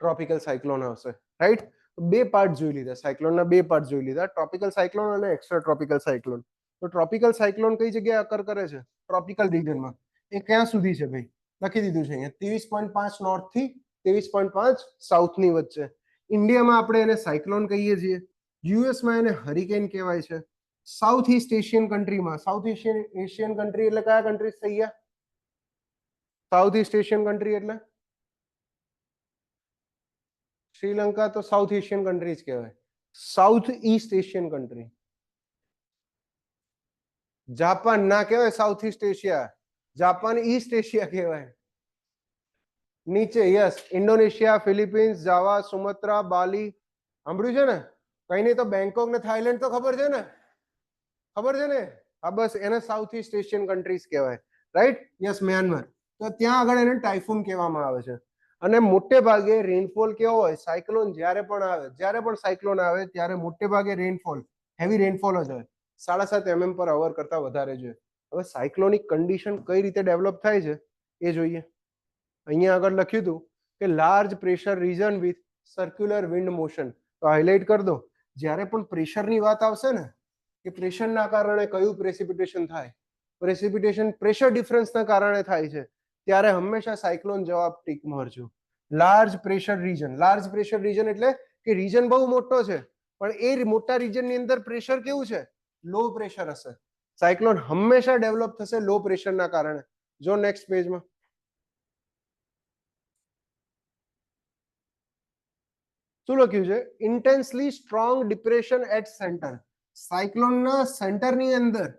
ટ્રોપિકલ સાયક્લોન આવશે, રાઈટ? બે પાર્ટ જોઈ લીધા, સાયક્લોનના બે પાર્ટ જોઈ લીધા, ટ્રોપિકલ સાયક્લોન અને એક્સ્ટ્રા ટ્રોપિકલ સાયક્લોન. તો ટ્રોપિકલ સાયક્લોન કઈ જગ્યાએ અકર કરે છે? ટ્રોપિકલ રીજનમાં. એ ક્યાં સુધી છે ભાઈ? લખી દીધું છે અહીંયા, 23.5 નોર્થ થી 23.5 સાઉથની વચ્ચે. ઇન્ડિયામાં આપણે એને સાયક્લોન કહીએ છીએ, યુએસમાં એને હરિકેન કહેવાય છે. સાઉથ ઈસ્ટ એશિયન કન્ટ્રીમાં, સાઉથ એશિયન કન્ટ્રી એટલે કયા કન્ટ્રીઝ થઈ ગયા? સાઉથ ઈસ્ટ એશિયન કન્ટ્રી એટલે શ્રીલંકા તો સાઉથ એશિયન કન્ટ્રી જ કહેવાય. South east Asian country. Japan ના કહેવાય south East Asia, Japan East Asia કહેવાય. નીચે, યસ, ઇન્ડોનેશિયા, ફિલિપિન્સ, જાવા, સુમત્રા, બાલી, સાંભળ્યું છે ને? કઈ નહીં તો બેંકોક ને થાઈલેન્ડ તો ખબર છે ને? ખબર છે ને? હા, બસ એને સાઉથ ઇસ્ટ એશિયન કન્ટ્રીઝ કહેવાય, રાઈટ? Yes, Myanmar. તો ત્યાં આગળ એને ટાઇફૂન કહેવામાં આવે છે. અને મોટે ભાગે રેનફોલ કેવો હોય? સાયક્લોન જ્યારે પણ સાયક્લોન આવે ત્યારે મોટે ભાગે રેનફોલ, હેવી રેનફોલ જ હોય. 7.5 mm પર અવર કરતા વધારે જોઈએ. હવે સાયક્લોનિક કન્ડિશન કઈ રીતે ડેવલપ થાય છે એ જોઈએ. અહીંયા આગળ લખ્યું હતું કે large pressure region with circular wind motion. તો હાઇલાઇટ કરી દો, જ્યારે પણ પ્રેશરની વાત આવશે ને, કે પ્રેશરના કારણે કયું પ્રેસિપિટેશન થાય, પ્રેસિપિટેશન પ્રેશર ડિફરન્સના કારણે થાય છે, ત્યારે હંમેશા સાયક્લોન જવાબ ટીક મારજો. લાર્જ પ્રેશર રીજન એટલે કે રીજન બહુ મોટો છે, પણ એ મોટા રીજનની અંદર પ્રેશર કેવું છે? લો પ્રેશર હશે. સાયક્લોન હંમેશા ડેવલપ થશે લો પ્રેશરના કારણે. જો નેક્સ્ટ પેજમાં શું લખ્યું છે? ઇન્ટેન્સલી સ્ટ્રોંગ ડિપ્રેશન એટ સેન્ટર. સાયક્લોનના સેન્ટરની અંદર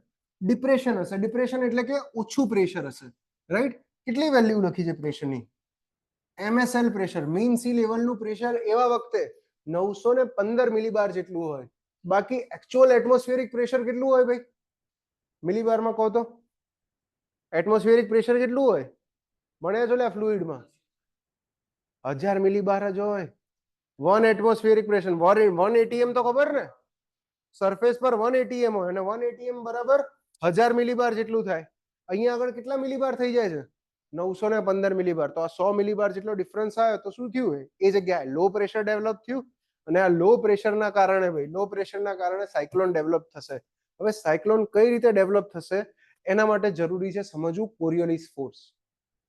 ડિપ્રેશન હશે. ડિપ્રેશન એટલે કે ઓછું પ્રેશર હશે, રાઈટ? કેટલી વેલ્યુ લખી છે પ્રેશરની? MSL પ્રેશર, મીન સી લેવલનું પ્રેશર એવા વખતે 915 મિલીબાર જેટલું હોય. બાકી એકચ્યુઅલ એટમોસ્ફિયરિક પ્રેશર કેટલું હોય ભાઈ? મિલીબારમાં કહો તો. એટમોસ્ફિયરિક પ્રેશર કેટલું હોય? ભણ્યા છો લે ફ્લુઇડમાં? 1000 મિલીબાર જ હોય. 1 એટમોસ્ફિયરિક પ્રેશર, 1 ATM તો ખબર ને? સરફેસ પર 1 ATM હોય અને 1 ATM બરાબર 1000 મિલીબાર જેટલું થાય. અહીંયા આગળ કેટલા મિલીબાર થઈ જાય છે? 915 મિલીબાર. તો આ 100 મિલીબાર જેટલો ડિફરન્સ આવ્યો તો શું થયું? એ જગ્યાએ લો પ્રેશર ડેવલપ થયું, અને આ લો પ્રેશરના કારણે ભાઈ, લો પ્રેશરના કારણે સાયક્લોન ડેવલપ થશે. હવે સાયક્લોન કઈ રીતે ડેવલપ થશે એના માટે જરૂરી છે સમજવું કોરિયોલિસ ફોર્સ.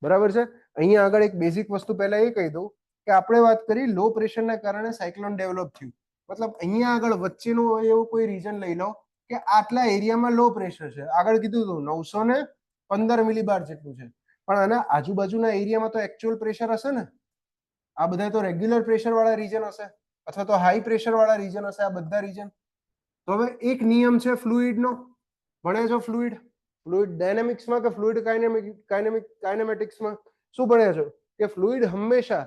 બરાબર છે? અહીંયા આગળ એક બેઝિક વસ્તુ પહેલા એ કહી દઉં કે આપણે વાત કરી લો પ્રેશરના કારણે સાયક્લોન ડેવલપ થયું. મતલબ અહીંયા આગળ વચ્ચેનું એવું કોઈ રીજન લઈ લો કે આટલા એરિયામાં લો પ્રેશર છે. આગળ કીધું હતું 915 મિલીબાર જેટલું છે, પણ આના આજુબાજુના એરિયામાં તો એકચ્યુઅલ પ્રેશર હશે ને? આ બધા તો રેગ્યુલર પ્રેશર વાળા રીજન હશે, અથવા તો હાઈ પ્રેશર વાળા રીજન હશે, આ બધા રીજન. તો હવે એક નિયમ છે ફ્લુઇડનો, ભણ્યા છો ફ્લુઇડ? ફ્લુઇડ ડાયનેમિક્સમાં કે ફ્લુઇડ કાઇનેમેટિક્સમાં શું ભણ્યા છો? કે ફ્લુઇડ હંમેશા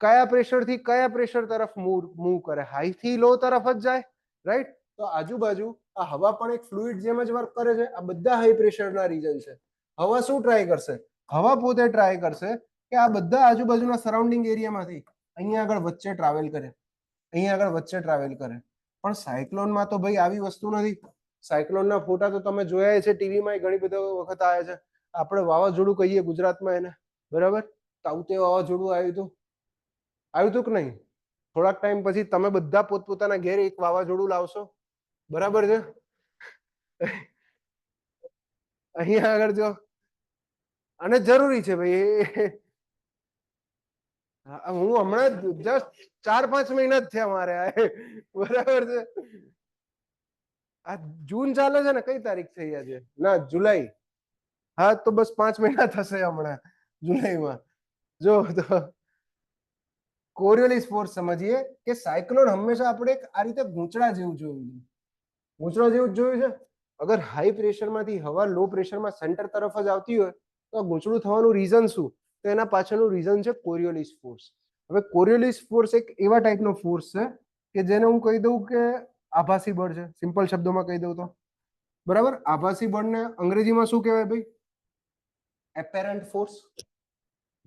કયા પ્રેશરથી કયા પ્રેશર તરફ મૂવ કરે? હાઈ થી લો તરફ જ જાય, રાઈટ? તો આજુબાજુ આ હવા પણ એક ફ્લુઇડ જેમ જ વર્ક કરે છે. આ બધા હાઈ પ્રેશરના રીજન છે. હવા શું ટ્રાય કરશે? હવા પોતે ટ્રાય કરશે કે આ બધા આજુબાજુના સરાઉન્ડિંગ એરિયામાંથી અહીંયા આગળ વચ્ચે ટ્રાવેલ કરે, અહીંયા આગળ વચ્ચે ટ્રાવેલ કરે. પણ સાયક્લોનમાં તો ભાઈ આવી વસ્તુ નથી. સાયક્લોનના ફોટા તો તમે જોયા છે, ટીવીમાં ઘણી બધી વખત આવ્યા છે. આપણે વાવાઝોડું કહીએ ગુજરાતમાં એને, બરાબર? તાઉતે વાવાઝોડું આવ્યું હતું કે નહીં? થોડાક ટાઈમ પછી તમે બધા પોતપોતાના ઘેર એક વાવાઝોડું લાવશો, બરાબર છે? અહીંયા આગળ જો, અને જરૂરી છે ભાઈ. હું હમણાં જસ્ટ 4-5 મહિના જ થયા મારે, બરાબર છે? આ જૂન ચાલે છે ને, કઈ તારીખ થઈ આજે? ના, જુલાઈ. હા, તો બસ 5 મહિના થશે હમણાં જુલાઈમાં. જો તો કોરિયોલિસ ફોર્સ સમજીએ કે સાયક્લોન હંમેશા આપણે આ રીતે ગૂંચળા જેવું જોયું છે. ગૂંચળા જેવું જોયું છે. અગર હાઈ પ્રેશરમાંથી હવા લો પ્રેશરમાં સેન્ટર તરફ જ આવતી હોય તો ગૂંચળું થવાનું રીઝન શું? તો એના પાછળનું રીઝન છે કોરિયોલિસ ફોર્સ. હવે કોરિયોલિસ ફોર્સ એક એવા ટાઈપનો ફોર્સ છે કે જેને હું કહી દઉં કે આભાસી બળ છે. સિમ્પલ શબ્દોમાં કહી દઉં તો, બરાબર? આભાસી બળને અંગ્રેજીમાં શું કહેવાય ભાઈ? એપેરન્ટ ફોર્સ.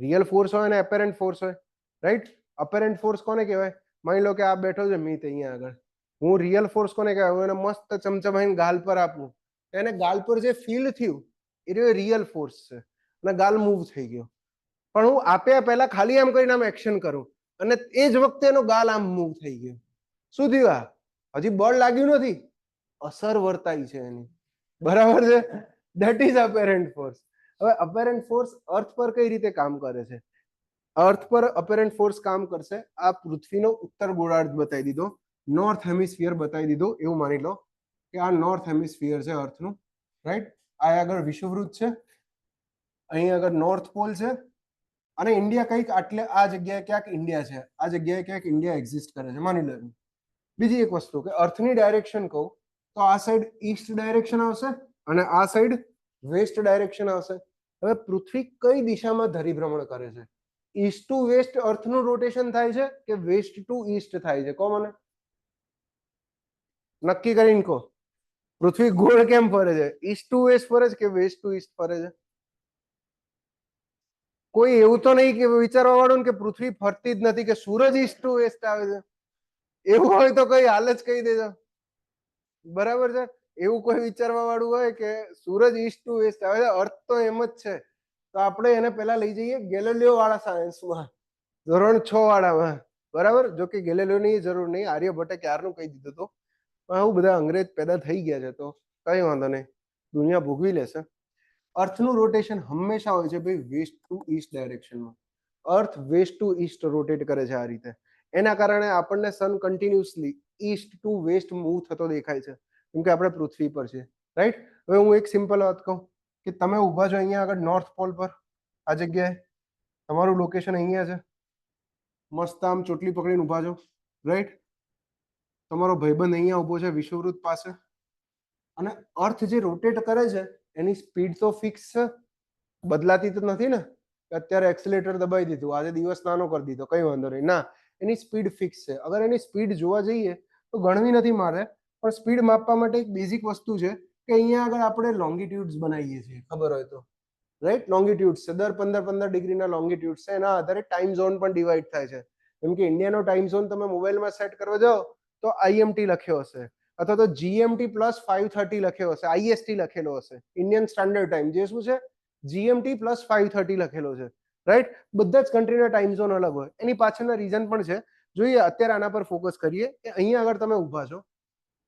રિયલ ફોર્સ હોય અને એપેરન્ટ ફોર્સ હોય, રાઈટ? અપેરન્ટ ફોર્સ કોને કહેવાય? માની લો કે આ બેઠો છે મિત અહીંયા આગળ, હું રિયલ ફોર્સ કોને કહેવાય? હું એને મસ્ત ચમચમાઈને ગાલ પર આપું, એને ગાલ પર જે ફીલ થયું એ રિયલ ફોર્સ છે, અને ગાલ મૂવ થઈ ગયો. પણ હું આપ્યા પહેલા ખાલી આમ કરીને આમ એક્શન કરું અને એ જ વખતે એનો ગાલ આમ મૂવ થઈ ગયો. શું થયું? આ હજી બળ લાગ્યું નથી, અસર વર્તાઈ છે એની, બરાબર છે? That is apparent force. હવે અપેરન્ટ ફોર્સ અર્થ પર કઈ રીતે કામ કરે છે? અર્થ પર અપેરન્ટ ફોર્સ કામ કરશે. આ પૃથ્વીનો ઉત્તર ગોળાર્ધ બતાવી દીધો, નોર્થ હેમિસ્ફિયર બતાવી દીધો, એવું માની લો કે આ નોર્થ હેમિસ્ફિયર છે અર્થનું, રાઈટ? આ આગળ વિષુવવૃત્ત છે, અહીં આગળ નોર્થ પોલ છે, અને ઇન્ડિયા કંઈક આટલે આ જગ્યાએ ક્યાંક ઇન્ડિયા છે, આ જગ્યાએ ક્યાંક ઇન્ડિયા એક્ઝિસ્ટ કરે છે, માની લો. બીજી એક વસ્તુ કે અર્થની ડાયરેક્શન કહું તો આ સાઈડ ઈસ્ટ ડાયરેક્શન આવશે અને આ સાઈડ વેસ્ટ ડાયરેક્શન આવશે. હવે પૃથ્વી કઈ દિશામાં ધરીભ્રમણ કરે છે ઈસ્ટ ટુ વેસ્ટ અર્થનું રોટેશન થાય છે કે વેસ્ટ ટુ ઈસ્ટ થાય છે? કહો મને, નક્કી કરીને કહો. પૃથ્વી ગોળ કેમ ફરે છે? ઈસ્ટ ટુ વેસ્ટ ફરે છે કે વેસ્ટ ટુ ઈસ્ટ ફરે છે? કોઈ એવું તો નહીં કે વિચારવા વાળું કે પૃથ્વી ફરતી જ નથી, કે સૂરજ ઈસ્ટ ટુ વેસ્ટ આવે છે? એવું હોય તો કઈ હાલ જ કહી દેજો. બરાબર છે. એવું કોઈ વિચારવા વાળું હોય કે સૂરજ ઈસ્ટ ટુ વેસ્ટ આવે છે, અર્થ તો એમ જ છે. તો આપણે એને પેલા લઈ જઈએ ગેલેલિયો વાળા સાયન્સમાં, ધોરણ 6 વાળામાં. બરાબર, જો કે ગેલેલિયોની જરૂર નહીં, આર્યભટ્ટે ક્યારનું કહી દીધું હતું. પણ આવું બધા અંગ્રેજ પેદા થઈ ગયા છે તો કઈ વાંધો નહીં, દુનિયા ભોગવી લેશે. અર્થનું રોટેશન હંમેશા હોય છે ભાઈ વેસ્ટ ટુ ઈસ્ટ ડાયરેક્શનમાં. Earth west to east rotate કરે છે આ રીતે. એના કારણે આપણને sun continuously east to west move થતો દેખાય છે, કેમ કે આપણે પૃથ્વી પર છે, રાઈટ. હવે હું એક સિમ્પલ વાત કહું કે તમે ઊભા છો અહીંયા આગળ નોર્થ પોલ પર, આ જગ્યાએ તમારું લોકેશન અહીંયા છે, મસ્ત આમ ચોટલી પકડીને ઊભા છો, રાઈટ. તમારો ભાઈબંધ અહીંયા ઊભો છે વિષુવવૃત્ત પાસે, અને અર્થ જે રોટેટ કરે છે એની સ્પીડ તો ફિક્સ છે, બદલાતી તો નથી ને. અત્યારે એક્સિલેટર દબાવી દીધું, આજે દિવસ નાનો કરી દીધો, કઈ વાંધો નહીં, ના, એની સ્પીડ ફિક્સ છે. અગર એની સ્પીડ જોવા જઈએ તો ગણવી નથી મારે, પણ સ્પીડ માપવા માટે એક બેઝિક વસ્તુ છે કે અહીંયા આગળ આપણે લોંગિટ્યુડ્સ બનાવીએ છીએ, ખબર હોય તો, રાઈટ. લોંગિટ્યુડ્સ છે, દર 15-15 ડિગ્રીના લોંગિટ્યુડ્સ છે, એના આધારે ટાઈમ ઝોન પણ ડિવાઈડ થાય છે. જેમ કે ઇન્ડિયાનો ટાઈમ ઝોન તમે મોબાઈલમાં સેટ કરવા જાઓ તો IMT લખ્યો હશે, અથવા તો GMT + 5:30 લખ્યો હશે, IST લખેલો હશે, ઇન્ડિયન સ્ટાન્ડર્ડ ટાઈમ, જે શું છે GMT + 5:30 લખેલો છે, રાઈટ. બધા જ કન્ટ્રીના ટાઈમ ઝોન અલગ હોય, એની પાછળના રીઝન પણ છે. જોઈએ અત્યારે આના પર ફોકસ કરીએ કે અહીંયા આગળ તમે ઊભા છો,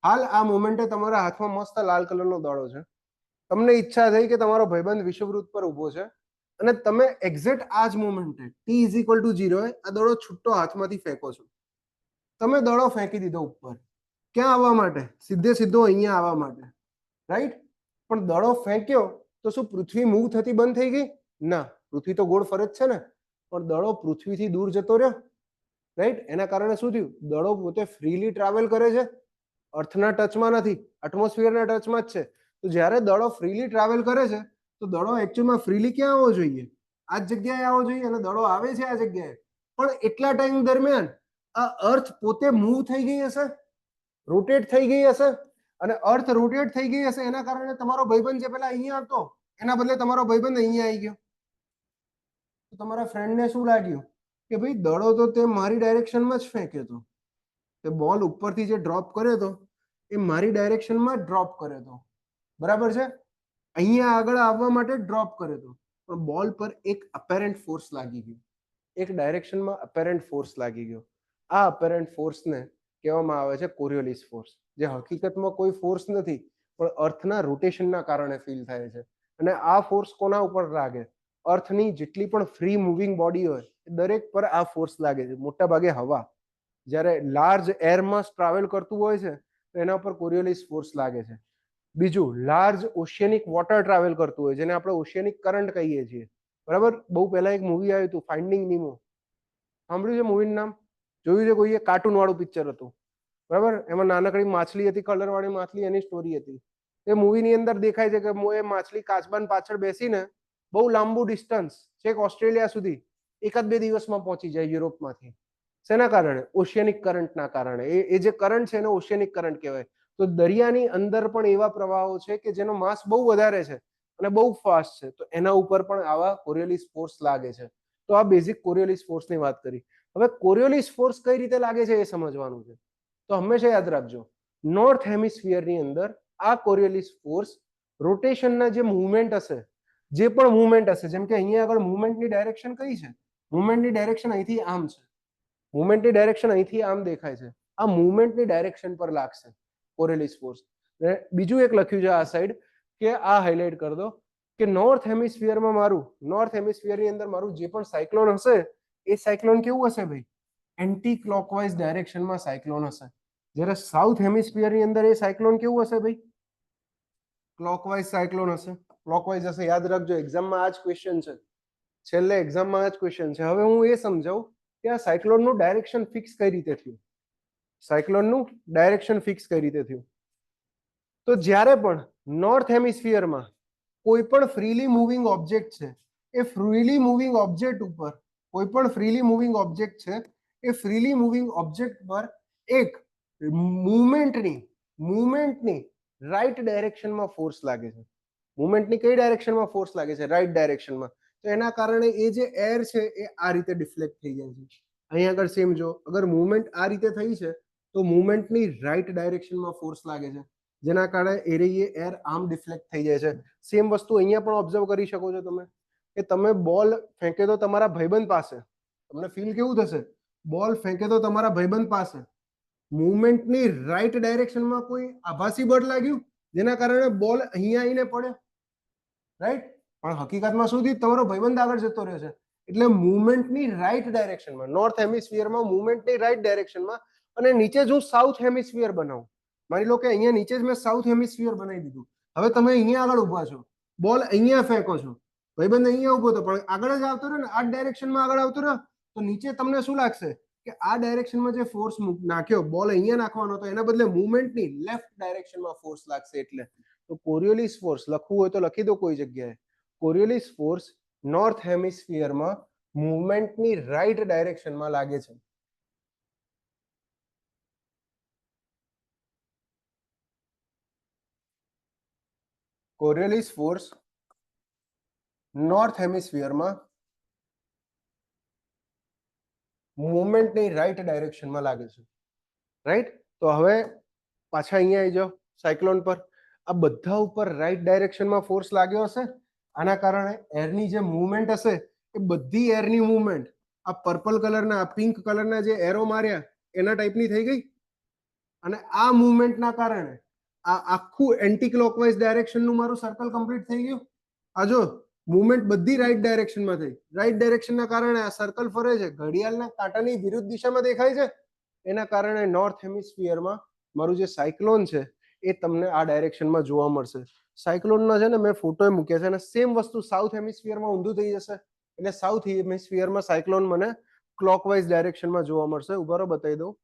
હાલ આ મોમેન્ટે તમારા હાથમાં મસ્ત લાલ કલરનો દડો છે, તમને ઈચ્છા થઈ કે તમારો ભાઈબંધ વિષુવવૃત્ત પર ઊભો છે, અને તમે એક્ઝેક્ટ આ જ મોમેન્ટે t = 0 આ દડો છૂટો હાથમાંથી ફેંકો છો. તમે દડો ફેંકી દીધો ઉપર, ક્યાં આવવા માટે? સીધે સીધો અહીંયા આવવા માટે, રાઈટ. પણ દડો ફેંક્યો તો શું પૃથ્વી મૂવ થતી બંધ થઈ ગઈ? ના, પૃથ્વી તો ગોળ ફરે જ છે ને, પણ દડો પૃથ્વીથી દૂર જતો રહ્યો, રાઈટ. એના કારણે શું થયું? દડો પોતે ફ્રીલી ટ્રાવેલ કરે છે, અર્થના ટચમાં નથી, એટમોસ્ફિયરના ટચમાં જ છે. તો જ્યારે દડો ફ્રીલી ટ્રાવેલ કરે છે તો દડો એકચ્યુઅલમાં ફ્રીલી ક્યાં આવવો જોઈએ? આ જ જગ્યાએ આવવો જોઈએ, અને દડો આવે છે આ જગ્યાએ. પણ એટલા ટાઈમ દરમિયાન આ અર્થ પોતે મૂવ થઈ ગઈ હશે, રોટેટ થઈ ગઈ હશે, અને અર્થ રોટેટ થઈ ગઈ હશે એના કારણે તમારો ભાઈબંધ જે પેલા અહીંયા હતો એના બદલે તમારો ભાઈબંધ અહીંયા આવી ગયો. તો તમારા ફ્રેન્ડને શું લાગ્યું કે ભાઈ દડો તો તે મારી ડાયરેક્શનમાં જ ફેંક્યો હતો, તે બોલ ઉપરથી જે ડ્રોપ કર્યો હતો એ મારી ડાયરેક્શનમાં જ ડ્રોપ કર્યો હતો, બરાબર છે, અહીંયા આગળ આવવા માટે ડ્રોપ કર્યો હતો, પણ બોલ પર એક અપેરન્ટ ફોર્સ લાગી ગયો, એક ડાયરેક્શનમાં અપેરન્ટ ફોર્સ લાગી ગયો. આ અપેરન્ટ ફોર્સને કહેવામાં આવે છે કોરિયોલિસ ફોર્સ, જે હકીકતમાં કોઈ ફોર્સ નથી પણ અર્થના રોટેશનના કારણે ફીલ થાય છે. અને આ ફોર્સ કોના ઉપર લાગે? અર્થની જેટલી પણ ફ્રી મૂવિંગ બોડી હોય દરેક પર આ ફોર્સ લાગે છે. મોટા ભાગે હવા જ્યારે લાર્જ એરમાં ટ્રાવેલ કરતું હોય છે તો એના ઉપર કોરિયોલિસ ફોર્સ લાગે છે. બીજું, લાર્જ ઓશિયનિક વોટર ટ્રાવેલ કરતું હોય જેને આપણે ઓશિયનિક કરંટ કહીએ છીએ, બરાબર. બહુ પહેલા એક મૂવી આવ્યું હતું ફાઇન્ડિંગ નીમો, સાંભળ્યું છે મૂવીનું નામ? જોયું છે કોઈએ? કાર્ટૂન વાળું પિક્ચર હતું, બરાબર. એમાં નાનકડી માછલી હતી, કલર વાળી માછલી, એની સ્ટોરી હતી. એ મૂવીની અંદર દેખાય છે કે એ માછલી કાચબાન પાછળ બેસીને બહુ લાંબુ ડિસ્ટન્સ છેક ઓસ્ટ્રેલિયા સુધી 1-2 દિવસમાં પહોંચી જાય યુરોપમાંથી. શેના કારણે? ઓશિયનિક કરંટના કારણે. એ જે કરંટ છે એને ઓશિયનિક કરંટ કહેવાય. તો દરિયાની અંદર પણ એવા પ્રવાહો છે કે જેનો માસ બહુ વધારે છે અને બહુ ફાસ્ટ છે, તો એના ઉપર પણ આવા કોરિયોલિસ ફોર્સ લાગે છે. તો આ બેઝિક કોરિયોલિસ ફોર્સની વાત કરી. હવે કોરિયોલિસ ફોર્સ કઈ રીતે લાગે છે એ સમજવાનું છે. તો હંમેશા યાદ રાખજો, નોર્થ હેમિસ્ફિયરની અંદર આ કોરિયોલિસ ફોર્સ રોટેશનના જે મૂવમેન્ટ હશે, જે પણ મૂવમેન્ટ હશે, જેમ કે અહીંયા આગળ મૂવમેન્ટની ડાયરેક્શન કઈ છે? મૂવમેન્ટની ડાયરેક્શન અહીંથી આમ છે, મૂવમેન્ટની ડાયરેક્શન અહીંથી આમ દેખાય છે. આ મૂવમેન્ટની ડાયરેક્શન પર લાગશે કોરિયોલિસ ફોર્સ. બીજું એક લખ્યું છે આ સાઈડ કે આ હાઇલાઇટ કરી દો કે નોર્થ હેમિસ્ફિયરમાં મારું, નોર્થ હેમિસ્ફિયરની અંદર મારું જે પણ સાયક્લોન હશે એ સાયક્લોન કેવું હશે ભાઈ? એન્ટી ક્લોકવાઇઝ ડાયરેક્શનમાં સાયક્લોન હશે. જ્યારે સાઉથ હેમિસ્ફિયરની અંદર એ સાયક્લોન કેવું હશે ભાઈ? ક્લોકવાઇઝ સાયક્લોન હશે, ક્લોકવાઇઝ હશે. યાદ રાખજો, એક્ઝામમાં આ જ ક્વેશ્ચન છે, છેલ્લે એક્ઝામમાં આ જ ક્વેશ્ચન છે. હવે હું એ સમજાવું કે આ સાયક્લોનનું ડાયરેક્શન ફિક્સ કઈ રીતે થયું, સાયક્લોનનું ડાયરેક્શન ફિક્સ કઈ રીતે થયું. તો જ્યારે પણ નોર્થ હેમિસ્ફિયરમાં કોઈ પણ ફ્રીલી મૂવિંગ ઓબ્જેક્ટ છે એ ફ્રીલી મૂવિંગ ઓબ્જેક્ટ ઉપર કોઈ પણ ફ્રીલી મૂવિંગ ઓબ્જેક્ટ છે એ ફ્રીલી મૂવિંગ ઓબ્જેક્ટ પર એક મૂવમેન્ટની રાઈટ ડાયરેક્શનમાં ફોર્સ લાગે છે. મૂવમેન્ટની કઈ ડાયરેક્શનમાં ફોર્સ લાગે છે? રાઈટ ડાયરેક્શનમાં. તો એના કારણે એ જે એર છે એ આ રીતે ડિફ્લેક્ટ થઈ જાય છે. અહીંયા આગળ સેમ જો, અગર મૂવમેન્ટ આ રીતે થઈ છે તો મૂવમેન્ટની રાઈટ ડાયરેક્શનમાં ફોર્સ લાગે છે, જેના કારણે એર આમ ડિફ્લેક્ટ થઈ જાય છે. સેમ વસ્તુ અહીંયા પણ ઓબ્ઝર્વ કરી શકો છો તમે, કે તમે બોલ ફેંકે તો તમારા ભાઈબંધ પાસે, તમને ફીલ કેવું થશે? બોલ ફેંકે તો તમારા ભાઈબંધ પાસે મૂવમેન્ટની રાઈટ ડાયરેક્શનમાં કોઈ આભાસી બળ લાગ્યું, જેના કારણે બોલ અહીંયા આવીને પડે, રાઈટ? પણ હકીકતમાં શું થયું? તમારો ભાઈબંધ આગળ જતો રહ્યો છે. એટલે મૂવમેન્ટની રાઈટ ડાયરેક્શનમાં, નોર્થ હેમિસ્ફિયરમાં મૂવમેન્ટની રાઈટ ડાયરેક્શનમાં, અને નીચે જો સાઉથ હેમિસ્ફિયર બનાવું, માની લો કે અહીંયા નીચે જ મેં સાઉથ હેમિસ્ફિયર બનાવી દીધું. હવે તમે અહીંયા આગળ ઊભા છો, બોલ અહીંયા ફેંકો છો, ભાઈબંધ અહીંયા ઊભો હતો પણ આગળ જ આવતો રહ્યો ને, આ ડાયરેક્શનમાં આગળ આવતો રહ્યો, તો નીચે તમને શું લાગશે કે આ ડાયરેક્શનમાં જે ફોર્સ નાખ્યો, બોલ અહીંયા નાખવાનો હતો, એના બદલે મૂવમેન્ટની લેફ્ટ ડાયરેક્શનમાં ફોર્સ લાગશે. એટલે તો કોરિયોલિસ ફોર્સ લખવું હોય તો લખી દો કોઈ જગ્યાએ. કોરિયોલિસ ફોર્સ નોર્થ હેમિસ્ફિયરમાં મૂવમેન્ટની રાઈટ ડાયરેક્શનમાં લાગે છે. કોરિયોલિસ ફોર્સ નોર્થ હેમિસ્ફિયરમાં મૂવમેન્ટની રાઈટ ડાયરેક્શનમાં લાગે છે, રાઈટ? તો હવે પાછા અહીંયા આવી જાઓ સાયક્લોન પર. આ બધા ઉપર રાઈટ ડાયરેક્શનમાં ફોર્સ લાગ્યો હશે, આના કારણે એરની જે મૂવમેન્ટ હશે એ બધી એરની મૂવમેન્ટ આ પર્પલ કલરના, પિંક કલરના જે એરો માર્યા એના ટાઈપની થઈ ગઈ, અને આ મૂવમેન્ટના કારણે આ આખું એન્ટી ક્લોકવાઇઝ ડાયરેક્શનનું મારું સર્કલ કમ્પ્લીટ થઈ ગયું. આ જો મૂવમેન્ટ બધી રાઈટ ડાયરેક્શનમાં થઈ, રાઈટ ડાયરેક્શનના કારણે આ સર્કલ ફરે છે, ઘડિયાળના કાંટાની વિરુદ્ધ દિશામાં દેખાય છે. એના કારણે નોર્થ હેમિસ્ફિયરમાં મારું જે સાયક્લોન છે એ તમને આ ડાયરેક્શનમાં જોવા મળશે. સાયક્લોનના છે ને મેં ફોટો મૂક્યા છે, અને સેમ વસ્તુ સાઉથ હેમિસ્ફિયરમાં ઊંધું થઈ જશે. એટલે સાઉથ હેમિસ્ફિયરમાં સાયક્લોન મને ક્લોકવાઇઝ ડાયરેક્શનમાં જોવા મળશે. ઉભારો બતાવી દઉં.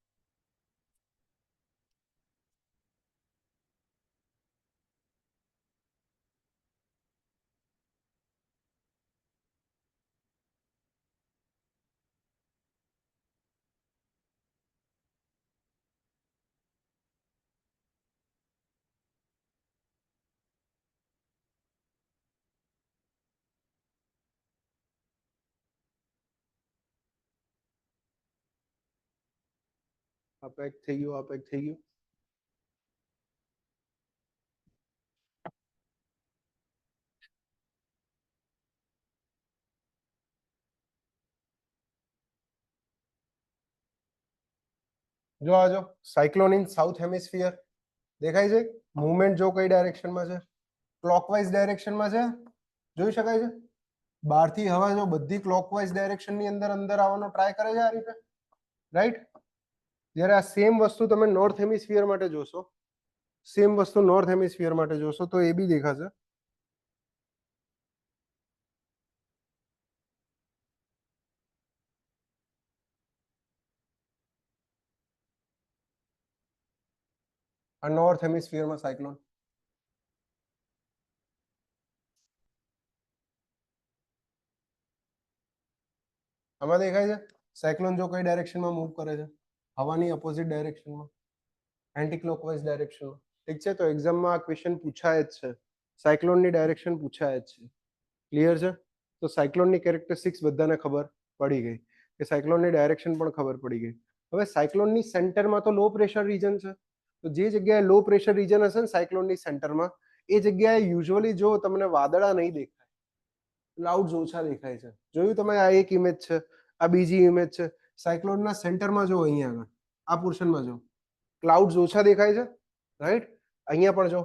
આ પેક થઈ ગયું, આ પેક થઈ ગયું. જો આ જો સાયક્લોન ઇન સાઉથ હેમિસ્ફિયર દેખાય છે. મૂવમેન્ટ જો કઈ ડાયરેક્શનમાં છે? ક્લોકવાઇઝ ડાયરેક્શનમાં છે, જોઈ શકાય છે. બહારથી હવા જો બધી ક્લોકવાઇઝ ડાયરેક્શનની અંદર આવવાનો ટ્રાય કરે છે આ રીતે, રાઈટ? જ્યારે આ સેમ વસ્તુ તમે નોર્થ હેમિસ્ફિયર માટે જોશો, સેમ વસ્તુ નોર્થ હેમિસ્ફિયર માટે જોશો તો એ બી દેખાશે. આ નોર્થ હેમિસ્ફિયરમાં સાયક્લોન, આમાં દેખાય છે. સાયક્લોન જો કઈ ડાયરેક્શનમાં મૂવ કરે છે? હવાની અપોઝિટ ડાયરેક્શનમાં, એન્ટી ક્લોકવાઇઝ ડાયરેક્શનમાં. ઠીક છે, તો એક્ઝામમાં આ ક્વેશ્ચન પૂછાય જ છે, સાયક્લોનની ડાયરેક્શન પૂછાય જ છે. ક્લિયર છે? તો સાયક્લોનની કેરેક્ટરિસ્ટિક્સ બધાને ખબર પડી ગઈ, કે સાયક્લોનની ડાયરેક્શન પણ ખબર પડી ગઈ. હવે સાયક્લોનની સેન્ટરમાં તો લો પ્રેશર રીજન છે, તો જે જગ્યાએ લો પ્રેશર રીજન હશે ને સાયક્લોનની સેન્ટરમાં, એ જગ્યાએ યુઝ્યુઅલી જો તમને વાદળા નહીં દેખાય, ક્લાઉડ્સ ઓછા દેખાય છે. જોયું તમે? આ એક ઇમેજ છે, આ બીજી ઇમેજ છે. સાયક્લોનના સેન્ટરમાં જો, અહીંયા આગળ આ પોર્શનમાં જો ક્લાઉડ્સ ઓછા દેખાય છે, રાઈટ? અહીંયા પણ જો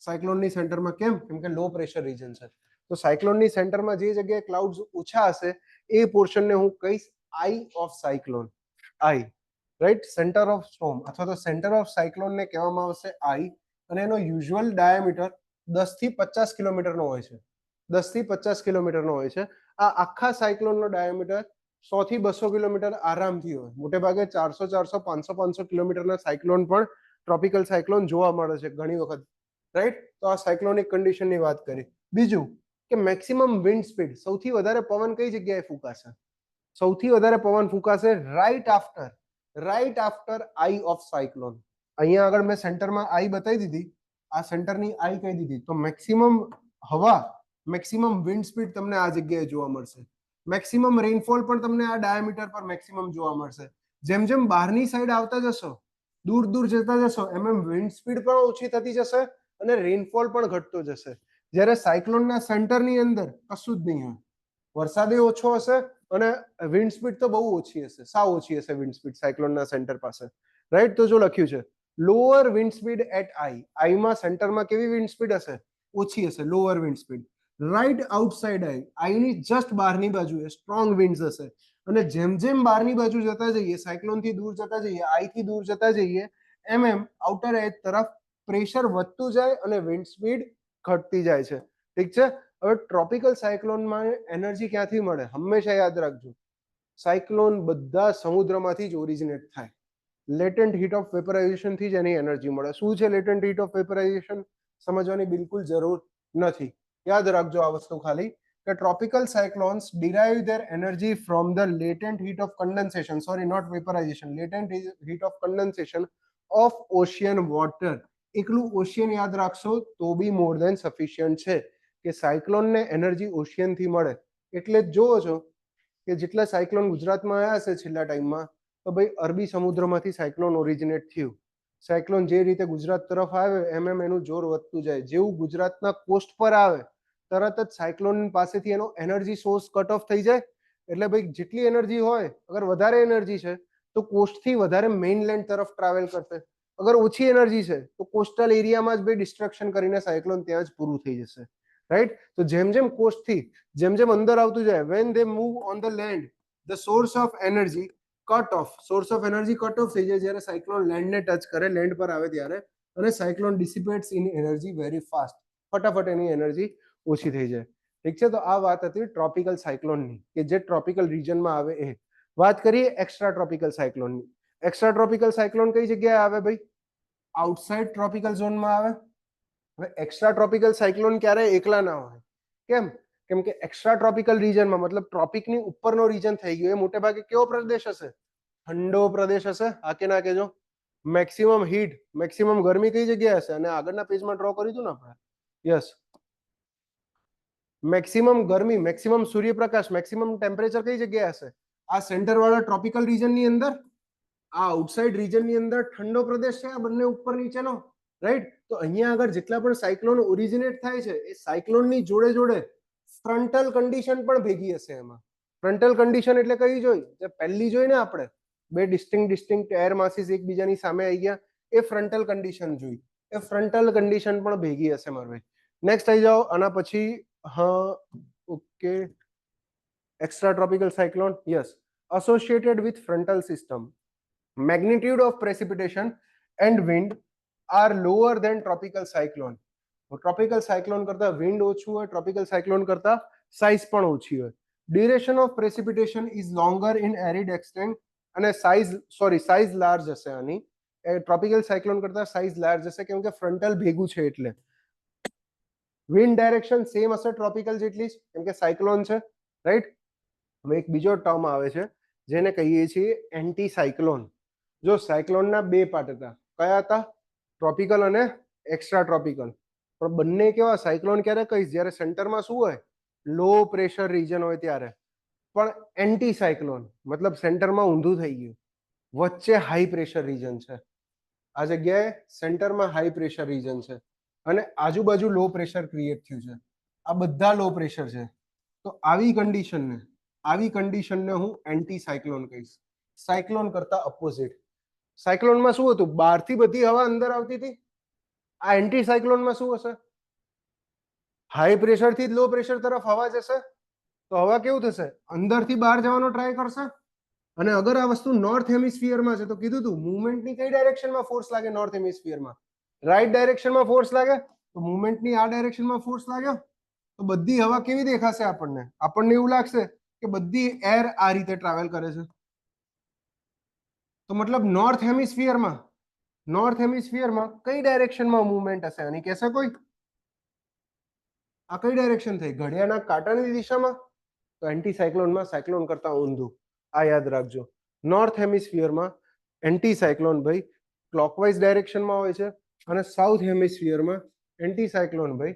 સાયક્લોનની સેન્ટરમાં, કેમ? કેમ કે લો પ્રેશર રીજન છે. તો સાયક્લોનની સેન્ટરમાં જે જગ્યાએ ક્લાઉડ્સ ઓછા હશે એ પોર્શનને હું કહીશ eye of cyclone. Eye, right? Centre of storm અથવા તો સેન્ટર ઓફ સાયક્લોનને કહેવામાં આવશે આઈ, અને એનો યુઝ્યુઅલ ડાયામીટર 10 થી 50 કિલોમીટરનો હોય છે. 10 થી 50 કિલોમીટરનો હોય છે. આ આખા સાયક્લોનનો ડાયામીટર 100 થી 200 કિલોમીટર આરામથી હોય. મોટે ભાગે 400 500 કિલોમીટરના સાયક્લોન પણ, ટ્રોપિકલ સાયક્લોન જોવા મળે છે ઘણી વખત, રાઈટ? તો આ સાયક્લોનિક કન્ડિશનની વાત કરી. બીજું કે મેક્સિમમ વિન્ડ સ્પીડ, સૌથી વધારે પવન કઈ જગ્યાએ ફૂંકાશે? સૌથી વધારે પવન ફૂંકાશે right after eye of cyclone. અહીંયા આગળ મેં સેન્ટરમાં આઈ બતાવી દીધી, આ સેન્ટરની આઈ કહી દીધી, તો મેક્સિમમ હવા, મેક્સિમમ વિન્ડ સ્પીડ તમને આ જગ્યાએ જોવા મળશે. મેક્સિમમ રેનફોલ પણ તમને આ ડાયામીટર પર મેક્સિમમ જોવા મળશે. જેમ જેમ બહારની સાઈડ આવતા જશો, દૂર દૂર જતા જશો, એમ વિન્ડ સ્પીડ પણ ઓછી થતી જશે અને રેનફોલ પણ ઘટતો જશે. જ્યારે સાયક્લોનના સેન્ટરની અંદર કશું જ નહીં હોય, વરસાદ ઓછો હશે અને વિન્ડ સ્પીડ તો બહુ ઓછી હશે, સાવ ઓછી હશે વિન્ડ સ્પીડ સાયક્લોનના સેન્ટર પાસે, રાઈટ. તો જો લખ્યું છે લોઅર વિન્ડ સ્પીડ એટ આઈમાં સેન્ટરમાં કેવી વિન્ડ સ્પીડ હશે? ઓછી હશે, lower wind speed. Right outside આઈની જસ્ટ બહારની બાજુએ સ્ટ્રોંગ વિન્ડ્સ હશે. અને જેમ જેમ બહારની બાજુ જતા જઈએ, સાયક્લોનથી દૂર જતા જઈએ, આઈથી દૂર જતા જઈએ, એમ આઉટર એજ તરફ પ્રેશર વધતું જાય અને વિન્ડ સ્પીડ ઘટતી જાય છે. ઠીક છે. હવે ટ્રોપિકલ સાયક્લોનમાં એનર્જી ક્યાંથી મળે? હંમેશા યાદ રાખજો, સાયક્લોન બધા સમુદ્રમાંથી જ ઓરિજિનેટ થાય. લેટેન્ટ હીટ ઓફ વેપરાઇઝેશન થી જ એની એનર્જી મળે. શું છે લેટેન્ટ હીટ ઓફ વેપરાઇઝેશન? સમજવાની બિલકુલ જરૂર નથી, યાદ રાખજો આ વસ્તુ ખાલી, કે tropical cyclones derive their energy from the latent heat of condensation, sorry not vaporization, latent heat of condensation of ocean water. એકલું ઓશિયન યાદ રાખશો તો બી મોર દેન સફિશિયન્ટ છે કે સાયક્લોનને એનર્જી ઓશિયનથી મળે. એટલે જ જોવો છો કે જેટલા સાયક્લોન ગુજરાતમાં આવ્યા છે છેલ્લા ટાઈમમાં, તો ભાઈ અરબી સમુદ્રમાંથી સાયક્લોન ઓરિજિનેટ થયું. સાયક્લોન જે રીતે ગુજરાત તરફ આવે એમ એનું જોર વધતું જાય. જેવું ગુજરાતના કોસ્ટ પર આવે તરત જ સાયક્લોન પાસેથી એનો એનર્જી સોર્સ કટ ઓફ થઈ જાય. એટલે ભાઈ જેટલી એનર્જી હોય, અગર વધારે એનર્જી છે તો કોસ્ટથી વધારે મેઇનલેન્ડ તરફ ટ્રાવેલ કરશે. અગર ઓછી એનર્જી છે તો કોસ્ટલ એરિયામાં જ ભાઈ ડિસ્ટ્રક્શન કરીને સાયક્લોન ત્યાં જ પૂરું થઈ જશે, રાઈટ. તો જેમ જેમ કોસ્ટથી જેમ જેમ અંદર આવતું જાય, when they move on the land, the source of energy cut off, source of energy cut off થઈ જાય જ્યારે સાયક્લોન લેન્ડને ટચ કરે, લેન્ડ પર આવે ત્યારે, અને cyclone dissipates in energy very fast, ફટાફટ એની એનર્જી ઓછી થઈ જાય. ઠીક છે. તો આ વાત હતી ટ્રોપિકલ સાયક્લોનની, કે જે ટ્રોપિકલ રીજનમાં આવે એ. વાત કરીએ એક્સ્ટ્રા ટ્રોપિકલ સાયક્લોનની. એક્સ્ટ્રા ટ્રોપિકલ સાયક્લોન કઈ જગ્યાએ આવે ભાઈ? આઉટસાઇડ ટ્રોપિકલ ઝોનમાં આવે. હવે એક્સ્ટ્રા ટ્રોપિકલ સાયક્લોન ક્યારે એકલા ના હોય? કેમ? કેમ કે એક્સ્ટ્રા ટ્રોપિકલ રીજનમાં મતલબ ટ્રોપિકની ઉપરનો રીજન થઈ ગયો, એ મોટે ભાગે કેવો પ્રદેશ હશે? ઠંડો પ્રદેશ હશે. આ કે ના કેજો? મેક્સિમમ હીટ, મેક્સિમમ ગરમી કઈ જગ્યાએ હશે? અને આગળના પેજમાં ડ્રો કર્યું હતું ને આપણે, યસ, મેક્સિમમ ગરમી, મેક્સિમમ સૂર્યપ્રકાશ, મેક્સિમમ ટેમ્પરેચર કઈ જગ્યાએ હશે? આ સેન્ટર વાળા ટ્રોપિકલ રીજનની અંદર. આ આઉટસાઇડ રીજનની અંદર ઠંડો પ્રદેશ છે, આ બંને ઉપર નીચેનો, રાઈટ. તો અહીંયા આગળ જેટલા પણ સાયક્લોન ઓરિજિનેટ થાય છે એ સાયક્લોનની જોડે જોડે ફ્રન્ટલ કન્ડિશન પણ ભેગી હશે એમાં. ફ્રન્ટલ કન્ડિશન એટલે કઈ જોઈ? જે પહેલી જોઈ ને આપણે, બે ડિસ્ટિંક્ટ એર માસીસ એકબીજાની સામે આવી ગયા, એ ફ્રન્ટલ કન્ડિશન જોઈ. એ ફ્રન્ટલ કન્ડિશન પણ ભેગી હશે મારા ભાઈ. નેક્સ્ટ આવી જાઓ આના પછી. હા, okay. Extra tropical cyclone, yes, associated with frontal system, magnitude of precipitation and wind are lower than tropical cyclone. Tropical cyclone કરતા વિન્ડ ઓછું હોય, ટ્રોપિકલ સાયક્લોન કરતા સાઇઝ પણ ઓછી હોય. Duration of precipitation is longer in arid extent, અને size large હશે આની. ટ્રોપિકલ સાયક્લોન કરતા સાઇઝ લાર્જ હશે કેમ કે ફ્રન્ટલ ભેગું છે એટલે. વિન્ડ ડાયરેક્શન સેમ હશે ટ્રોપિકલ જેટલી જ, કેમ કે સાયક્લોન છે, રાઈટ. હવે એક બીજો ટર્મ આવે છે જેને કહીએ છીએ એન્ટી સાયક્લોન. જો સાયક્લોનના બે પાર્ટ હતા, કયા હતા? ટ્રોપિકલ અને એક્સ્ટ્રા ટ્રોપિકલ. પણ બંને કેવા? સાયક્લોન ક્યારે કહીશ? જ્યારે સેન્ટરમાં શું હોય? લો પ્રેશર રીજન હોય ત્યારે. પણ એન્ટી સાયક્લોન મતલબ સેન્ટરમાં ઊંધું થઈ ગયું, વચ્ચે હાઈ પ્રેશર રીજન છે. આ જગ્યાએ સેન્ટરમાં હાઈ પ્રેશર રીજન છે અને આજુબાજુ લો પ્રેશર ક્રિએટ થયું છે. આ બધા લો પ્રેશર છે. તો આવી કન્ડિશનને હું એન્ટી સાયક્લોન કહીશ. સાયક્લોન કરતા અપોઝિટ. સાયક્લોનમાં શું હતું? બહારથી બધી હવા અંદર આવતી હતી. આ એન્ટી સાયક્લોનમાં શું હશે? હાઈ પ્રેશરથી લો પ્રેશર તરફ હવા જશે, તો હવા કેવું થશે? અંદરથી બહાર જવાનો ટ્રાય કરશે. અને અગર આ વસ્તુ નોર્થ હેમિસ્ફિયરમાં છે તો કીધું તું મુવમેન્ટની કઈ ડાયરેક્શનમાં ફોર્સ લાગે? નોર્થ હેમિસ્ફિયરમાં રાઈટ ડાયરેક્શનમાં ફોર્સ લાગે. તો મુવમેન્ટની આ ડાયરેક્શનમાં ફોર્સ લાગ્યો તો બધી હવા કેવી દેખાશે આપણને? આપણને એવું લાગશે કે બધી એર આ રીતે ટ્રાવેલ કરે છે. તો મતલબ નોર્થ હેમિસ્ફિયરમાં કઈ ડાયરેક્શનમાં મુવમેન્ટ હશે આની? કહેશે કોઈ? આ કઈ ડાયરેક્શન થઈ? ઘડિયાળના કાંટાની દિશામાં. તો એન્ટી સાયક્લોનમાં સાયક્લોન કરતા ઊંધું. આ યાદ રાખજો. નોર્થ હેમિસ્ફિયરમાં એન્ટી સાયક્લોન ભાઈ ક્લોકવાઇઝ ડાયરેક્શનમાં હોય છે અને સાઉથ હેમિસ્ફિયરમાં એન્ટી સાયક્લોન ભાઈ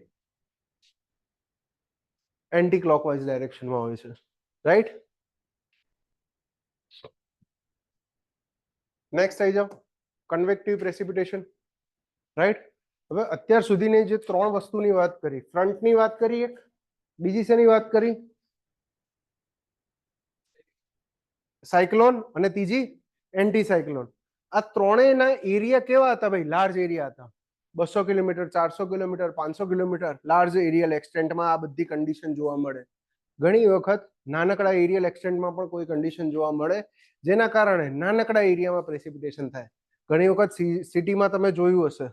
એન્ટી ક્લોકવાઇઝ ડાયરેક્શનમાં હોય છે. રાઈટ. નેક્સ્ટ આવી જાઓ, કન્વેક્ટિવ પ્રેસિપિટેશન. રાઈટ. હવે અત્યાર સુધીની જે ત્રણ વસ્તુની વાત કરી, ફ્રન્ટની વાત કરી, એક બીજી શેની વાત કરી, સાયક્લોન, અને ત્રીજી એન્ટી સાયક્લોન. આ ત્રણેયના એરિયા કેવા હતા ભાઈ? લાર્જ એરિયા હતા. 200 kilometre, 400 kilometre, 500 kilometre, large aerial એક્સટેન્ટમાં આ બધી કન્ડિશન જોવા મળે. ઘણી વખત નાનકડા એરિયલ એક્સટેન્ટમાં પણ કોઈ કન્ડિશન જોવા મળે, જેના કારણે નાનકડા એરિયામાં પ્રેસિપિટેશન થાય. ઘણી વખત સિટીમાં તમે જોયું હશે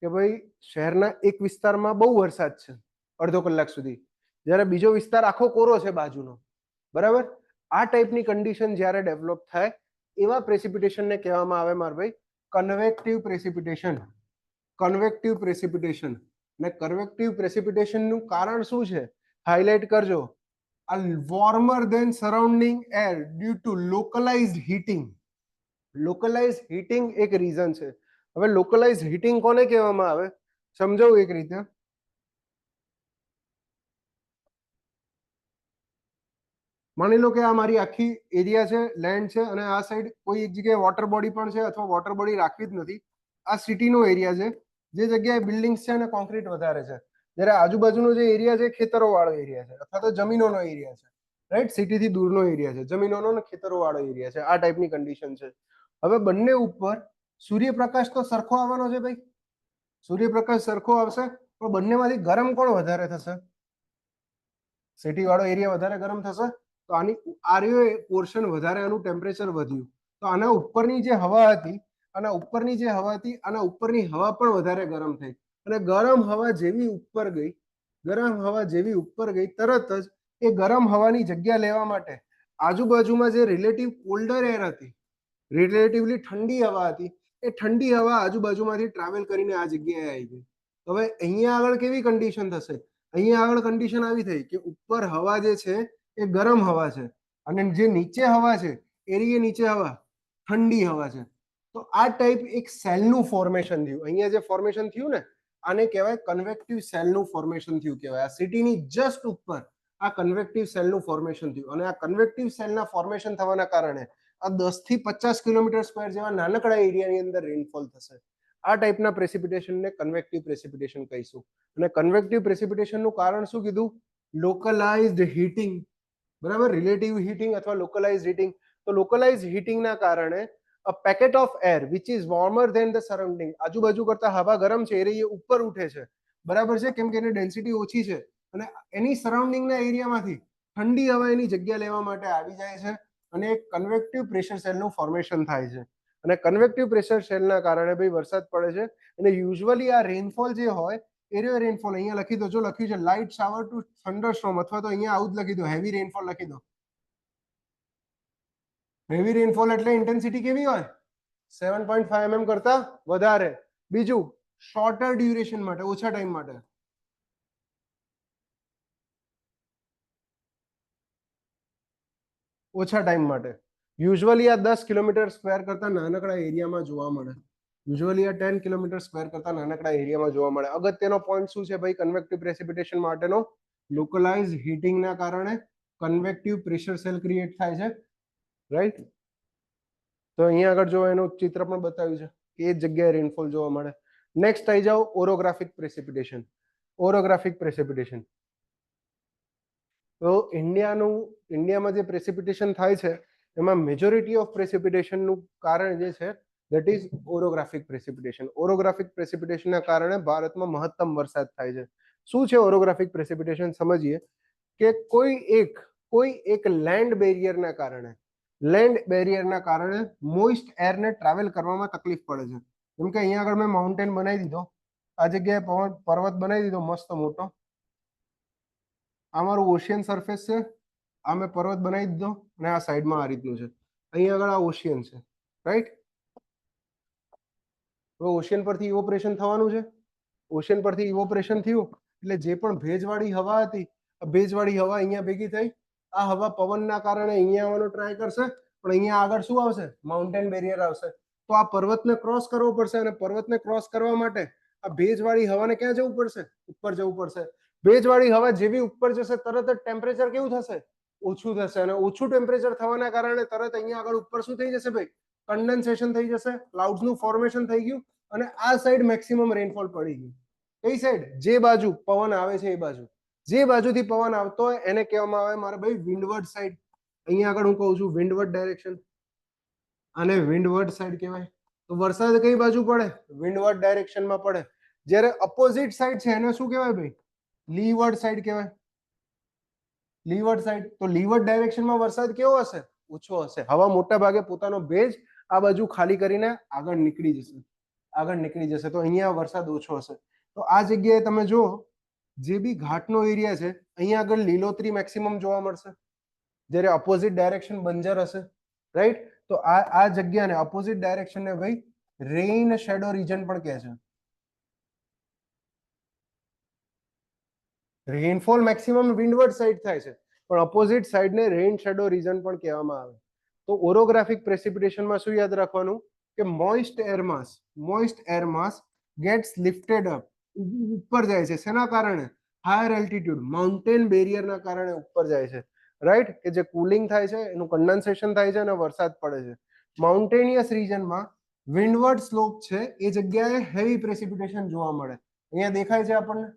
કે ભાઈ શહેરના એક વિસ્તારમાં બહુ વરસાદ છે અડધો કલાક સુધી, જ્યારે બીજો વિસ્તાર આખો કોરો છે બાજુનો. બરાબર. આ ટાઈપની કન્ડિશન જ્યારે ડેવલપ થાય એવા પ્રેસિપિટેશનને કહેવામાં આવે મારા ભાઈ કન્વેક્ટિવ પ્રેસિપિટેશન. Convective precipitation. ને કન્વેક્ટિવ પ્રેસિપિટેશનનું કારણ શું છે? હાઇલાઇટ કરજો. a warmer than surrounding air due to localized heating. localized heating એક રીઝન છે. હવે localized heating કોને કહેવામાં આવે સમજાવું એક રીતે. માની લો કે આ મારી આખી એરિયા છે, લેન્ડ છે, અને આ સાઈડ કોઈ એક જગ્યાએ વોટર બોડી પણ છે અથવા વોટર બોડી રાખવી જ નથી. આ સિટીનો એરિયા છે, જે જગ્યાએ બિલ્ડિંગ્સ છે અને કોન્ક્રીટ વધારે છે, જ્યારે આજુબાજુનો જે એરિયા છે ખેતરો વાળો એરિયા છે અથવા તો જમીનોનો એરિયા છે. રાઈટ. સિટીથી દૂરનો એરિયા છે, જમીનોનો અને ખેતરો વાળો એરિયા છે. આ ટાઈપની કન્ડિશન છે. હવે બંને ઉપર સૂર્યપ્રકાશ તો સરખો આવવાનો છે ભાઈ. સૂર્યપ્રકાશ સરખો આવશે, પણ બંનેમાંથી ગરમ કોણ વધારે થશે? સિટી વાળો એરિયા વધારે ગરમ થશે. તો આની આર્યો પોર્શન વધારે, આનું ટેમ્પરેચર વધ્યું. તો આના ઉપરની જે હવા હતી, આના ઉપરની જે હવા હતી, આના ઉપરની હવા પણ વધારે ગરમ થઈ, અને ગરમ હવા જેવી ઉપર ગઈ, ગરમ હવા જેવી ઉપર ગઈ, તરત જ એ ગરમ હવાની જગ્યા લેવા માટે આજુબાજુમાં જે રિલેટિવ કોલ્ડર એર હતી, રિલેટિવલી ઠંડી હવા હતી, એ ઠંડી હવા આજુબાજુમાંથી ટ્રાવેલ કરીને આ જગ્યાએ આવી ગઈ. હવે અહીંયા આગળ કેવી કન્ડિશન થશે? અહીંયા આગળ કન્ડિશન આવી થઈ કે ઉપર હવા જે છે એ ગરમ હવા છે, અને જે નીચે હવા છે એરિયે નીચે હવા ઠંડી હવા છે. તો આ ટાઈપ એક સેલનું ફોર્મેશન થયું. અહીંયા જે ફોર્મેશન થયું ને, આને કહેવાય કન્વેક્ટિવ સેલનું ફોર્મેશન થયું કહેવાય. આ સિટીની જસ્ટ ઉપર આ કન્વેક્ટિવ સેલનું ફોર્મેશન થયું, અને આ કન્વેક્ટિવ સેલના ફોર્મેશન થવાના કારણે આ 10 થી 50 કિલોમીટર સ્ક્વેર જેવા નાનકડા એરિયાની અંદર રેનફોલ થશે. આ ટાઈપના પ્રેસિપિટેશનને કન્વેક્ટિવ પ્રેસિપિટેશન કહીશું. અને કન્વેક્ટિવ પ્રેસિપિટેશનનું કારણ શું કીધું? લોકલાઇઝ્ડ હીટિંગ. બરાબર. રિલેટિવ હીટિંગ અથવા લોકલાઇઝ હીટિંગ. તો લોકલાઇઝ હીટિંગના કારણે a packet of air which is warmer than the surrounding, આજુબાજુ કરતા હવા ગરમ છે એ ઉપર ઉઠે છે. બરાબર છે, કેમ કે એની ડેન્સિટી ઓછી છે, અને એની સરાઉન્ડિંગના એરિયામાંથી ઠંડી હવા એની જગ્યા લેવા માટે આવી જાય છે, અને એક કન્વેક્ટિવ પ્રેશર સેલનું ફોર્મેશન થાય છે. અને કન્વેક્ટિવ પ્રેશર સેલના કારણે ભાઈ વરસાદ પડે છે. અને યુઝ્યુઅલી આ રેનફોલ જે હોય એરિયો રેનફોલ અહીંયા લખી દો, જો લખ્યું છે લાઇટ શાવર ટુ થંડરસ્ટોર્મ, અથવા તો અહીંયા આવું જ લખી દો હેવી રેનફોલ લખી દો. હેવી રેનફોલ એટલે ઇન્ટેન્સિટી કેવી હોય? 7.5 mm કરતા વધારે. બીજું શોર્ટર ડ્યુરેશન માટે, ઓછા ટાઈમ માટે. ઓછા ટાઈમ માટે. યુઝ્યુઅલી આ 10 કિલોમીટર સ્ક્વેર કરતા નાનકડા એરિયામાં જોવા મળે. યુઝ્યુઅલી આ 10 કિલોમીટર સ્ક્વેર કરતા નાનકડા એરિયામાં જોવા મળે. અગત્યનો પોઈન્ટ શું છે ભાઈ કન્વેક્ટિવ પ્રેસિપિટેશન માટેનો? લોકલાઇઝ હીટિંગના કારણે કન્વેક્ટિવ પ્રેશર સેલ ક્રિએટ થાય છે. રાઈટ. તો અહીંયા આગળ જો એનું ચિત્ર પણ બતાવ્યું છે કે એ જગ્યાએ રેનફોલ જોવા મળે. નેક્સ્ટ આવી જાઓ ઓરોગ્રાફિક પ્રેસિપિટેશન. ઓરોગ્રાફિક પ્રેસિપિટેશન. તો ઇન્ડિયામાં જે પ્રેસિપિટેશન થાય છે એમાં મેજોરિટી ઓફ પ્રેસિપિટેશનનું કારણ જે છે દેટ ઇઝ ઓરોગ્રાફિક પ્રેસિપિટેશન. ઓરોગ્રાફિક પ્રેસિપિટેશનના કારણે ભારતમાં મહત્તમ વરસાદ થાય છે. શું છે ઓરોગ્રાફિક પ્રેસિપિટેશન? સમજીએ કે કોઈ એક લેન્ડ બેરિયરના કારણે મોઇસ્ટ એરને ટ્રાવેલ કરવામાં તકલીફ પડે છે. જેમ કે અહીંયા આગળ મેં માઉન્ટેન બનાવી દીધો, આ જગ્યાએ પર્વત બનાવી દીધો મસ્ત મોટો. આ મારું ઓશિયન સરફેસ છે, આ મેં પર્વત બનાવી દીધો, અને આ સાઈડમાં આ રીતનું છે. અહીંયા આગળ આ ઓશિયન છે. રાઈટ. હવે ઓશિયન પરથી ઇવોપરેશન થવાનું છે. ઓશિયન પરથી ઇવોપરેશન થયું એટલે જે પણ ભેજવાળી હવા હતી, ભેજવાળી હવા અહીંયા ભેગી થઈ, આ હવા પવનના કારણે અહીંયા આવવાનો ટ્રાય કરશે, પણ અહીંયા આગળ શું આવશે? માઉન્ટેન બેરિયર આવશે. તો આ પર્વતને ક્રોસ કરવો પડશે, અને પર્વતને ક્રોસ કરવા માટે આ ભેજવાળી હવાને ક્યાં જવું પડશે? ઉપર જવું પડશે. ભેજવાળી હવા જેવી ઉપર જશે તરત જ ટેમ્પરેચર કેવું થશે? ઓછું થશે. અને ઓછું ટેમ્પરેચર થવાના કારણે તરત અહીંયા આગળ ઉપર શું થઈ જશે ભાઈ? કન્ડેન્સેશન થઈ જશે, ક્લાઉડ્સનું ફોર્મેશન થઈ ગયું, અને આ સાઈડ મેક્સિમમ રેનફોલ પડી ગયું. કઈ સાઈડ? જે બાજુ પવન આવે છે એ બાજુ. જે બાજુથી પવન આવતો હોય એને કહેવામાં આવે મારા ભાઈ વિન્ડવર્ડ સાઈડ. અહીંયા આગળ હું કહું છું વિન્ડવર્ડ ડાયરેક્શન, અને વિન્ડવર્ડ સાઈડ કહેવાય. તો વરસાદ કઈ બાજુ પડે? વિન્ડવર્ડ ડાયરેક્શનમાં પડે. જ્યારે અપોઝિટ સાઈડ છે એને શું કહેવાય ભાઈ? લીવર્ડ સાઈડ કહેવાય. લીવર્ડ સાઈડ. તો લીવર્ડ ડાયરેક્શનમાં વરસાદ કેવો હશે? ઓછો હશે. હવા મોટા ભાગે પોતાનો ભેજ આ બાજુ ખાલી કરીને આગળ નીકળી જશે, આગળ નીકળી જશે. તો અહીંયા વરસાદ ઓછો હશે. તો આ જગ્યાએ તમે જુઓ, જે બી ઘાટનો એરિયા છે અહીંયા આગળ લીલોતરી મેક્સિમમ જોવા મળશે, જ્યારે અપોઝિટ ડાયરેક્શન બંજર હશે, રાઈટ? તો આ જગ્યાને અપોઝિટ ડાયરેક્શનને ભાઈ રેઇન શેડો રીજન પણ કહે છે. રેનફોલ મેક્સિમમ વિન્ડવર્ડ સાઈડ થાય છે, પણ અપોઝિટ સાઈડને રેઇન શેડો રીજન પણ કહેવામાં આવે. તો ઓરોગ્રાફિક પ્રેસિપિટેશનમાં શું યાદ રાખવાનું? કે moist air mass gets lifted up, ઉપર જાય છે. શેના કારણે? હાયર એલ્ટિટ્યુડ, માઉન્ટેન બેરિયરના કારણે ઉપર જાય છે, રાઈટ? કે જે કુલિંગ થાય છે એનું કન્ડેન્સેશન થાય છે અને વરસાદ પડે છે. માઉન્ટેનિયસ રીજનમાં વિન્ડવર્ડ સ્લોપ છે એ જગ્યાએ હેવી પ્રેસિપિટેશન જોવા મળે. અહીંયા દેખાય છે આપણને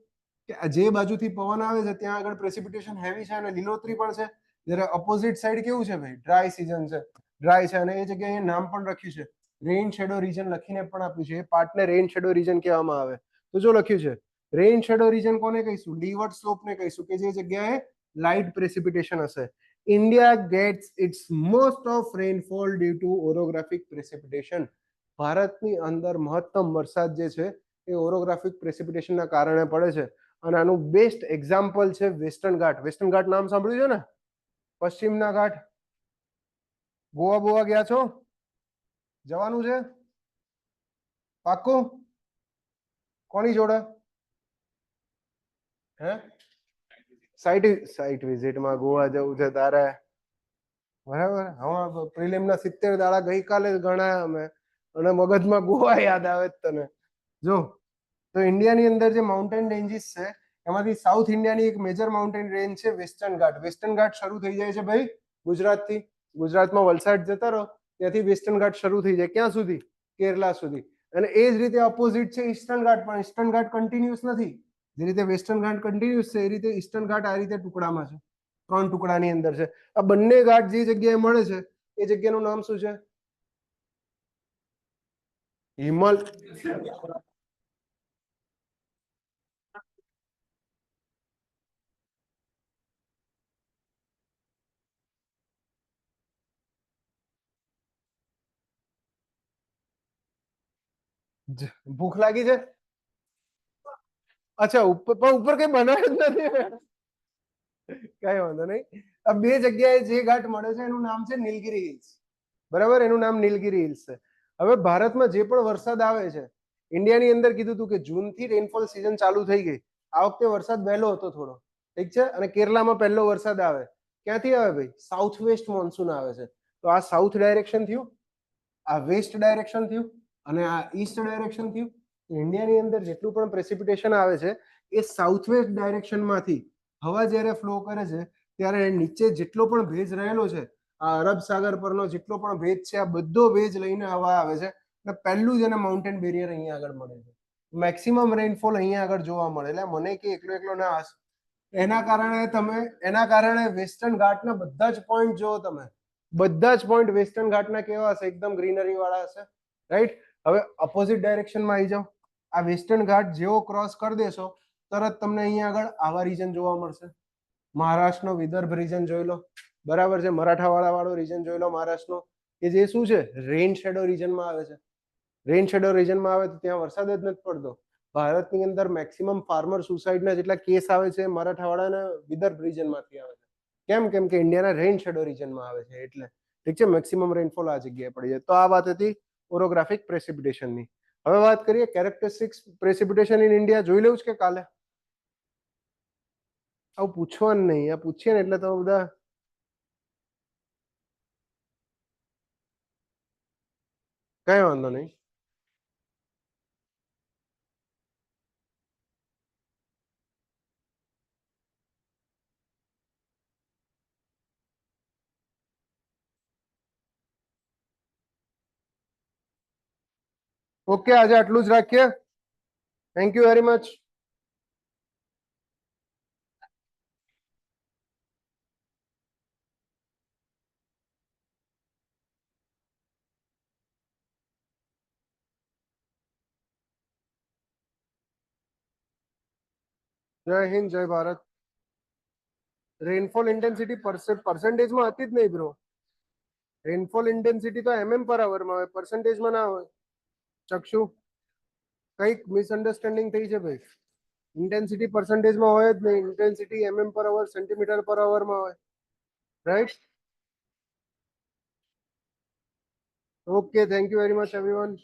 કે જે બાજુથી પવન આવે છે ત્યાં આગળ પ્રેસિપિટેશન હેવી છે અને લીલોતરી પણ છે. જ્યારે અપોઝિટ સાઈડ કેવું છે ભાઈ? ડ્રાય સીઝન છે, ડ્રાય છે. અને એ જગ્યાએ નામ પણ લખ્યું છે, રેઇન શેડો રીજન લખીને પણ આપ્યું છે. એ પાર્ટને રેઇન શેડો રીજન કહેવામાં આવે. તો જો લખ્યું છે રેઇન શેડો રીજન કોને કહીશું? લીવર્ડ સ્લોપને કહીશું, કે જે જગ્યાએ લાઇટ પ્રેસિપિટેશન હશે. India gets its most of rainfall due to orographic precipitation. ભારતની અંદર મહત્તમ વરસાદ જે છે એ ઓરોગ્રાફિક પ્રેસિપિટેશનના કારણે પડે છે. અને આનું બેસ્ટ એક્ઝામ્પલ છે વેસ્ટર્ન ઘાટ. વેસ્ટર્ન ઘાટ નામ સાંભળ્યું છે ને? પશ્ચિમના ઘાટ. ગોવા ગયા છો? જવાનું છે પાક્કું? કોની જોડે? હે? સાઇટ વિઝિટમાં ગોવા જવું છે તારે? બરાબર. હવે પ્રિલિમના 70 દાડા ગઈકાલે જ ગણાયા અમે, અને મગજમાં ગોવા યાદ આવે જ તને. જો, તો ઇન્ડિયાની અંદર જે માઉન્ટેન રેન્જીસ છે એમાંથી સાઉથ ઇન્ડિયાની એક મેજર માઉન્ટેન રેન્જ છે વેસ્ટર્ન ઘાટ. વેસ્ટર્ન ઘાટ શરૂ થઈ જાય છે ભાઈ ગુજરાતથી. ગુજરાતમાં વલસાડ જતા રહો ત્યાંથી વેસ્ટર્ન ઘાટ શરૂ થઈ જાય. ક્યાં સુધી? કેરલા સુધી. અને એ જ રીતે ઓપોઝિટ છે ઈસ્ટર્ન ઘાટ. પણ ઈસ્ટર્ન ઘાટ કન્ટિન્યુઅસ નથી. જે રીતે વેસ્ટર્ન ઘાટ કન્ટિન્યુઅસ છે એ રીતે ઈસ્ટર્ન ઘાટ આ રીતે ટુકડામાં છે, 3 ટુકડાની અંદર છે. આ બંને ઘાટ જે જગ્યાએ મળે છે એ જગ્યાનું નામ શું છે? હિમલ. ભૂખ લાગી છે? અચ્છા, ઉપર કઈ બનાવ્યું જ નથી. કઈ વાંધો નહીં. આ બે જગ્યાએ જે ઘાટ મળે છે એનું નામ છે નીલગિરી હિલ્સ. બરાબર, એનું નામ નીલગિરી હિલ્સ છે. હવે ભારતમાં જે પણ વરસાદ આવે છે, ઇન્ડિયાની અંદર કીધું હતું કે જૂનથી રેનફોલ સીઝન ચાલુ થઈ ગઈ. આ વખતે વરસાદ વહેલો હતો થોડો, ઠીક છે. અને કેરલામાં પહેલો વરસાદ આવે. ક્યાંથી આવે ભાઈ? સાઉથ વેસ્ટ મોન્સૂન આવે છે. તો આ સાઉથ ડાયરેક્શન થયું, આ વેસ્ટ ડાયરેક્શન થયું, અને આ ઈસ્ટ ડાયરેક્શન થયું. ઇન્ડિયાની અંદર જેટલું પણ પ્રેસિપિટેશન આવે છે એ સાઉથ વેસ્ટ ડાયરેક્શનમાંથી હવા જ્યારે ફ્લો કરે છે ત્યારે નીચે જેટલો પણ ભેજ રહેલો છે, આ અરબ સાગર પરનો જેટલો પણ ભેજ છે, આ બધો ભેજ લઈને હવા આવે છે. અને પહેલું જ એને માઉન્ટેન બેરિયર અહીંયા આગળ મળે છે. મેક્સિમમ રેનફોલ અહીંયા આગળ જોવા મળે. એટલે મને કે એકલો ના, એના કારણે વેસ્ટર્ન ઘાટના બધા જ પોઈન્ટ જો તમે, બધા જ પોઈન્ટ વેસ્ટર્ન ઘાટના કેવા હશે? એકદમ ગ્રીનરી વાળા હશે, રાઈટ? હવે અપોઝિટ ડાયરેક્શનમાં આવી જાઓ. આ વેસ્ટર્ન ઘાટ જેવો ક્રોસ કરી દેશો તરત તમને અહીંયા આગળ આવા રીજન જોવા મળશે. મહારાષ્ટ્રનો વિદર્ભ રીજન જોઈ લો, બરાબર છે. મરાઠાવાડા વાળો રીજન જોઈ લો મહારાષ્ટ્રનો, કે જે શું છે? રેઇન શેડો રીજનમાં આવે છે. રેઇન શેડો રીજનમાં આવે તો ત્યાં વરસાદ જ નથી પડતો. ભારતની અંદર મેક્સિમમ ફાર્મર સુસાઇડના જેટલા કેસ આવે છે મરાઠાવાડાના વિદર્ભ રીજનમાંથી આવે છે. કેમ કે ઇન્ડિયાના રેઇન શેડો રીજનમાં આવે છે એટલે, ઠીક છે. મેક્સિમમ રેનફોલ આ જગ્યાએ પડી જાય. તો આ વાત હતી ઓરોગ્રાફિક પ્રેસિપિટેશનની. હવે વાત કરીએ કેરેક્ટરિસ્ટિક્સ પ્રેસિપિટેશન ઇન ઇન્ડિયા. જોઈ લેવું છે કે કાલે? આવું પૂછવાનું નહીં. આ પૂછીએ ને એટલે તો બધા કઈ વાંધો નહીં. ઓકે, આજે આટલું જ રાખીએ. Thank you very much. જય હિન્દ, જય ભારત. રેનફોલ ઇન્ટેન્સિટી પર્સન્ટેજમાં હતી જ નહીં બ્રો. રેનફોલ ઇન્ટેન્સિટી તો પર આવરમાં હોય, પર્સન્ટેજમાં ના હોય. ચક્ષુ, કઈક મિસઅન્ડરસ્ટેન્ડિંગ થઈ છે ભાઈ. ઇન્ટેન્સિટી પર્સન્ટેજમાં હોય જ નહીં. ઇન્ટેન્સિટી પર અવર, સેન્ટીમીટર પર અવરમાં હોય. Right. Okay, thank you very much everyone.